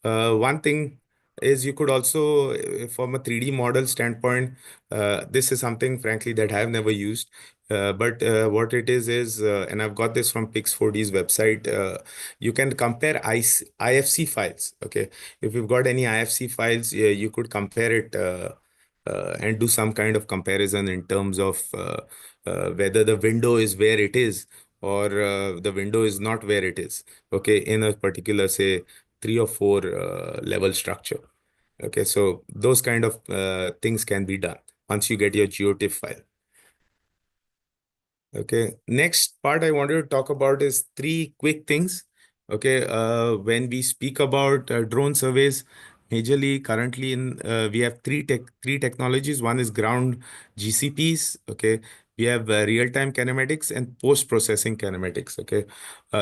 One thing is you could also, from a 3D model standpoint, this is something, frankly, that I have never used. But what it is, and I've got this from Pix4D's website, you can compare IFC files. Okay, if you've got any IFC files, you could compare it and do some kind of comparison in terms of whether the window is where it is or the window is not where it is. Okay, in a particular, say, 3 or 4 level structure. Okay, so those kind of things can be done once you get your geotiff file. Okay, next part I wanted to talk about is 3 quick things. Okay, when we speak about drone surveys, majorly currently in we have three technologies. One is ground GCPs. Okay, we have real-time kinematics and post-processing kinematics. Okay,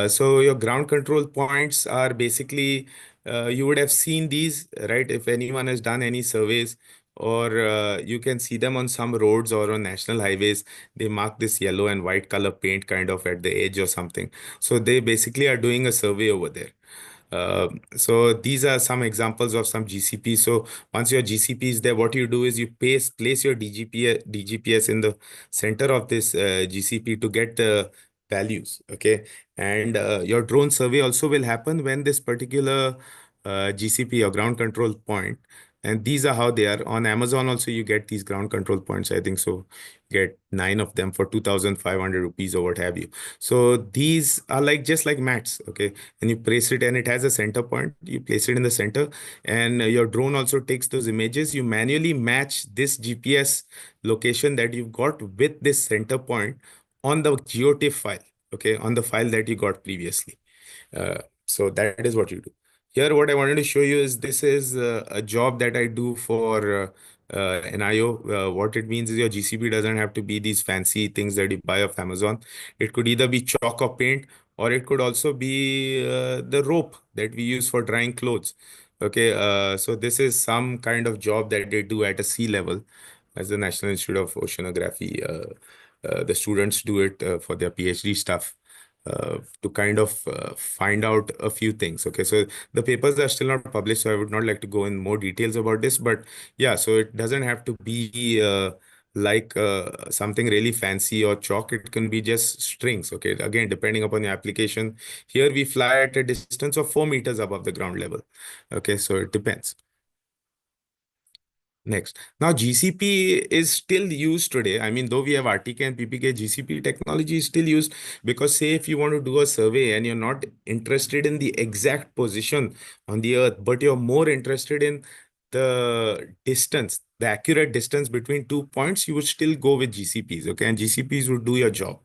so your ground control points are basically you would have seen these, right? If anyone has done any surveys, or you can see them on some roads or on national highways. They mark this yellow and white color paint kind of at the edge or something. So they basically are doing a survey over there. So these are some examples of some GCP. So once your GCP is there, what you do is you place your DGPS in the center of this GCP to get the values. Okay, and your drone survey also will happen when this particular GCP or ground control point. And these are how they are on Amazon. Also, you get these ground control points. I think so. Get 9 of them for 2,500 rupees or what have you. So these are like just like mats. Okay, and you place it and it has a center point. You place it in the center, and your drone also takes those images. You manually match this GPS location that you've got with this center point on the geotiff file. Okay, on the file that you got previously. So that is what you do. Here, what I wanted to show you is this is a job that I do for NIO. What it means is your GCP doesn't have to be these fancy things that you buy off Amazon. It could either be chalk or paint, or it could also be the rope that we use for drying clothes. Okay, so this is some kind of job that they do at a sea level as the National Institute of Oceanography. The students do it for their PhD stuff to kind of find out a few things. Okay, so the papers are still not published, so I would not like to go in more details about this. But yeah, so it doesn't have to be like something really fancy or chalk. It can be just strings. Okay, again, depending upon your application. Here we fly at a distance of 4 meters above the ground level. Okay, so it depends. Next. Now, GCP is still used today. I mean, though we have RTK and PPK, GCP technology is still used because, say, if you want to do a survey and you're not interested in the exact position on the Earth, but you're more interested in the distance, the accurate distance between 2 points, you would still go with GCPs. Okay. And GCPs would do your job.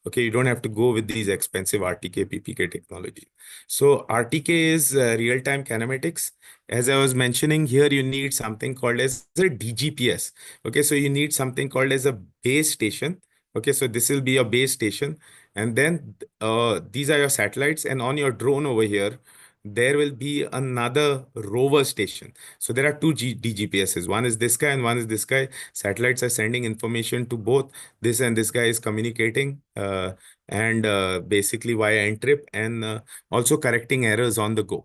Okay. You don't have to go with these expensive RTK, PPK technology. So, RTK is real-time kinematics. As I was mentioning here, you need something called as a DGPS. Okay, so you need something called as a base station. Okay, so this will be a base station. And then these are your satellites. And on your drone over here, there will be another rover station. So there are two DGPSs. One is this guy and one is this guy. Satellites are sending information to both. This and this guy is communicating and basically via NTRIP and also correcting errors on the go.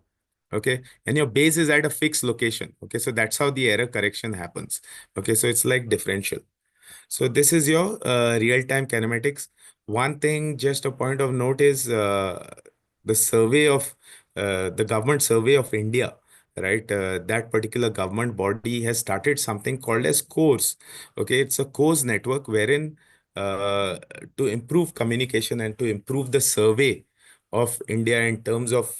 Okay, and your base is at a fixed location. Okay, so that's how the error correction happens. Okay, so it's like differential. So this is your real-time kinematics. One thing, just a point of note is the survey of the government survey of India, right? That particular government body has started something called as CORES. Okay, it's a CORES network wherein uh, to improve communication and to improve the survey of India in terms of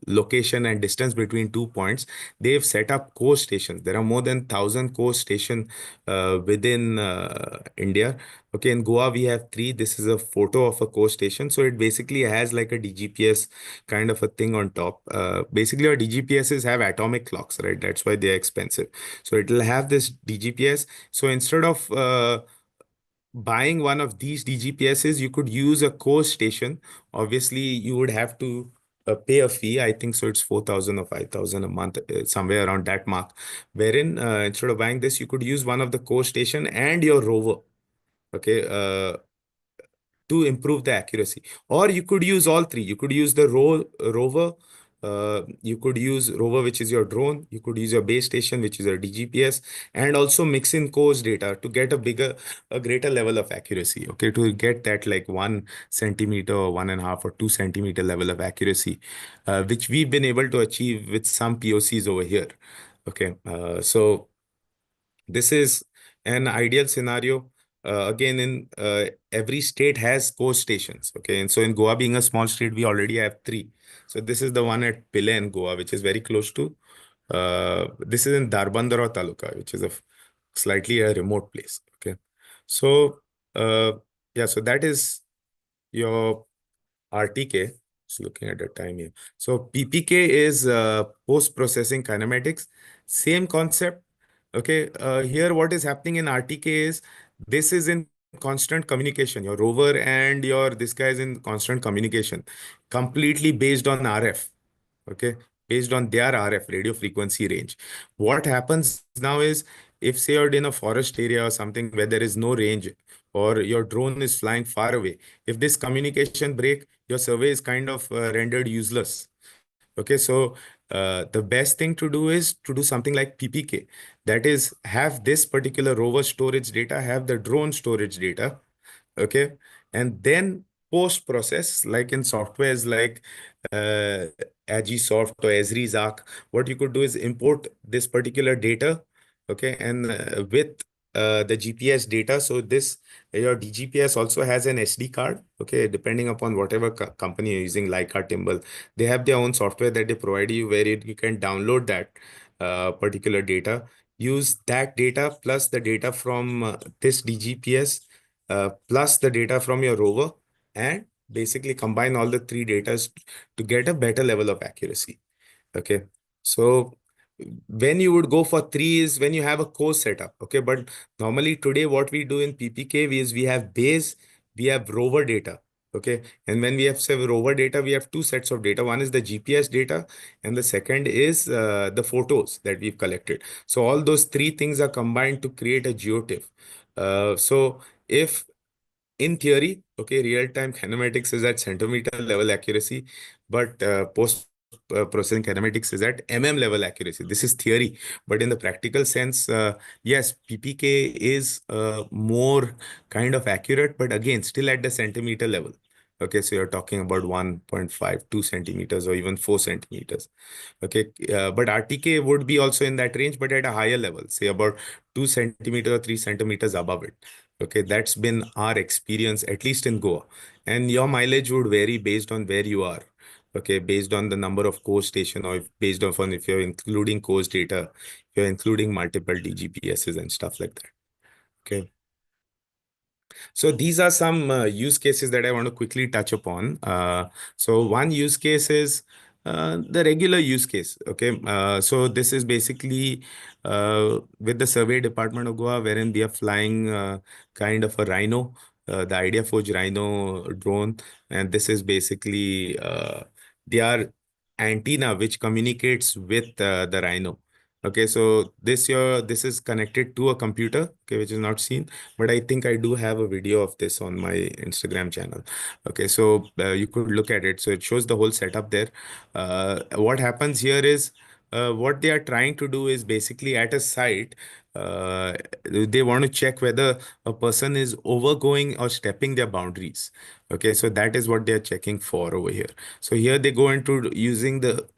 location and distance between 2 points, they've set up core stations. There are more than 1,000 core stations within India. Okay, in Goa, we have three. This is a photo of a core station. So it basically has like a DGPS kind of a thing on top. Basically, our DGPSs have atomic clocks, right? That's why they're expensive. So it'll have this DGPS. So instead of buying one of these DGPSs, you could use a core station. Obviously, you would have to pay a fee. I think so. It's 4,000 or 5,000 a month, somewhere around that mark. Wherein instead of buying this, you could use one of the core station and your rover. Okay, to improve the accuracy. Or you could use all three. You could use the rover. You could use rover, which is your drone. You could use your base station, which is your DGPS, and also mix in course data to get a greater level of accuracy. Okay, to get that like 1 centimeter or 1.5 or 2 centimeter level of accuracy, which we've been able to achieve with some POCs over here. Okay, so this is an ideal scenario. Again, in every state has coast stations. Okay, and so in Goa, being a small state, we already have three. So this is the one at Pile in Goa, which is very close to. This is in Darbandara Taluka, which is a slightly a remote place. Okay, so yeah, so that is your RTK. Just looking at the time here. So PPK is post-processing kinematics. Same concept. Okay. Here, what is happening in RTK is this is in constant communication. Your rover and your this guy is in constant communication, completely based on RF. Okay, based on their RF, radio frequency range. What happens now is if say you're in a forest area or something where there is no range or your drone is flying far away, if this communication break, your survey is kind of rendered useless. Okay, so the best thing to do is to do something like PPK. That is, have this particular rover storage data, have the drone storage data, okay, and then post process like in softwares like uh, Agisoft or Esri's Arc, what you could do is import this particular data, okay, and with the GPS data. So this your DGPS also has an SD card, okay, depending upon whatever company you're using, like Timbal, they have their own software that they provide you where you can download that particular data, use that data plus the data from this DGPS plus the data from your rover, and basically combine all the three data to get a better level of accuracy. Okay. So when you would go for three is when you have a core setup. Okay. But normally today, what we do in PPK is we have base, we have rover data. Okay. And when we have say rover data, we have two sets of data. One is the GPS data, and the second is the photos that we've collected. So all those three things are combined to create a geotiff. So if in theory, okay, real-time kinematics is at centimeter level accuracy, but post processing kinematics is at level accuracy. This is theory, but in the practical sense, yes, PPK is more kind of accurate, but again, still at the centimeter level. Okay, so you're talking about 1.5, 2 centimeters, or even 4 centimeters. Okay, but RTK would be also in that range, but at a higher level, say about 2 centimeters or 3 centimeters above it. Okay, that's been our experience, at least in Goa. And your mileage would vary based on where you are. Okay, based on the number of core station, or based on if you're including course data, if you're including multiple DGPSs and stuff like that. Okay. So these are some use cases that I want to quickly touch upon. So one use case is the regular use case. Okay. So this is basically with the survey department of Goa, wherein we are flying kind of a Rhino, the Idea Forge Rhino drone. And this is basically their antenna which communicates with the Rhino. Okay, so this is connected to a computer, okay, which is not seen, but I think I do have a video of this on my Instagram channel. Okay, so you could look at it. So it shows the whole setup there. What happens here is what they are trying to do is basically at a site, they want to check whether a person is overgoing or stepping their boundaries. Okay, so that is what they are checking for over here. So here they go into using the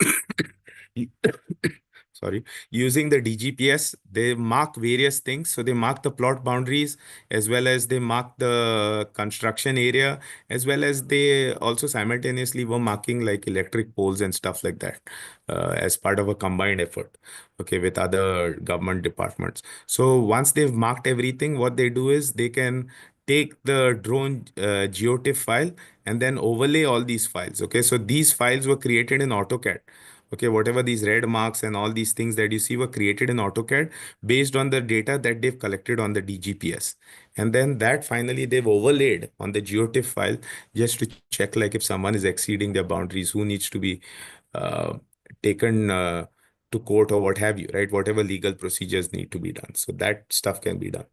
sorry, using the DGPS, they mark various things. So they mark the plot boundaries, as well as they mark the construction area, as well as they also simultaneously were marking like electric poles and stuff like that as part of a combined effort, okay, with other government departments. So once they've marked everything, what they do is they can take the drone geotiff file and then overlay all these files. Okay, so these files were created in AutoCAD. Okay, whatever these red marks and all these things that you see were created in AutoCAD based on the data that they've collected on the DGPS. And then that finally they've overlaid on the GeoTIFF file just to check like if someone is exceeding their boundaries, who needs to be uh, taken to court or what have you, right? Whatever legal procedures need to be done. So that stuff can be done.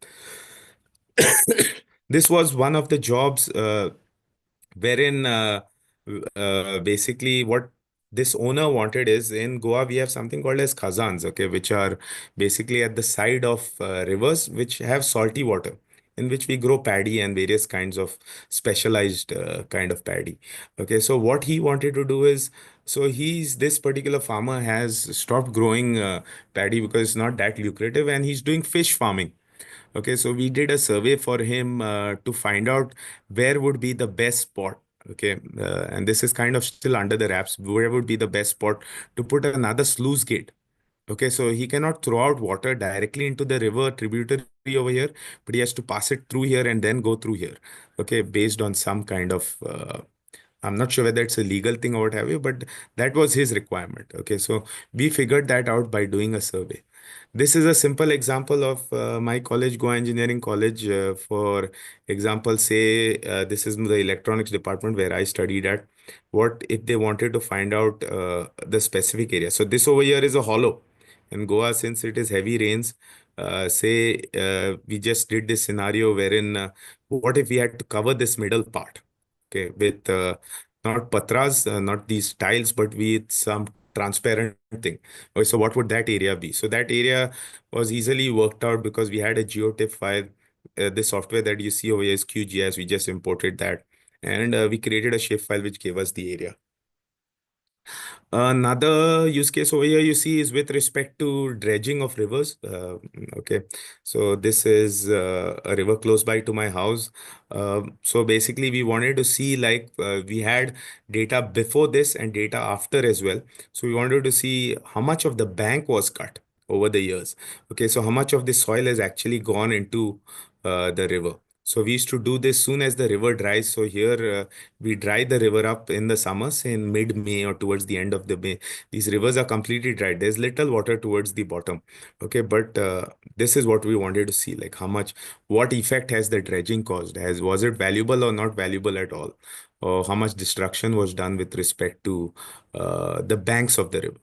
This was one of the jobs wherein basically what this owner wanted is in Goa we have something called as khazans, okay, which are basically at the side of rivers which have salty water, in which we grow paddy and various kinds of specialized kind of paddy. Okay, so what he wanted to do is, so this particular farmer has stopped growing paddy because it's not that lucrative, and he's doing fish farming. Okay, so we did a survey for him to find out where would be the best spot. Okay, and this is kind of still under the wraps. Where would be the best spot to put another sluice gate? Okay, so he cannot throw out water directly into the river tributary over here, but he has to pass it through here and then go through here. Okay, based on some kind of, I'm not sure whether it's a legal thing or what have you, but that was his requirement. Okay, so we figured that out by doing a survey. This is a simple example of my college, Goa Engineering College. For example, say this is the electronics department where I studied at. What if they wanted to find out the specific area? So this over here is a hollow in Goa, since it is heavy rains. Say we just did this scenario wherein what if we had to cover this middle part, okay, with not patras, not these tiles, but with some transparent thing. Okay, so what would that area be? So that area was easily worked out because we had a geotiff file. The software that you see over here is QGIS. We just imported that, and we created a shape file which gave us the area. Another use case over here you see is with respect to dredging of rivers. Okay, so this is a river close by to my house. So basically, we wanted to see like we had data before this and data after as well. So we wanted to see how much of the bank was cut over the years. Okay, so how much of the soil has actually gone into the river. So we used to do this soon as the river dries. So here we dry the river up in the summers in mid-May or towards the end of the May. These rivers are completely dry. There's little water towards the bottom. Okay, but this is what we wanted to see, like how much, what effect has the dredging caused? Was it valuable or not valuable at all? Or how much destruction was done with respect to the banks of the river?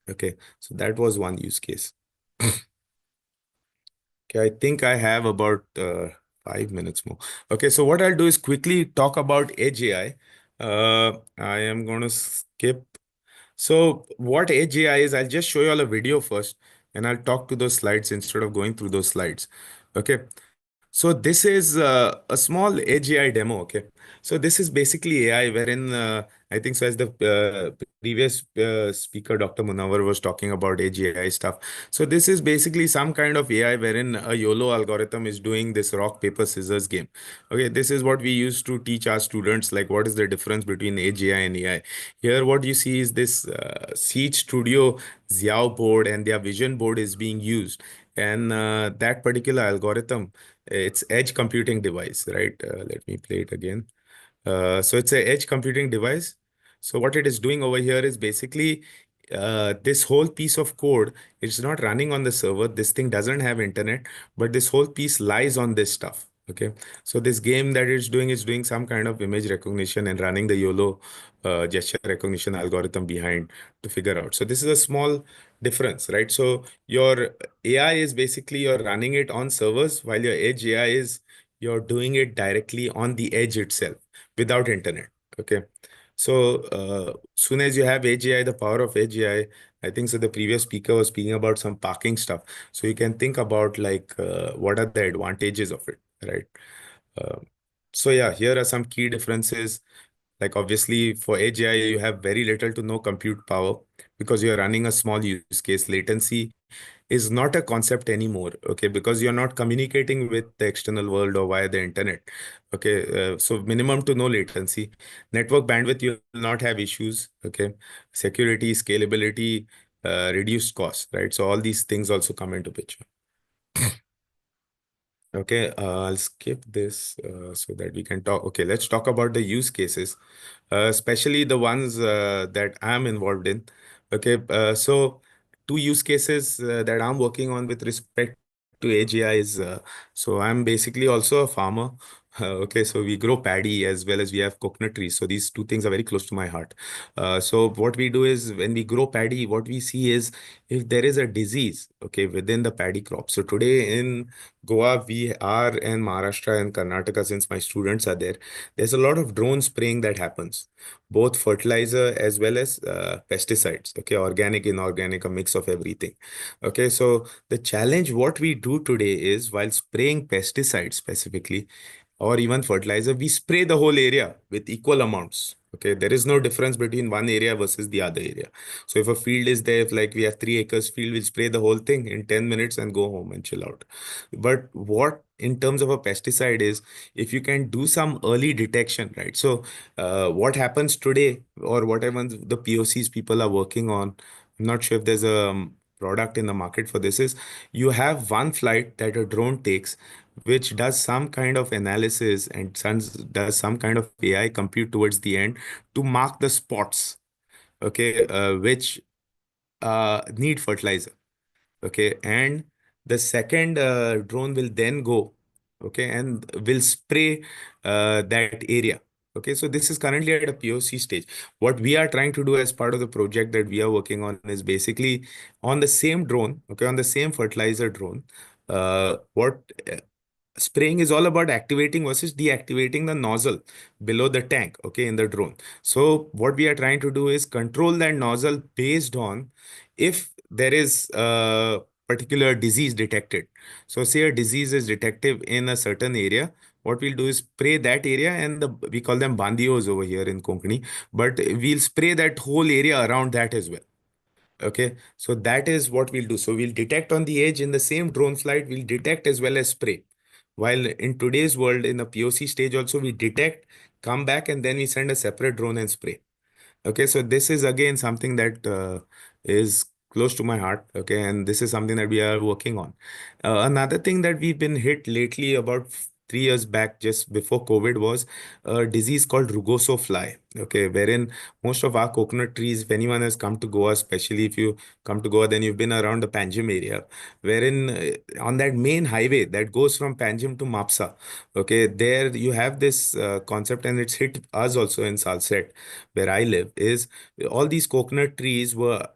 Okay, so that was one use case. Okay, I think I have about 5 minutes more. Okay, so what I'll do is quickly talk about Edge AI. I am going to skip. So what Edge AI is, I'll just show you all a video first, and I'll talk to those slides instead of going through those slides. Okay, So this is a small Edge AI demo. Okay. So this is basically AI wherein I think so as the previous speaker, Dr. Munawar was talking about Edge AI stuff. So this is basically some kind of AI wherein a YOLO algorithm is doing this rock, paper, scissors game. Okay. This is what we used to teach our students, like what is the difference between Edge AI and AI. Here, what you see is this Seed Studio Xiao board and their vision board is being used. And that particular algorithm, it's edge computing device, right? Let me play it again. So it's a edge computing device. So what it is doing over here is basically this whole piece of code, it's not running on the server. This thing doesn't have internet, but this whole piece lies on this stuff. Okay. So this game that it's doing is doing some kind of image recognition and running the YOLO gesture recognition algorithm behind to figure out. So this is a small difference, right? So your AI is basically you're running it on servers while your edge AI is you're doing it directly on the edge itself without internet. Okay. So soon as you have edge AI, the power of edge AI, I think so the previous speaker was speaking about some parking stuff. So you can think about like what are the advantages of it, right? Uh, so yeah, here are some key differences. Like obviously for edge AI, you have very little to no compute power because you're running a small use case. Latency is not a concept anymore, okay, because you're not communicating with the external world or via the internet. Okay, so minimum to no latency. Network bandwidth, you will not have issues. Okay, security, scalability, reduced cost, right? So all these things also come into picture. Okay, I'll skip this so that we can talk. Okay, let's talk about the use cases, especially the ones that I'm involved in. Okay, so two use cases that I'm working on with respect to AGI is so I'm basically also a farmer. Okay, so we grow paddy as well as we have coconut trees. So these two things are very close to my heart. So what we do is when we grow paddy, what we see is if there is a disease, okay, within the paddy crop. So today in Goa, we are in Maharashtra and Karnataka, since my students are there, there's a lot of drone spraying that happens, both fertilizer as well as pesticides, okay, organic, inorganic, a mix of everything. Okay, so the challenge what we do today is while spraying pesticides specifically, or even fertilizer, we spray the whole area with equal amounts. Okay, there is no difference between one area versus the other area. So if a field is there, if like we have 3 acres field, we'll spray the whole thing in 10 minutes and go home and chill out. But what in terms of a pesticide is if you can do some early detection, right? So what happens today or whatever the POCs people are working on, I'm not sure if there's a product in the market for this, is you have one flight that a drone takes which does some kind of analysis and does some kind of AI compute towards the end to mark the spots, okay, which need fertilizer. Okay, and the second drone will then go, okay, and will spray that area. Okay, so this is currently at a POC stage. What we are trying to do as part of the project that we are working on is basically on the same drone, okay, on the same fertilizer drone. What spraying is all about activating versus deactivating the nozzle below the tank, okay, in the drone. So what we are trying to do is control that nozzle based on if there is a particular disease detected. So say a disease is detected in a certain area, what we'll do is spray that area, and we call them bandios over here in Konkani, but we'll spray that whole area around that as well. Okay, so that is what we'll do. So we'll detect on the edge in the same drone flight, we'll detect as well as spray. While in today's world, in the POC stage also, we detect, come back, and then we send a separate drone and spray. Okay, so this is again something that is close to my heart. Okay, and this is something that we are working on. Another thing that we've been hit lately about 3 years back, just before COVID, was a disease called rugoso fly. Okay, wherein most of our coconut trees, if anyone has come to Goa, especially if you come to Goa, then you've been around the Panjim area, wherein on that main highway that goes from Panjim to Mapsa, okay, there you have this concept, and it's hit us also in Salset, where I live, is all these coconut trees were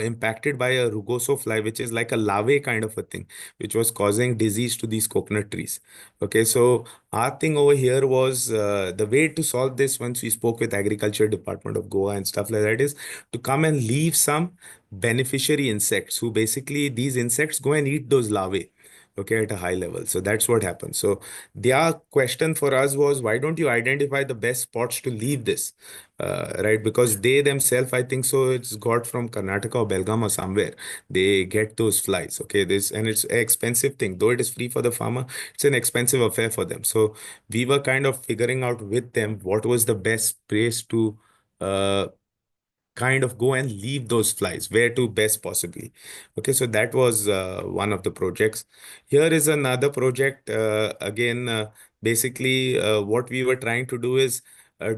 impacted by a rugoso fly, which is like a larvae kind of a thing, which was causing disease to these coconut trees. Okay, so our thing over here was the way to solve this, once we spoke with Agriculture Department of Goa and stuff like that, is to come and leave some beneficiary insects who basically these insects go and eat those larvae. okay, at a high level. So that's what happened. So their question for us was, why don't you identify the best spots to leave this, right? Because they themselves, I think so, it's got from Karnataka or Belgaum or somewhere. They get those flies, okay? This and it's an expensive thing, though it is free for the farmer. It's an expensive affair for them. So we were kind of figuring out with them what was the best place to. Kind of go and leave those flies where to best possibly. Okay, so that was one of the projects. Here is another project. Again, basically, what we were trying to do is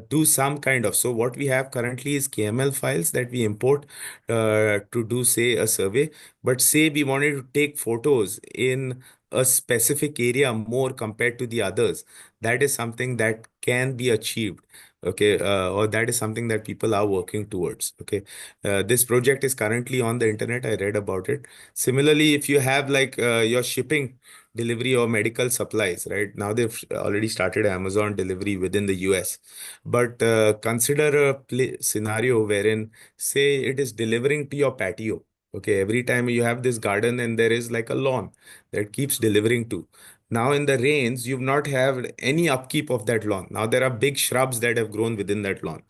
do some kind of. So what we have currently is KML files that we import to do, say, a survey. But say we wanted to take photos in a specific area more compared to the others. That is something that can be achieved, okay, or that is something that people are working towards. Okay, this project is currently on the internet. I read about it. Similarly, if you have like your shipping delivery or medical supplies, right now they've already started Amazon delivery within the US, but consider a scenario wherein, say, it is delivering to your patio. Okay, every time you have this garden and there is like a lawn that keeps delivering to. Now in the rains, you've not have any upkeep of that lawn. Now there are big shrubs that have grown within that lawn.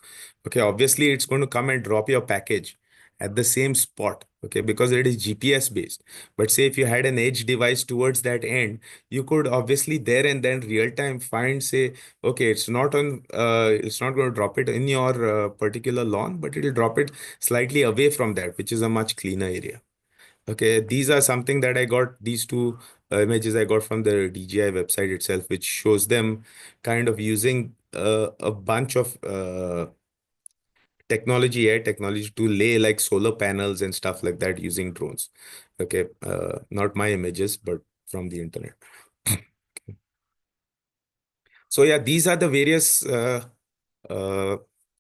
Okay, obviously it's going to come and drop your package at the same spot. Okay, because it is GPS based. But say if you had an edge device towards that end, you could obviously there and then real time find, say, okay, it's not going to drop it in your particular lawn, but it'll drop it slightly away from that, which is a much cleaner area. Okay, these are something that I got, these two images I got from the DJI website itself, which shows them kind of using a bunch of technology, air technology, to lay like solar panels and stuff like that using drones. Okay, not my images, but from the internet. So yeah, these are the various uh,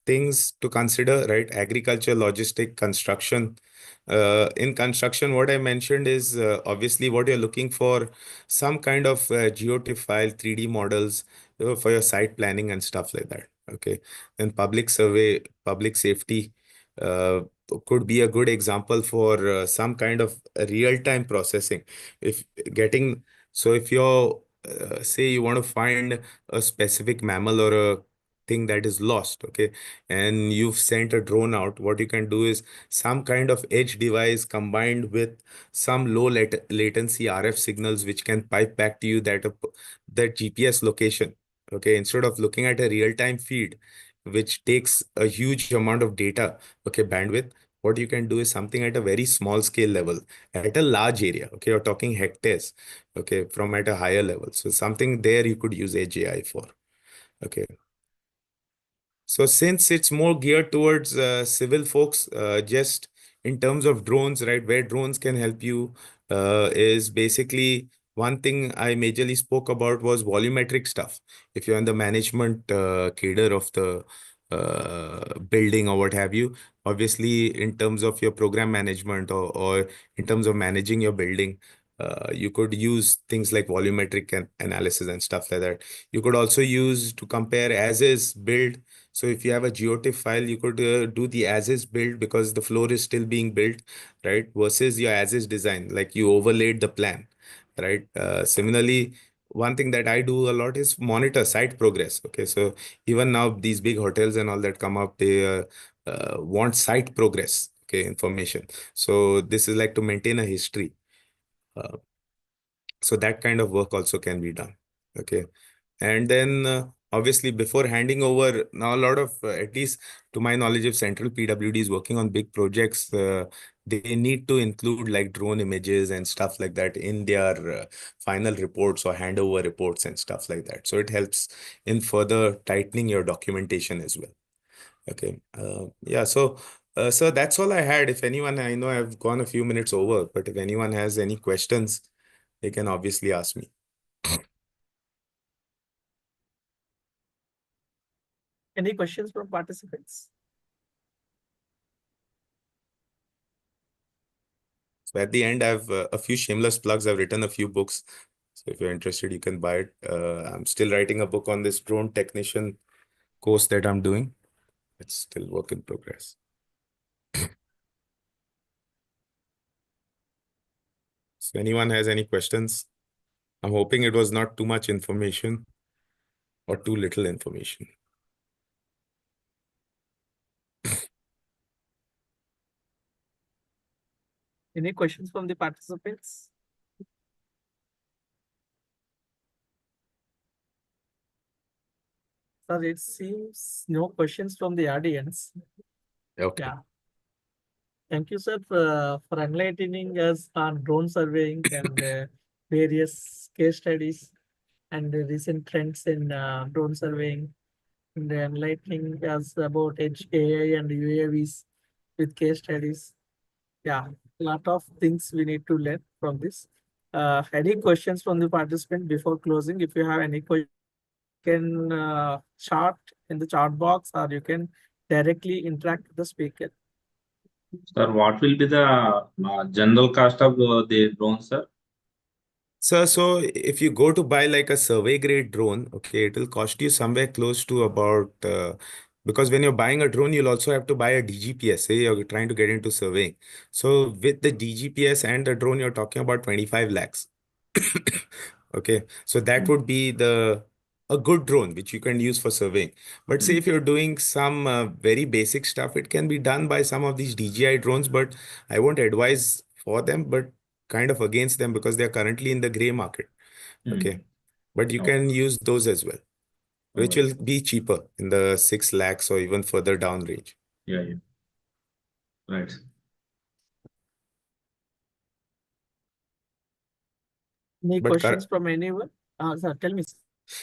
things to consider, right? Agriculture, logistic, construction. In construction, what I mentioned is obviously what you're looking for, some kind of geotiff file, 3D models for your site planning and stuff like that. Okay. Then public survey, public safety uh, could be a good example for some kind of real-time processing. If getting, so if you're, say you want to find a specific mammal or a thing that is lost, okay, and you've sent a drone out, what you can do is some kind of edge device combined with some low latency RF signals which can pipe back to you that GPS location. Okay, instead of looking at a real-time feed which takes a huge amount of data, okay, bandwidth, what you can do is something at a very small scale level, at a large area. Okay, you're talking hectares, okay, from at a higher level. So something there you could use edge AI for. Okay. So since it's more geared towards civil folks, just in terms of drones, right, where drones can help you is basically one thing I majorly spoke about was volumetric stuff. If you're in the management cadre of the building or what have you, obviously in terms of your program management or in terms of managing your building, you could use things like volumetric analysis and stuff like that. You could also use to compare as is build. So if you have a geotiff file, you could do the as is build because the floor is still being built, right? Versus your as is design, like you overlaid the plan, right? Similarly, one thing that I do a lot is monitor site progress. Okay, so even now these big hotels and all that come up, they want site progress, okay, information. So this is like to maintain a history. Uh, so that kind of work also can be done. Okay. And then obviously before handing over, now a lot of, at least to my knowledge, if Central PWD is working on big projects, they need to include like drone images and stuff like that in their final reports or handover reports and stuff like that. So it helps in further tightening your documentation as well. Okay. Yeah. So that's all I had. If anyone, I know I've gone a few minutes over, but if anyone has any questions, they can obviously ask me. Any questions from participants? So at the end, I have a few shameless plugs. I've written a few books. So if you're interested, you can buy it. I'm still writing a book on this drone technician course that I'm doing. It's still work in progress. So anyone has any questions? I'm hoping it was not too much information or too little information. Any questions from the participants? Sir, it seems no questions from the audience. Okay. Yeah. Thank you, sir, for enlightening us on drone surveying and various case studies and the recent trends in drone surveying, and enlightening us about edge AI and UAVs with case studies. Yeah, a lot of things we need to learn from this. Any questions from the participant before closing? If you have any question, you can chat in the chat box, or you can directly interact with the speaker. Sir, what will be the general cost of the drone, sir? So if you go to buy like a survey grade drone, okay, it will cost you somewhere close to about because when you're buying a drone, you'll also have to buy a DGPS. Say you're trying to get into surveying. So with the DGPS and the drone, you're talking about 25 lakhs. Okay, so that would be a good drone which you can use for surveying. But say if you're doing some very basic stuff, it can be done by some of these DJI drones, but I won't advise for them, but kind of against them because they're currently in the gray market. Okay, but you can use those as well, which will be cheaper in the 6 lakhs or even further down range. Yeah, yeah. Right. Any But questions from anyone? Sir, tell me.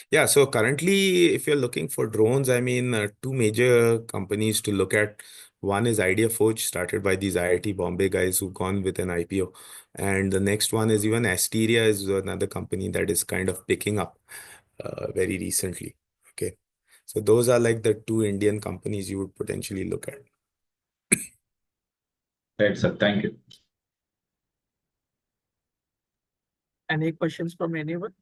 yeah, so currently, if you're looking for drones, I mean, two major companies to look at. One is Idea Forge, started by these IIT Bombay guys who've gone with an IPO. And the next one is even Asteria is another company that is kind of picking up very recently. Okay. So those are like the two Indian companies you would potentially look at. Right, sir. Thank you. Any questions from anyone?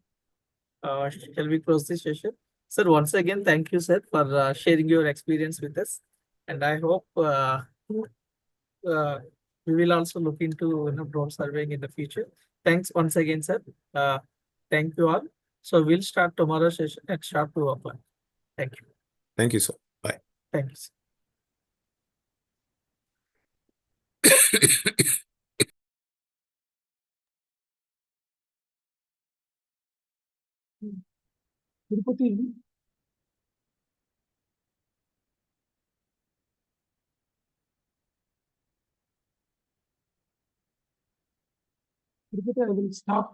Shall we close this session? Sir, once again, thank you, sir, for sharing your experience with us. And I hope we will also look into drone surveying in the future. Thanks once again, sir. Thank you all. So we'll start tomorrow's session at sharp 2 o'clock. Thank you. Thank you, sir. Bye. Thank you, sir. Tirupati I will stop.